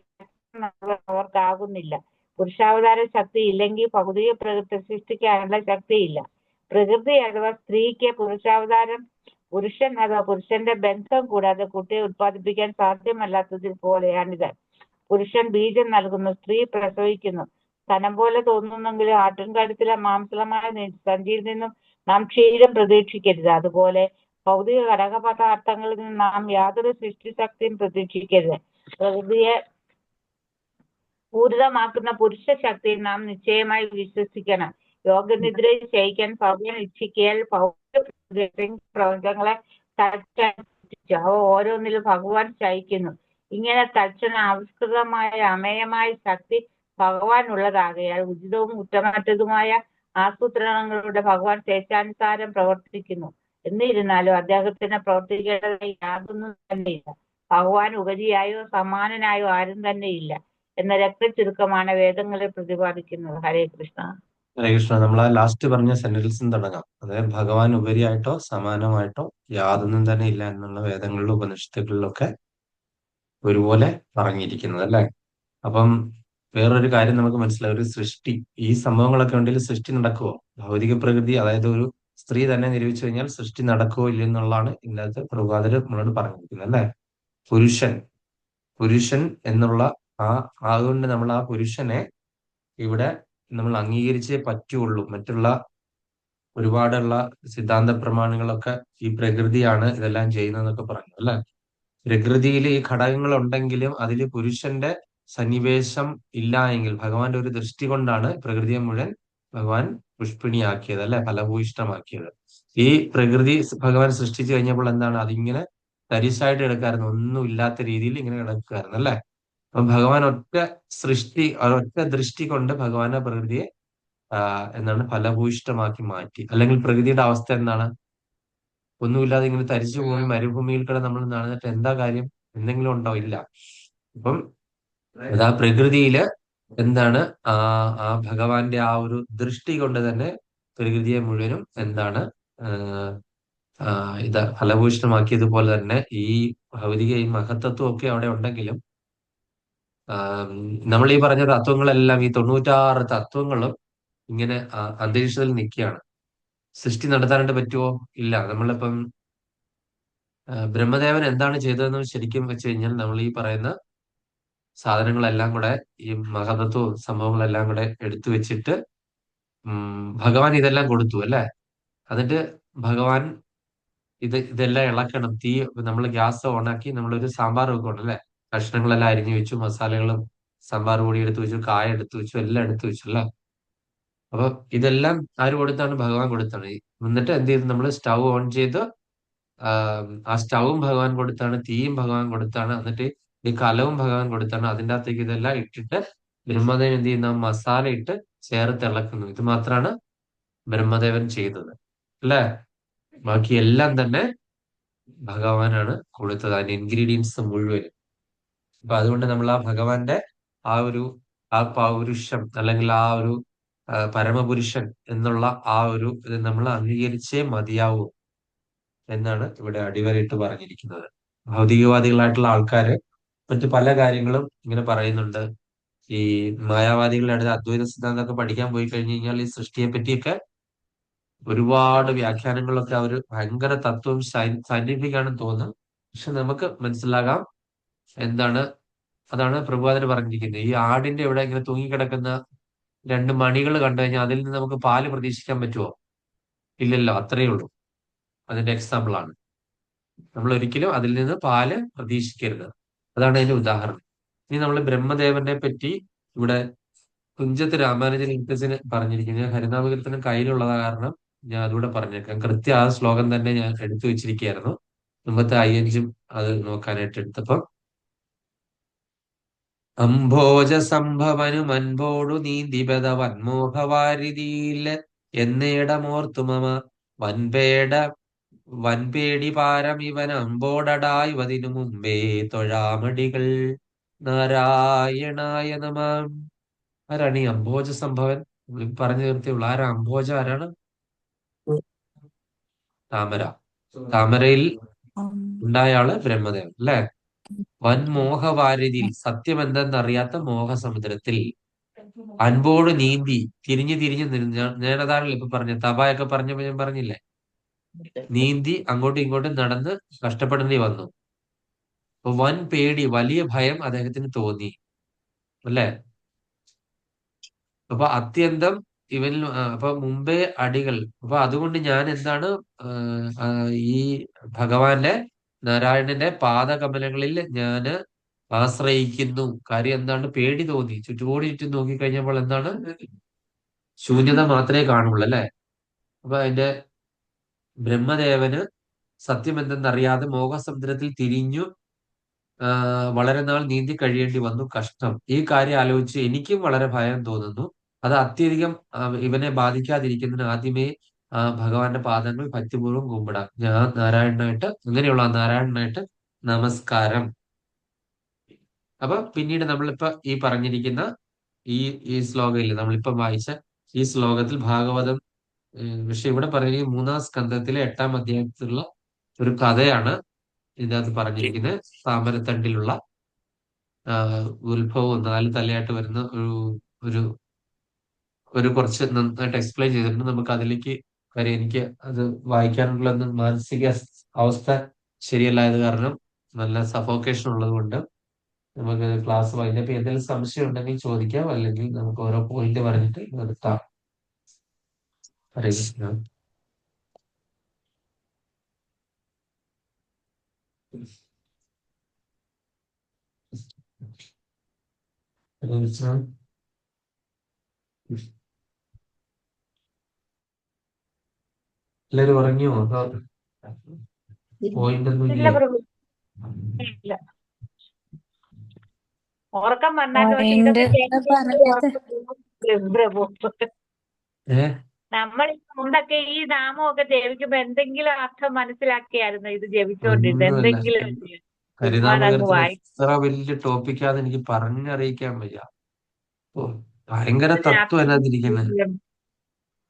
അവർക്കാകുന്നില്ല. പുരുഷാവതാര ശക്തി ഇല്ലെങ്കിൽ ഭൗതിക പ്രകൃതി സൃഷ്ടിക്കാനുള്ള ശക്തിയില്ല. പ്രകൃതി അഥവാ സ്ത്രീക്ക് പുരുഷാവതാരം പുരുഷൻ അഥവാ പുരുഷന്റെ ബന്ധം കൂടാതെ കുട്ടിയെ ഉത്പാദിപ്പിക്കാൻ സാധ്യമല്ലാത്തതിൽ പോലെയാണിത്. പുരുഷൻ ബീജം നൽകുന്നു, സ്ത്രീ പ്രസവിക്കുന്നു. സ്ഥലം പോലെ തോന്നുന്നെങ്കിലും ആട്ടിൻകഴുത്തിലെ മാംസളമായ സഞ്ചിയിൽ നിന്നും നാം ക്ഷീരം പ്രതീക്ഷിക്കരുത്. അതുപോലെ ഭൗതിക ഘടകപദാർത്ഥങ്ങളിൽ നിന്ന് നാം യാതൊരു സൃഷ്ടിശക്തിയും പ്രതീക്ഷിക്കരുത്. പ്രകൃതിയെ പൂരിതമാക്കുന്ന പുരുഷ ശക്തിയിൽ നാം നിശ്ചയമായി വിശ്വസിക്കണം. യോഗനിദ്രയിൽ ശയിക്കാൻ ഭഗവാൻ ഇച്ഛിക്കയാൽ പ്രപഞ്ചങ്ങളെ അവ ഓരോന്നിലും ഭഗവാൻ ശയിക്കുന്നു. ഇങ്ങനെ തൽക്ഷണ ആവിഷ്കൃതമായ അമേയമായ ശക്തി ഭഗവാൻ ഉള്ളതാകയാൽ ഉചിതവും കുറ്റമറ്റതുമായ ആസൂത്രണങ്ങളുടെ ഭഗവാൻ സ്വേച്ഛാനുസാരം പ്രവർത്തിക്കുന്നു. എന്നിരുന്നാലും അദ്ദേഹത്തിന് പ്രവർത്തിക്കേണ്ടതായി യാതൊന്നും തന്നെയില്ല. ഭഗവാൻ ഉപരിയായോ സമാനനായോ ആരും തന്നെ ഇല്ല എന്ന രക്തചുരുക്കമാണ് വേദങ്ങളിൽ പ്രതിപാദിക്കുന്നത്. ഹരേ കൃഷ്ണ. ഹരേ കൃഷ്ണ. നമ്മൾ ആ ലാസ്റ്റ് പറഞ്ഞ സെന്റൻസിൽ തുടങ്ങാം. അതായത് ഭഗവാൻ ഉപരിയായിട്ടോ സമാനമായിട്ടോ യാതൊന്നും തന്നെ ഇല്ല എന്നുള്ള വേദങ്ങളിലും ഉപനിഷത്തുകളിലൊക്കെ ഒരുപോലെ പറഞ്ഞിരിക്കുന്നത് അല്ലെ. അപ്പം വേറൊരു കാര്യം നമുക്ക് മനസ്സിലാവും. ഒരു സൃഷ്ടി, ഈ സംഭവങ്ങളൊക്കെ ഉണ്ടെങ്കിൽ സൃഷ്ടി നടക്കുമോ? ഭൗതിക പ്രകൃതി, അതായത് ഒരു സ്ത്രീ തന്നെ നിരൂപിച്ചു കഴിഞ്ഞാൽ സൃഷ്ടി നടക്കുമോ ഇല്ലെന്നുള്ളതാണ് ഇന്നത്തെ പ്രഭാതര് നമ്മളോട് പറഞ്ഞിരിക്കുന്നത് അല്ലെ. പുരുഷൻ എന്നുള്ള അതുകൊണ്ട് നമ്മൾ ആ പുരുഷനെ ഇവിടെ നമ്മൾ അംഗീകരിച്ചേ പറ്റുള്ളൂ. മറ്റുള്ള ഒരുപാടുള്ള സിദ്ധാന്ത പ്രമാണങ്ങളൊക്കെ ഈ പ്രകൃതിയാണ് ഇതെല്ലാം ചെയ്യുന്നതെന്നൊക്കെ പറഞ്ഞു അല്ലെ. പ്രകൃതിയിൽ ഈ ഘടകങ്ങൾ ഉണ്ടെങ്കിലും അതിൽ പുരുഷന്റെ സന്നിവേശം ഇല്ല എങ്കിൽ ഭഗവാന്റെ ഒരു ദൃഷ്ടി കൊണ്ടാണ് പ്രകൃതിയെ മുഴുവൻ ഭഗവാൻ പുഷ്പിണിയാക്കിയത് അല്ലെ, ഫലഭൂയിഷ്ടമാക്കിയത്. ഈ പ്രകൃതി ഭഗവാൻ സൃഷ്ടിച്ചു കഴിഞ്ഞപ്പോൾ എന്താണ്, അതിങ്ങനെ തരിശായിട്ട് കിടക്കായിരുന്നു, ഒന്നും ഇല്ലാത്ത രീതിയിൽ ഇങ്ങനെ കിടക്കുമായിരുന്നു അല്ലെ. അപ്പൊ ഭഗവാൻ ഒറ്റ ദൃഷ്ടി കൊണ്ട് ഭഗവാന്റെ പ്രകൃതിയെ എന്താണ് ഫലഭൂയിഷ്ടമാക്കി മാറ്റി. അല്ലെങ്കിൽ പ്രകൃതിയുടെ അവസ്ഥ എന്താണ്, ഒന്നുമില്ലാതെ ഇങ്ങനെ തരിച്ചു ഭൂമി, മരുഭൂമിയിൽ കൂടെ നമ്മൾ നടന്നിട്ട് എന്താ കാര്യം? എന്തെങ്കിലും ഉണ്ടോ? ഇല്ല. അപ്പം ആ പ്രകൃതിയില് എന്താണ് ആ ഭഗവാന്റെ ആ ഒരു ദൃഷ്ടി കൊണ്ട് തന്നെ പ്രകൃതിയെ മുഴുവനും എന്താണ് ഇത് ഫലഭൂയിഷ്ടമാക്കിയതുപോലെ തന്നെ ഈ ഭൗതിക ഈ മഹത്തത്വം ഒക്കെ അവിടെ ഉണ്ടെങ്കിലും നമ്മൾ ഈ പറഞ്ഞ തത്വങ്ങളെല്ലാം, ഈ 96 തത്വങ്ങളും ഇങ്ങനെ അന്തരീക്ഷത്തിൽ നിൽക്കുകയാണ്. സൃഷ്ടി നടത്താനായിട്ട് പറ്റുമോ? ഇല്ല. നമ്മളിപ്പം ബ്രഹ്മദേവൻ എന്താണ് ചെയ്തതെന്ന് ശരിക്കും വെച്ച് കഴിഞ്ഞാൽ നമ്മൾ ഈ പറയുന്ന സാധനങ്ങളെല്ലാം കൂടെ, ഈ മഹതത്വവും സംഭവങ്ങളെല്ലാം കൂടെ എടുത്തു വെച്ചിട്ട് ഭഗവാൻ ഇതെല്ലാം കൊടുത്തു അല്ലെ. എന്നിട്ട് ഭഗവാൻ ഇതെല്ലാം ഇളക്കണം. നമ്മൾ ഗ്യാസ് ഓണാക്കി നമ്മളൊരു സാമ്പാർ വെക്കണം അല്ലെ? കഷ്ണങ്ങളെല്ലാം അരിഞ്ഞു വെച്ചു, മസാലകളും സാമ്പാർ പൊടി എടുത്തു വെച്ചു, കായ എടുത്തു വെച്ചു, എല്ലാം എടുത്തു വെച്ചു അല്ലെ? അപ്പൊ ഇതെല്ലാം ആര് കൊടുത്താണ്? ഭഗവാൻ കൊടുത്താണ്. എന്നിട്ട് എന്ത് ചെയ്തു? നമ്മൾ സ്റ്റൗ ഓൺ ചെയ്ത് ആ സ്റ്റൗവും ഭഗവാൻ കൊടുത്താണ്, തീയും ഭഗവാൻ കൊടുത്താണ്, എന്നിട്ട് ഈ കലവും ഭഗവാൻ കൊടുത്താണ്. അതിൻ്റെ അകത്തേക്ക് ഇതെല്ലാം ഇട്ടിട്ട് ബ്രഹ്മദേവൻ എന്ത് ചെയ്യുന്ന മസാല ഇട്ട് ചേർത്ത് ഇളക്കുന്നു. ഇത് മാത്രമാണ് ബ്രഹ്മദേവൻ ചെയ്തത് അല്ലേ? ബാക്കി എല്ലാം തന്നെ ഭഗവാനാണ് കൊടുത്തത്, അതിന്റെ ഇൻഗ്രീഡിയൻസ് മുഴുവൻ. അപ്പൊ അതുകൊണ്ട് നമ്മൾ ആ ഭഗവാന്റെ ആ പൗരുഷം അല്ലെങ്കിൽ ആ ഒരു പരമപുരുഷൻ എന്നുള്ള ആ ഒരു ഇത് നമ്മൾ അംഗീകരിച്ചേ മതിയാവൂ എന്നാണ് ഇവിടെ അടിവരയിട്ട് പറഞ്ഞിരിക്കുന്നത്. ഭൗതികവാദികളായിട്ടുള്ള ആൾക്കാര് മറ്റു പല കാര്യങ്ങളും ഇങ്ങനെ പറയുന്നുണ്ട്. ഈ മായാവാദികളുടെ അടുത്ത് അദ്വൈത സിദ്ധാന്തമൊക്കെ പഠിക്കാൻ പോയി കഴിഞ്ഞു കഴിഞ്ഞാൽ ഈ സൃഷ്ടിയെ പറ്റിയൊക്കെ ഒരുപാട് വ്യാഖ്യാനങ്ങളൊക്കെ അവർ ഭയങ്കര തത്വം സയന്റിഫിക് ആണെന്ന് തോന്നും. പക്ഷെ നമുക്ക് മനസ്സിലാകാം എന്താണ്. അതാണ് പ്രഭുപാദര് പറഞ്ഞിരിക്കുന്നത്. ഈ ആടിന്റെ ഇവിടെ ഇങ്ങനെ തൂങ്ങിക്കിടക്കുന്ന രണ്ട് മണികൾ കണ്ടു കഴിഞ്ഞാൽ അതിൽ നിന്ന് നമുക്ക് പാല് പ്രതീക്ഷിക്കാൻ പറ്റുമോ? ഇല്ലല്ലോ. അത്രയേ ഉള്ളൂ. അതിന്റെ എക്സാമ്പിൾ ആണ്. നമ്മൾ ഒരിക്കലും അതിൽ നിന്ന് പാല് പ്രതീക്ഷിക്കരുത്. അതാണ് അതിന്റെ ഉദാഹരണം. ഇനി നമ്മൾ ബ്രഹ്മദേവനെ പറ്റി ഇവിടെ തുഞ്ചത്ത് രാമാനുജൻ ഇൻകസിന് പറഞ്ഞിരിക്കുന്നത് ഹരിനാമകീർത്തനം കയ്യിലുള്ളത് കാരണം ഞാൻ അതുകൂടെ പറഞ്ഞേക്കാം. കൃത്യം ആ ശ്ലോകം തന്നെ ഞാൻ എടുത്തു വെച്ചിരിക്കുകയായിരുന്നു. മുമ്പത്തെ അയ്യഞ്ചും അത് നോക്കാനായിട്ട് എടുത്തപ്പം അംഭോജ സംഭവനും അൻപോടു നീന്തിപത വന്മോഹവാരിതിയിൽ എന്നേടമോർത്തു മമ വൻപേടി പാരം ഇവൻ അമ്പോടടായ്വതിനു മുമ്പേ തൊഴാമടികൾ നാരായണായ നമ. ആരാണ് ഈ അംഭോജ സംഭവൻ? പറഞ്ഞു തീർത്തിയുള്ളൂ. ആരാ അംഭോജ? ആരാണ്? താമര. താമരയിൽ ഉണ്ടായ ആള് ബ്രഹ്മദേവൻ അല്ലെ? വൻമോഹവാരിതിയിൽ, സത്യം എന്തെന്നറിയാത്ത മോഹസമുദ്രത്തിൽ അൻപോട് നീന്തി തിരിഞ്ഞു തിരിഞ്ഞു ഞാനതാണല്ലോ ഇപ്പൊ പറഞ്ഞ തപായൊക്കെ പറഞ്ഞപ്പോ ഞാൻ പറഞ്ഞില്ലേ, നീന്തി അങ്ങോട്ടും ഇങ്ങോട്ടും നടന്ന് കഷ്ടപ്പെടേണ്ടി വന്നു. അപ്പൊ വൻ പേടി, വലിയ ഭയം അദ്ദേഹത്തിന് തോന്നി അല്ലെ? അപ്പൊ അത്യന്തം ഇവനിൽ അപ്പൊ മുമ്പേ അടികൾ. അപ്പൊ അതുകൊണ്ട് ഞാൻ എന്താണ് ഈ ഭഗവാന്റെ നാരായണന്റെ പാദകമലങ്ങളിൽ ഞാന് ആശ്രയിക്കുന്നു. കാര്യം എന്താണ്? പേടി തോന്നി. ചുറ്റുപാട് ചുറ്റും നോക്കിക്കഴിഞ്ഞപ്പോൾ എന്താണ്? ശൂന്യത മാത്രമേ കാണുള്ളൂ അല്ലെ? അപ്പൊ അതിന്റെ ബ്രഹ്മദേവന് സത്യം എന്തെന്നറിയാതെ മോഹസമുദ്രത്തിൽ തിരിഞ്ഞു വളരെ നാൾ നീന്തി കഴിയേണ്ടി വന്നു. കഷ്ടം. ഈ കാര്യം ആലോചിച്ച് എനിക്കും വളരെ ഭയം തോന്നുന്നു. അത് അത്യധികം ഇവനെ ബാധിക്കാതിരിക്കുന്നതിന് ആദ്യമേ ഭഗവാന്റെ പാദങ്ങൾ ഭക്തിപൂർവ്വം കുമ്പിടാം. ഞാൻ നാരായണനായിട്ട്, അങ്ങനെയുള്ള നാരായണനായിട്ട് നമസ്കാരം. അപ്പൊ പിന്നീട് നമ്മളിപ്പോ ഈ പറഞ്ഞിരിക്കുന്ന ഈ ശ്ലോകയിൽ നമ്മളിപ്പം വായിച്ച ഈ ശ്ലോകത്തിൽ ഭാഗവതം പക്ഷെ ഇവിടെ പറയുന്നത് 3-ാം സ്കന്ധത്തിലെ 8-ാം അധ്യായത്തിലുള്ള ഒരു കഥയാണ് ഇതിനകത്ത് പറഞ്ഞിരിക്കുന്നത്. താമരത്തണ്ടിലുള്ള ഉത്ഭവവും 4 തലയായിട്ട് വരുന്ന ഒരു ഒരു കുറച്ച് നന്നായിട്ട് എക്സ്പ്ലെയിൻ ചെയ്തിട്ടുണ്ട്. നമുക്ക് അതിലേക്ക് കാര്യം എനിക്ക് അത് വായിക്കാനുള്ള മാനസിക അവസ്ഥ ശരിയല്ലായത് കാരണം നല്ല സഫോക്കേഷൻ ഉള്ളത് കൊണ്ട് നമുക്ക് ക്ലാസ് വൈകിട്ട് എന്തെങ്കിലും സംശയം ഉണ്ടെങ്കിൽ ചോദിക്കാം, അല്ലെങ്കിൽ നമുക്ക് ഓരോ പോയിന്റ് പറഞ്ഞിട്ട് നിർത്താം. ഹരേ കൃഷ്ണ. ഹരേ കൃഷ്ണ. എല്ലാരും ഉറങ്ങിയോ? പോയിന്റ് ഒന്നും ഇല്ല ഇല്ലേ? പ്രഭു, ഇല്ല. ഉറക്കം വന്നാലും പക്ഷെ പോയിന്റ് ഇതൊക്കെ എന്ന് കേൾക്കുമ്പോൾ പറഞ്ഞത് പ്രഭു, ഏ നമ്മൾ മുമ്പൊക്കെ ഈ നാമമൊക്കെ ജപിക്കുമ്പോ എന്തെങ്കിലും അർത്ഥം മനസ്സിലാക്കിയായിരുന്നു ഇത് ജപിച്ചോണ്ടിരുന്നത്. ഒന്നുമല്ല. എന്തെങ്കിലും ചുമ്മാ അങ്ങ് ഹരിനാമകീർത്തനം വായിക്കും. എത്ര വലിയ ടോപ്പിക്കാന്ന് എനിക്ക് പറഞ്ഞറിയിക്കാൻ വയ്യ. ഓ, ഭയങ്കര തത്വം അതിനകത്തിരിക്കുന്നത്.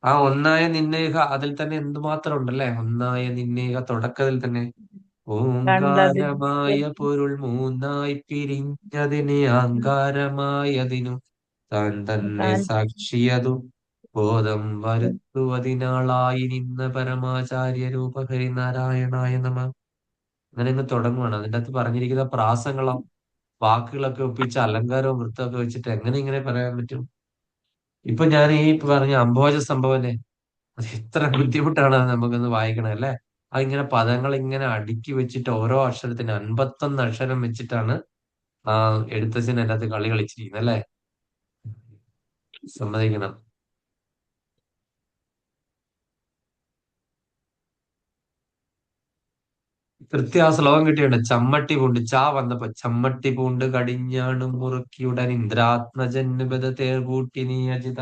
ആ ഒന്നായ നിന്നേഹ അതിൽ തന്നെ എന്തുമാത്രം ഉണ്ടല്ലേ? ഒന്നായ നിന്നേഹ തുടക്കത്തിൽ തന്നെ ഓങ്കാരമായ പൊരുൾ മൂന്നായി പിരിഞ്ഞതിനെ ആങ്കാരമായതിനു താൻ തന്നെ സാക്ഷിയതു ബോധം വരുത്തുവതിനാളായി നിന്ന പരമാചാര്യ രൂപ ഹരിനാരായണായ നമ. അങ്ങനെ ഇങ്ങ് തുടങ്ങുവാണ്. അതിൻ്റെ അകത്ത് പറഞ്ഞിരിക്കുന്ന പ്രാസങ്ങളും വാക്കുകളൊക്കെ ഒപ്പിച്ച് അലങ്കാരവും വൃത്തമൊക്കെ വെച്ചിട്ട് എങ്ങനെ ഇങ്ങനെ പറയാൻ പറ്റും? ഇപ്പൊ ഞാൻ ഈ പറഞ്ഞ അംഭോജ സംഭവനെ അത് എത്ര ബുദ്ധിമുട്ടാണ് നമുക്കൊന്ന് വായിക്കണം അല്ലെ? അതിങ്ങനെ പദങ്ങൾ ഇങ്ങനെ അടുക്കി വെച്ചിട്ട് ഓരോ അക്ഷരത്തിന് 51 അക്ഷരം വെച്ചിട്ടാണ് ആ എഴുത്തച്ഛൻ അതിനകത്ത് കളി കളിച്ചിരിക്കുന്നത് അല്ലേ? സമ്മതിക്കണം. കൃത്യം ആ ശ്ലോകം കിട്ടിയുണ്ട്. ചമ്മട്ടി പൂണ്ട് ചാ വന്നപ്പോ ചമ്മട്ടി പൂണ്ട് കടിഞ്ഞാണും മുറുക്കിയുടൻ ഇന്ദ്രാത്മജന്മത തേർകൂട്ടി നീ അജിത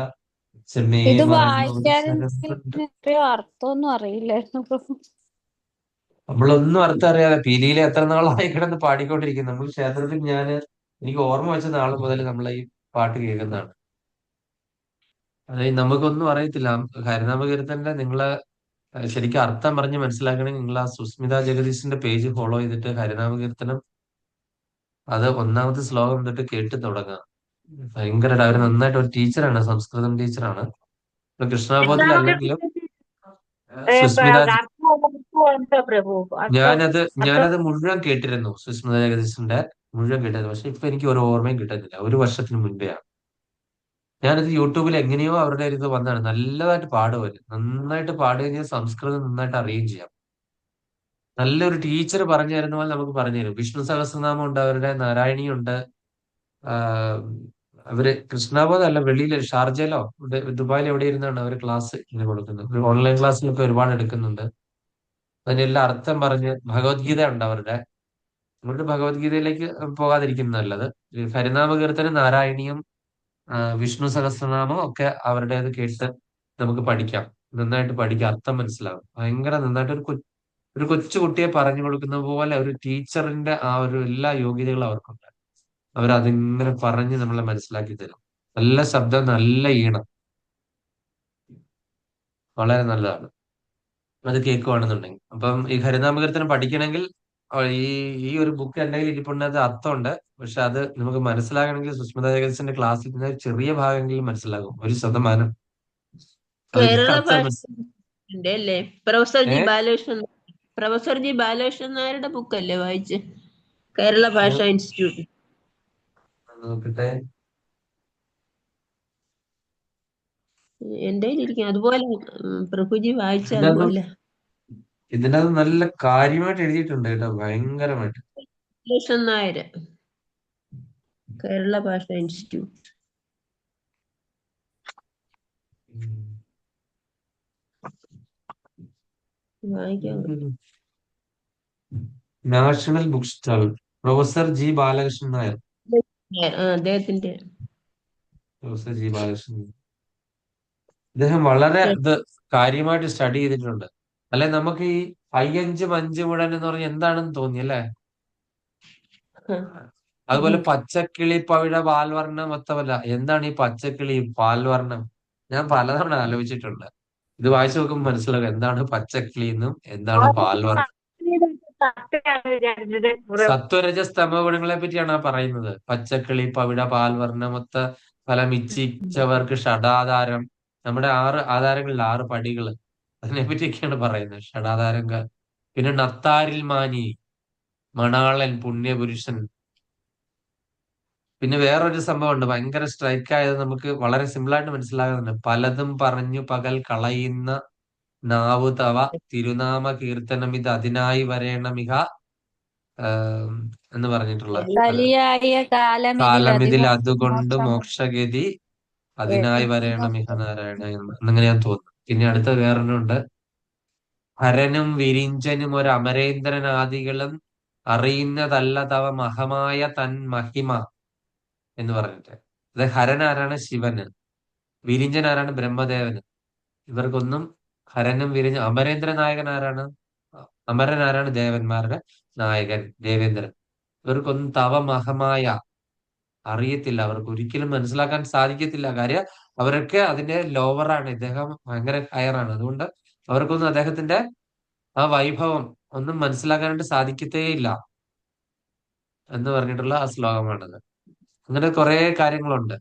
ചെമ്മേ ഇത് മറഞ്ഞ ഒരു വായിക്കാനെങ്കിൽ സരസുണ്ട്. എത്രയോ അർത്ഥമൊന്നും അറിയില്ലായിരുന്നു പ്രഭു. നമ്മളൊന്നും അർത്ഥം അറിയാതെ പീലിയിലെ എത്ര നാളായി കിടന്ന് പാടിക്കൊണ്ടിരിക്കുന്നു. നമ്മൾ ക്ഷേത്രത്തിൽ എനിക്ക് ഓർമ്മ വെച്ച നാൾ മുതൽ നമ്മൾ ഈ പാട്ട് കേൾക്കുന്നതാണ്. അതായത് നമുക്കൊന്നും അറിയത്തില്ല. ഹരിനാമകീർത്തന്റെ നിങ്ങള് ശരിക്കും അർത്ഥം പറഞ്ഞ് മനസ്സിലാക്കണമെങ്കിൽ നിങ്ങൾ ആ സുസ്മിത ജഗദീശിന്റെ പേജ് ഫോളോ ചെയ്തിട്ട് ഹരിനാമകീർത്തനം അത് ഒന്നാമത്തെ ശ്ലോകം തൊട്ട് കേട്ട് തുടങ്ങാം. ഭയങ്കരമായിട്ട് അവര് നന്നായിട്ട് ഒരു ടീച്ചറാണ്, സംസ്കൃതം ടീച്ചറാണ്. ഇപ്പൊ കൃഷ്ണബോധത്തിലല്ലെങ്കിലും സുസ്മിത അർത്ഥമുണ്ടോ പ്രഭു? ഞാനത് അർത്ഥം ഞാനത് മുഴുവൻ കേട്ടിരുന്നു. സുസ്മിത ജഗദീശിന്റെ മുഴുവൻ കേട്ടിരുന്നു. പക്ഷെ ഇപ്പൊ എനിക്ക് ഒരു ഓർമ്മയും കിട്ടുന്നില്ല. ഒരു വർഷത്തിന് മുൻപെയാണ് ഞാനത് യൂട്യൂബിൽ എങ്ങനെയോ അവരുടെ ഇത് വന്നതാണ്. നല്ലതായിട്ട് പാടുവര്, നന്നായിട്ട് പാടുകയും ചെയ്യാം, സംസ്കൃതം നന്നായിട്ട് അറിയുകയും ചെയ്യാം. നല്ലൊരു ടീച്ചർ പറഞ്ഞു തരുന്ന പോലെ നമുക്ക് പറഞ്ഞു തരും. വിഷ്ണു സഹസ്രനാമം ഉണ്ട്, അവരുടെ നാരായണീയം ഉണ്ട്. ആഹ് അവര് കൃഷ്ണബോധം അല്ല, വെളിയിൽ ഷാർജയിലോ ദുബായിൽ എവിടെ ഇരുന്നാണ് അവർ ക്ലാസ് ഇങ്ങനെ കൊടുക്കുന്നത്. ഓൺലൈൻ ക്ലാസ്സിലൊക്കെ ഒരുപാട് എടുക്കുന്നുണ്ട്. അതിനെല്ലാം അർത്ഥം പറഞ്ഞ് ഭഗവത്ഗീത ഉണ്ട് അവരുടെ. അതുകൊണ്ട് ഭഗവത്ഗീതയിലേക്ക് പോകാതിരിക്കും നല്ലത്. ഹരിനാമ കീർത്തനം, നാരായണീയം, വിഷ്ണു സഹസ്രനാമം ഒക്കെ അവരുടേത് കേട്ട് നമുക്ക് പഠിക്കാം. നന്നായിട്ട് പഠിക്കാം, അർത്ഥം മനസ്സിലാവും. ഭയങ്കര നന്നായിട്ട് ഒരു കൊച്ചു കുട്ടിയെ പറഞ്ഞു കൊടുക്കുന്ന പോലെ ഒരു ടീച്ചറിന്റെ ആ ഒരു എല്ലാ യോഗ്യതകളും അവർക്കുണ്ട്. അവരതിങ്ങനെ പറഞ്ഞ് നമ്മളെ മനസ്സിലാക്കി തരും. നല്ല ശബ്ദം, നല്ല ഈണം, വളരെ നല്ലതാണ്. അത് കേൾക്കുവാണെന്നുണ്ടെങ്കിൽ അപ്പം ഈ ഹരിനാമകീർത്തനം പഠിക്കണമെങ്കിൽ ഈ ഈ ഒരു ബുക്ക് എന്റെ കയ്യിൽ ഇരിപ്പുണ്ട്. അത് അർത്ഥമുണ്ട്. പക്ഷെ അത് നമുക്ക് മനസ്സിലാകണമെങ്കിൽ സുസ്മിത ജഗദീശന്റെ ക്ലാസ്സിൽ നിന്ന് ചെറിയ ഭാഗമെങ്കിലും മനസ്സിലാകും. 1% അതിന്റെ കേരള അർത്ഥം ഭാഷ ഉണ്ട് അല്ലേ? പ്രൊഫസർ ഏ G Balakrishnan professor G Balakrishnan നായരുടെ ബുക്കല്ലേ വായിച്ച്? കേരള ഭാഷാ ഇൻസ്റ്റിറ്റ്യൂട്ട്. നോക്കട്ടെ. എന്റെ ഇരിക്കും അതുപോലെ. പ്രഭുജി വായിച്ച ഇതിനകത്ത് അതുപോലെ. ഇതിനകത്ത് നല്ല കാര്യമായിട്ട് എഴുതിയിട്ടുണ്ട് കേട്ടോ, ഭയങ്കരമായിട്ട്. ബാലകൃഷ്ണൻ നായർ, കേരള ഭാഷാ ഇൻസ്റ്റിറ്റ്യൂട്ട്. വായിക്കാം. National book stall, professor G Balakrishnan Nair. അദ്ദേഹത്തിന്റെ പ്രൊഫസർ ജി ബാലകൃഷ്ണൻ നായർ. ഇദ്ദേഹം വളരെ ഇത് കാര്യമായിട്ട് സ്റ്റഡി ചെയ്തിട്ടുണ്ട്. അല്ലെ നമുക്ക് ഈ അയ്യഞ്ച് മഞ്ച് മുഴൻ എന്ന് പറഞ്ഞ എന്താണെന്ന് തോന്നി അല്ലേ? അതുപോലെ പച്ചക്കിളി പവിഴ പാൽവർണ്ണം മൊത്തമല്ല. എന്താണ് ഈ പച്ചക്കിളി പാൽവർണ്ണം? ഞാൻ പലതവണ ആലോചിച്ചിട്ടുണ്ട്. ഇത് വായിച്ചു നോക്കുമ്പോൾ മനസ്സിലാകും എന്താണ് പച്ചക്കിളി എന്നും എന്താണ് പാൽവർണ്ണം. വിചാരിച്ചത്. സത്വരജസ് തമോ ഗുണങ്ങളെ പറ്റിയാണ് ആ പറയുന്നത്. പച്ചക്കിളി പവിഴ പാൽവർണ്ണമൊത്ത ഫലം ഇച്ഛിച്ചവർക്ക് ഷഡാധാരം. നമ്മുടെ 6 ആധാരങ്ങളിൽ 6 പടികൾ, അതിനെ പറ്റിയൊക്കെയാണ് പറയുന്നത്. ഷഡാധാരങ്ങൾ. പിന്നെ നത്താരിൽ മാനി, മണാളൻ, പുണ്യപുരുഷൻ. പിന്നെ വേറൊരു സംഭവം ഉണ്ട്, ഭയങ്കര സ്ട്രൈക്ക് ആയത്, നമുക്ക് വളരെ സിമ്പിൾ ആയിട്ട് മനസ്സിലാകുന്നുണ്ട്. പലതും പറഞ്ഞു പകൽ കളയുന്ന നാവു തവ തിരുനാമ കീർത്തനം ഇത് അതിനായി വരേണമിക എന്ന് പറഞ്ഞിട്ടുള്ള കലിയായ കാലമിതിൽ കാലമിതിൽ അതിമോക്ഷം അതുകൊണ്ട് മോക്ഷഗതി അതിനായി വരേണം ഇഹ നാരായണ എന്നിങ്ങനെ ഞാൻ തോന്നുന്നു. പിന്നെ അടുത്ത വേറൊന്നുണ്ട്. ഹരനും വിരിഞ്ചനും ഒരു അമരേന്ദ്രനാദികളും അറിയുന്നതല്ല തവ മഹമായ തൻ മഹിമ എന്ന് പറഞ്ഞിട്ട്. അത് ഹരൻ ആരാണ്? ശിവന്. വിരിഞ്ചൻ ആരാണ്? ബ്രഹ്മദേവന്. ഇവർക്കൊന്നും ഹരനും വിരിഞ്ഞ അമരേന്ദ്ര നായകൻ ആരാണ്? അമരൻ ആരാണ്? ദേവന്മാരുടെ നായകൻ ദേവേന്ദ്രൻ. ഇവർക്കൊന്നും തവ മഹമായ അറിയത്തില്ല. അവർക്ക് ഒരിക്കലും മനസ്സിലാക്കാൻ സാധിക്കത്തില്ല. കാര്യം അവരൊക്കെ അതിന്റെ ലോവറാണ്. ഇദ്ദേഹം ഭയങ്കര ഹയറാണ്. അതുകൊണ്ട് അവർക്കൊന്നും അദ്ദേഹത്തിന്റെ ആ വൈഭവം ഒന്നും മനസ്സിലാക്കാനായിട്ട് സാധിക്കത്തേയില്ല എന്ന് പറഞ്ഞിട്ടുള്ള ആ ശ്ലോകമാണത്. അങ്ങനെ കുറെ കാര്യങ്ങളുണ്ട്.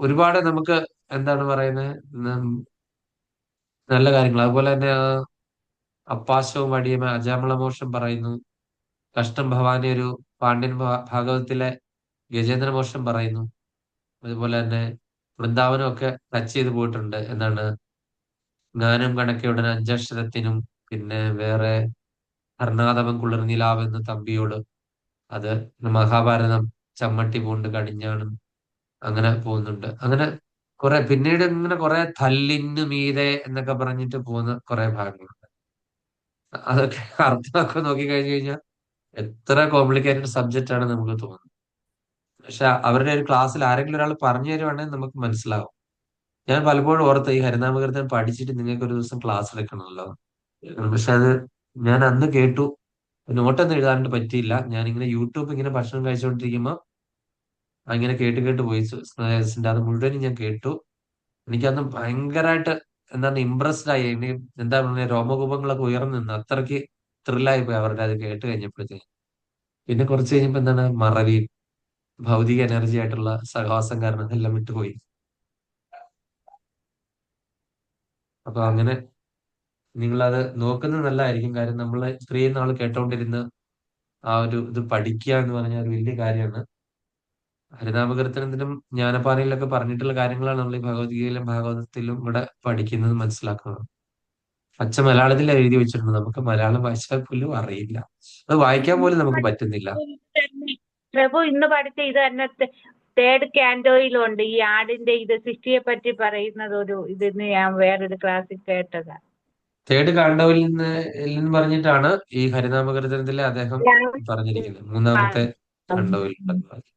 ഒരുപാട് നമുക്ക് എന്താണ് പറയുന്നത്, നല്ല കാര്യങ്ങൾ. അതുപോലെ തന്നെ അപ്പാശവും വടിയും അജാമളമോക്ഷം പറയുന്നു. കഷ്ടം ഭവാനി ഒരു പാണ്ഡ്യൻ ഭാഗവത്തിലെ ഗജേന്ദ്രമോക്ഷം പറയുന്നു. അതുപോലെ തന്നെ വൃന്ദാവനം ഒക്കെ ടച്ച് ചെയ്ത് പോയിട്ടുണ്ട്. എന്താണ് ഗാനം കണക്കെയുടൻ അഞ്ചക്ഷരത്തിനും, പിന്നെ വേറെ കർണാടകം കുളിർനിലാവെന്ന് തമ്പിയോട്, അത് മഹാഭാരതം ചമ്മട്ടി പൂണ്ട് കടിഞ്ഞാണും, അങ്ങനെ പോകുന്നുണ്ട്. അങ്ങനെ കുറെ പിന്നീട് ഇങ്ങനെ കുറെ തല്ലിന് മീതെ എന്നൊക്കെ പറഞ്ഞിട്ട് പോകുന്ന കുറെ ഭാഗങ്ങളുണ്ട്. അതൊക്കെ അർത്ഥമൊക്കെ നോക്കി കഴിഞ്ഞു കഴിഞ്ഞാൽ എത്ര കോംപ്ലിക്കേറ്റഡ് സബ്ജക്റ്റ് ആണ് നമുക്ക് തോന്നുന്നത്. പക്ഷെ അവരുടെ ഒരു ക്ലാസ്സിൽ ആരെങ്കിലും ഒരാൾ പറഞ്ഞു തരുവാണെങ്കിൽ നമുക്ക് മനസ്സിലാവും. ഞാൻ പലപ്പോഴും ഓർത്ത് ഈ ഹരിനാമകീർത്തനം പഠിച്ചിട്ട് നിങ്ങൾക്ക് ഒരു ദിവസം ക്ലാസ് എടുക്കണമല്ലോ. പക്ഷെ അത് ഞാൻ അന്ന് കേട്ടു, നോട്ടൊന്നും എഴുതാനായിട്ട് പറ്റിയില്ല. ഞാനിങ്ങനെ യൂട്യൂബ് ഇങ്ങനെ ഭക്ഷണം കഴിച്ചുകൊണ്ടിരിക്കുമ്പോൾ അങ്ങനെ കേട്ട് കേട്ട് പോയി. സ്നേഹസിന്റെ അത് മുഴുവനും ഞാൻ കേട്ടു. എനിക്കന്ന് ഭയങ്കരമായിട്ട് എന്താണ് ഇമ്പ്രസ്ഡ് ആയി. എന്താ പറയുക, രോമകൂപങ്ങളൊക്കെ ഉയർന്നു നിന്ന് അത്രയ്ക്ക് ത്രില്ലായി പോയി അവരുടെ അത് കേട്ട് കഴിഞ്ഞപ്പോഴത്തേക്ക്. പിന്നെ കുറച്ച് കഴിഞ്ഞപ്പോ എന്താണ് മറവി, ഭൗതിക എനർജി ആയിട്ടുള്ള സഹവാസം കാരണം എല്ലാം വിട്ടുപോയി. അപ്പൊ അങ്ങനെ നിങ്ങളത് നോക്കുന്നത് നല്ലതായിരിക്കും. കാര്യം നമ്മൾ ഇത്രയും നാൾ കേട്ടോണ്ടിരുന്ന് ആ ഒരു ഇത് പഠിക്കുക എന്ന് പറഞ്ഞാൽ ഒരു വലിയ കാര്യമാണ്. ഹരിനാമകീർത്തനത്തിലും ജ്ഞാനപ്പാനയിലൊക്കെ പറഞ്ഞിട്ടുള്ള കാര്യങ്ങളാണ് നമ്മൾ ഈ ഭഗവത്ഗീതയിലും ഭാഗവതത്തിലും ഇവിടെ പഠിക്കുന്നത്, മനസ്സിലാക്കുന്നത്. അച്ഛൻ മലയാളത്തിൽ എഴുതി വെച്ചിട്ടുണ്ട്, നമുക്ക് മലയാളം വായിച്ചാൽ പോലും അറിയില്ല. അത് വായിക്കാൻ പോലും നമുക്ക് പറ്റുന്നില്ല. പ്രഭു ഇന്ന് പഠിച്ച ഇത് തന്നെ തേർഡ് കാൻഡോയിലുണ്ട്. ഈ ആടിന്റെ ഇത് സൃഷ്ടിയെ പറ്റി പറയുന്നത് ഒരു ഇതിന്ന് ഞാൻ വേറൊരു ക്ലാസ്സിൽ കേട്ടതാ. തേർഡ് കാണ്ഡവിൽ നിന്ന് പറഞ്ഞിട്ടാണ് ഈ ഹരിനാമകീർത്തനത്തിലെ അദ്ദേഹം പറഞ്ഞിരിക്കുന്നത്. മൂന്നാമത്തെ കാണ്ഡവിൽ ഉണ്ടെന്ന് പറഞ്ഞിട്ടാണ്.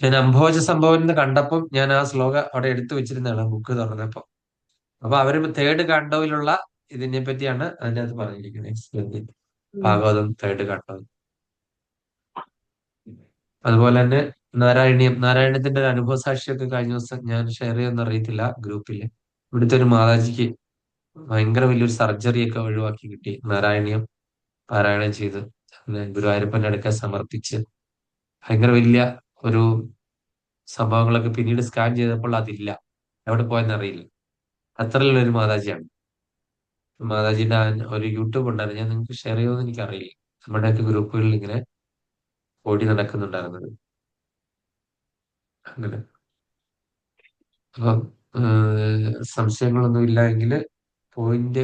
ഞാൻ അംഭോജ സംഭവം എന്ന് കണ്ടപ്പം ഞാൻ ആ ശ്ലോകം അവിടെ എടുത്തു വെച്ചിരുന്നതാണ് ബുക്ക് തുറന്നപ്പോ. അപ്പൊ അവര് തേർഡ് കാണ്ഡവിലുള്ള ഇതിനെ പറ്റിയാണ് അതിന്റെ അകത്ത് പറഞ്ഞിരിക്കുന്നത്. ഭാഗവതം തേർഡ് കാണ്ഡവം. അതുപോലെ തന്നെ നാരായണത്തിന്റെ ഒരു അനുഭവ സാക്ഷിയൊക്കെ കഴിഞ്ഞ ദിവസം ഞാൻ ഷെയർ ചെയ്യുമെന്ന് അറിയത്തില്ല ഗ്രൂപ്പിൽ. ഇവിടുത്തെ ഒരു മാതാജിക്ക് ഭയങ്കര വലിയൊരു സർജറി ഒക്കെ ഒഴിവാക്കി കിട്ടി. നാരായണീയം പാരായണം ചെയ്ത് അങ്ങനെ ഗുരുവായൂരപ്പന്റെ അടുക്ക സമർപ്പിച്ച് ഭയങ്കര വലിയ ഒരു സംഭവങ്ങളൊക്കെ പിന്നീട് സ്കാൻ ചെയ്തപ്പോൾ അതില്ല, എവിടെ പോയെന്ന് അറിയില്ല. അത്രയുള്ള ഒരു മാതാജിയാണ്. മാതാജിയുടെ ഒരു യൂട്യൂബ് ഉണ്ടായിരുന്നു, ഞാൻ നിങ്ങൾക്ക് ഷെയർ ചെയ്യുമെന്ന് എനിക്കറിയില്ല. നമ്മുടെയൊക്കെ ഗ്രൂപ്പുകളിൽ ഇങ്ങനെ ഓടി നടക്കുന്നുണ്ടായിരുന്നത്. അങ്ങനെ അപ്പം സംശയങ്ങളൊന്നും ഇല്ല എങ്കിൽ പോയിന്റ്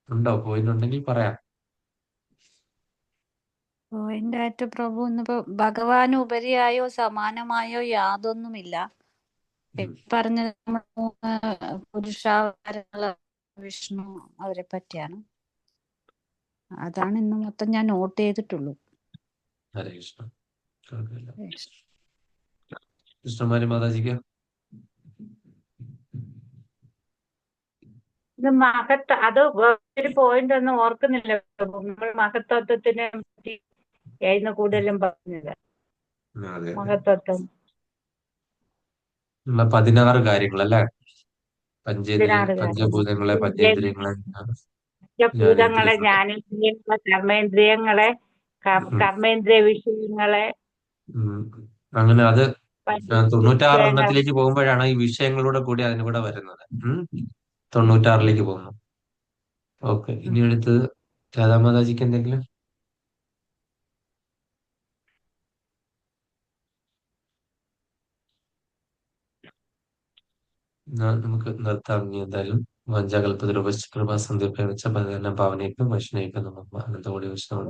ഉണ്ടോ? പോയിന്റ് ഉണ്ടെങ്കിൽ പറയാം. പോയിന്റ് ആയിട്ട് പ്രഭു ഇന്നിപ്പോ ഭഗവാന് ഉപരിയായോ സമാനമായോ യാതൊന്നുമില്ല. പറഞ്ഞ മൂന്ന് പുരുഷാവതാരങ്ങള് വിഷ്ണു അവരെ പറ്റിയാണ്. അതാണ് ഇന്ന് മൊത്തം ഞാൻ നോട്ട് ചെയ്തിട്ടുള്ളൂ. ഹരേ കൃഷ്ണ. കൃഷ്ണമാരി മാതാജിക്ക് ഇത് അത് ഒരു പോയിന്റ് ഒന്നും ഓർക്കുന്നില്ല. നമ്മൾ മഹത്വത്വത്തിനെ പറ്റി ആയിരുന്നു കൂടുതലും പറഞ്ഞത്. മഹത്വത്വം 16 കാര്യങ്ങൾ അല്ലെ? 16 പഞ്ചഭൂതങ്ങളെ, പഞ്ചേന്ദ്രിയങ്ങളെ, ഭൂതങ്ങളെ, ജ്ഞാനേന്ദ്രിയങ്ങളെ, കർമ്മേന്ദ്രിയങ്ങളെ, കർമ്മേന്ദ്രിയ വിഷയങ്ങളെ, അങ്ങനെ അത് 96 എണ്ണത്തിലേക്ക് പോകുമ്പോഴാണ് ഈ വിഷയങ്ങളൂടെ കൂടി അതിന് കൂടെ വരുന്നത്. 96ലേക്ക് പോകുന്നു. ഓക്കെ, ഇനി അടുത്തത് രാധാമാതാജിക്ക് എന്തെങ്കിലും? നമുക്ക് നിർത്താം. ഇനി എന്തായാലും വാഞ്ചാകൽപതരൂപശ്ച കൃപാ സന്ദീപേന ച പതിന ഭാവനയ്ക്കും വൈഷ്ണവിക്കും നമുക്ക് അനന്തകോടി വൈഷ്ണവ.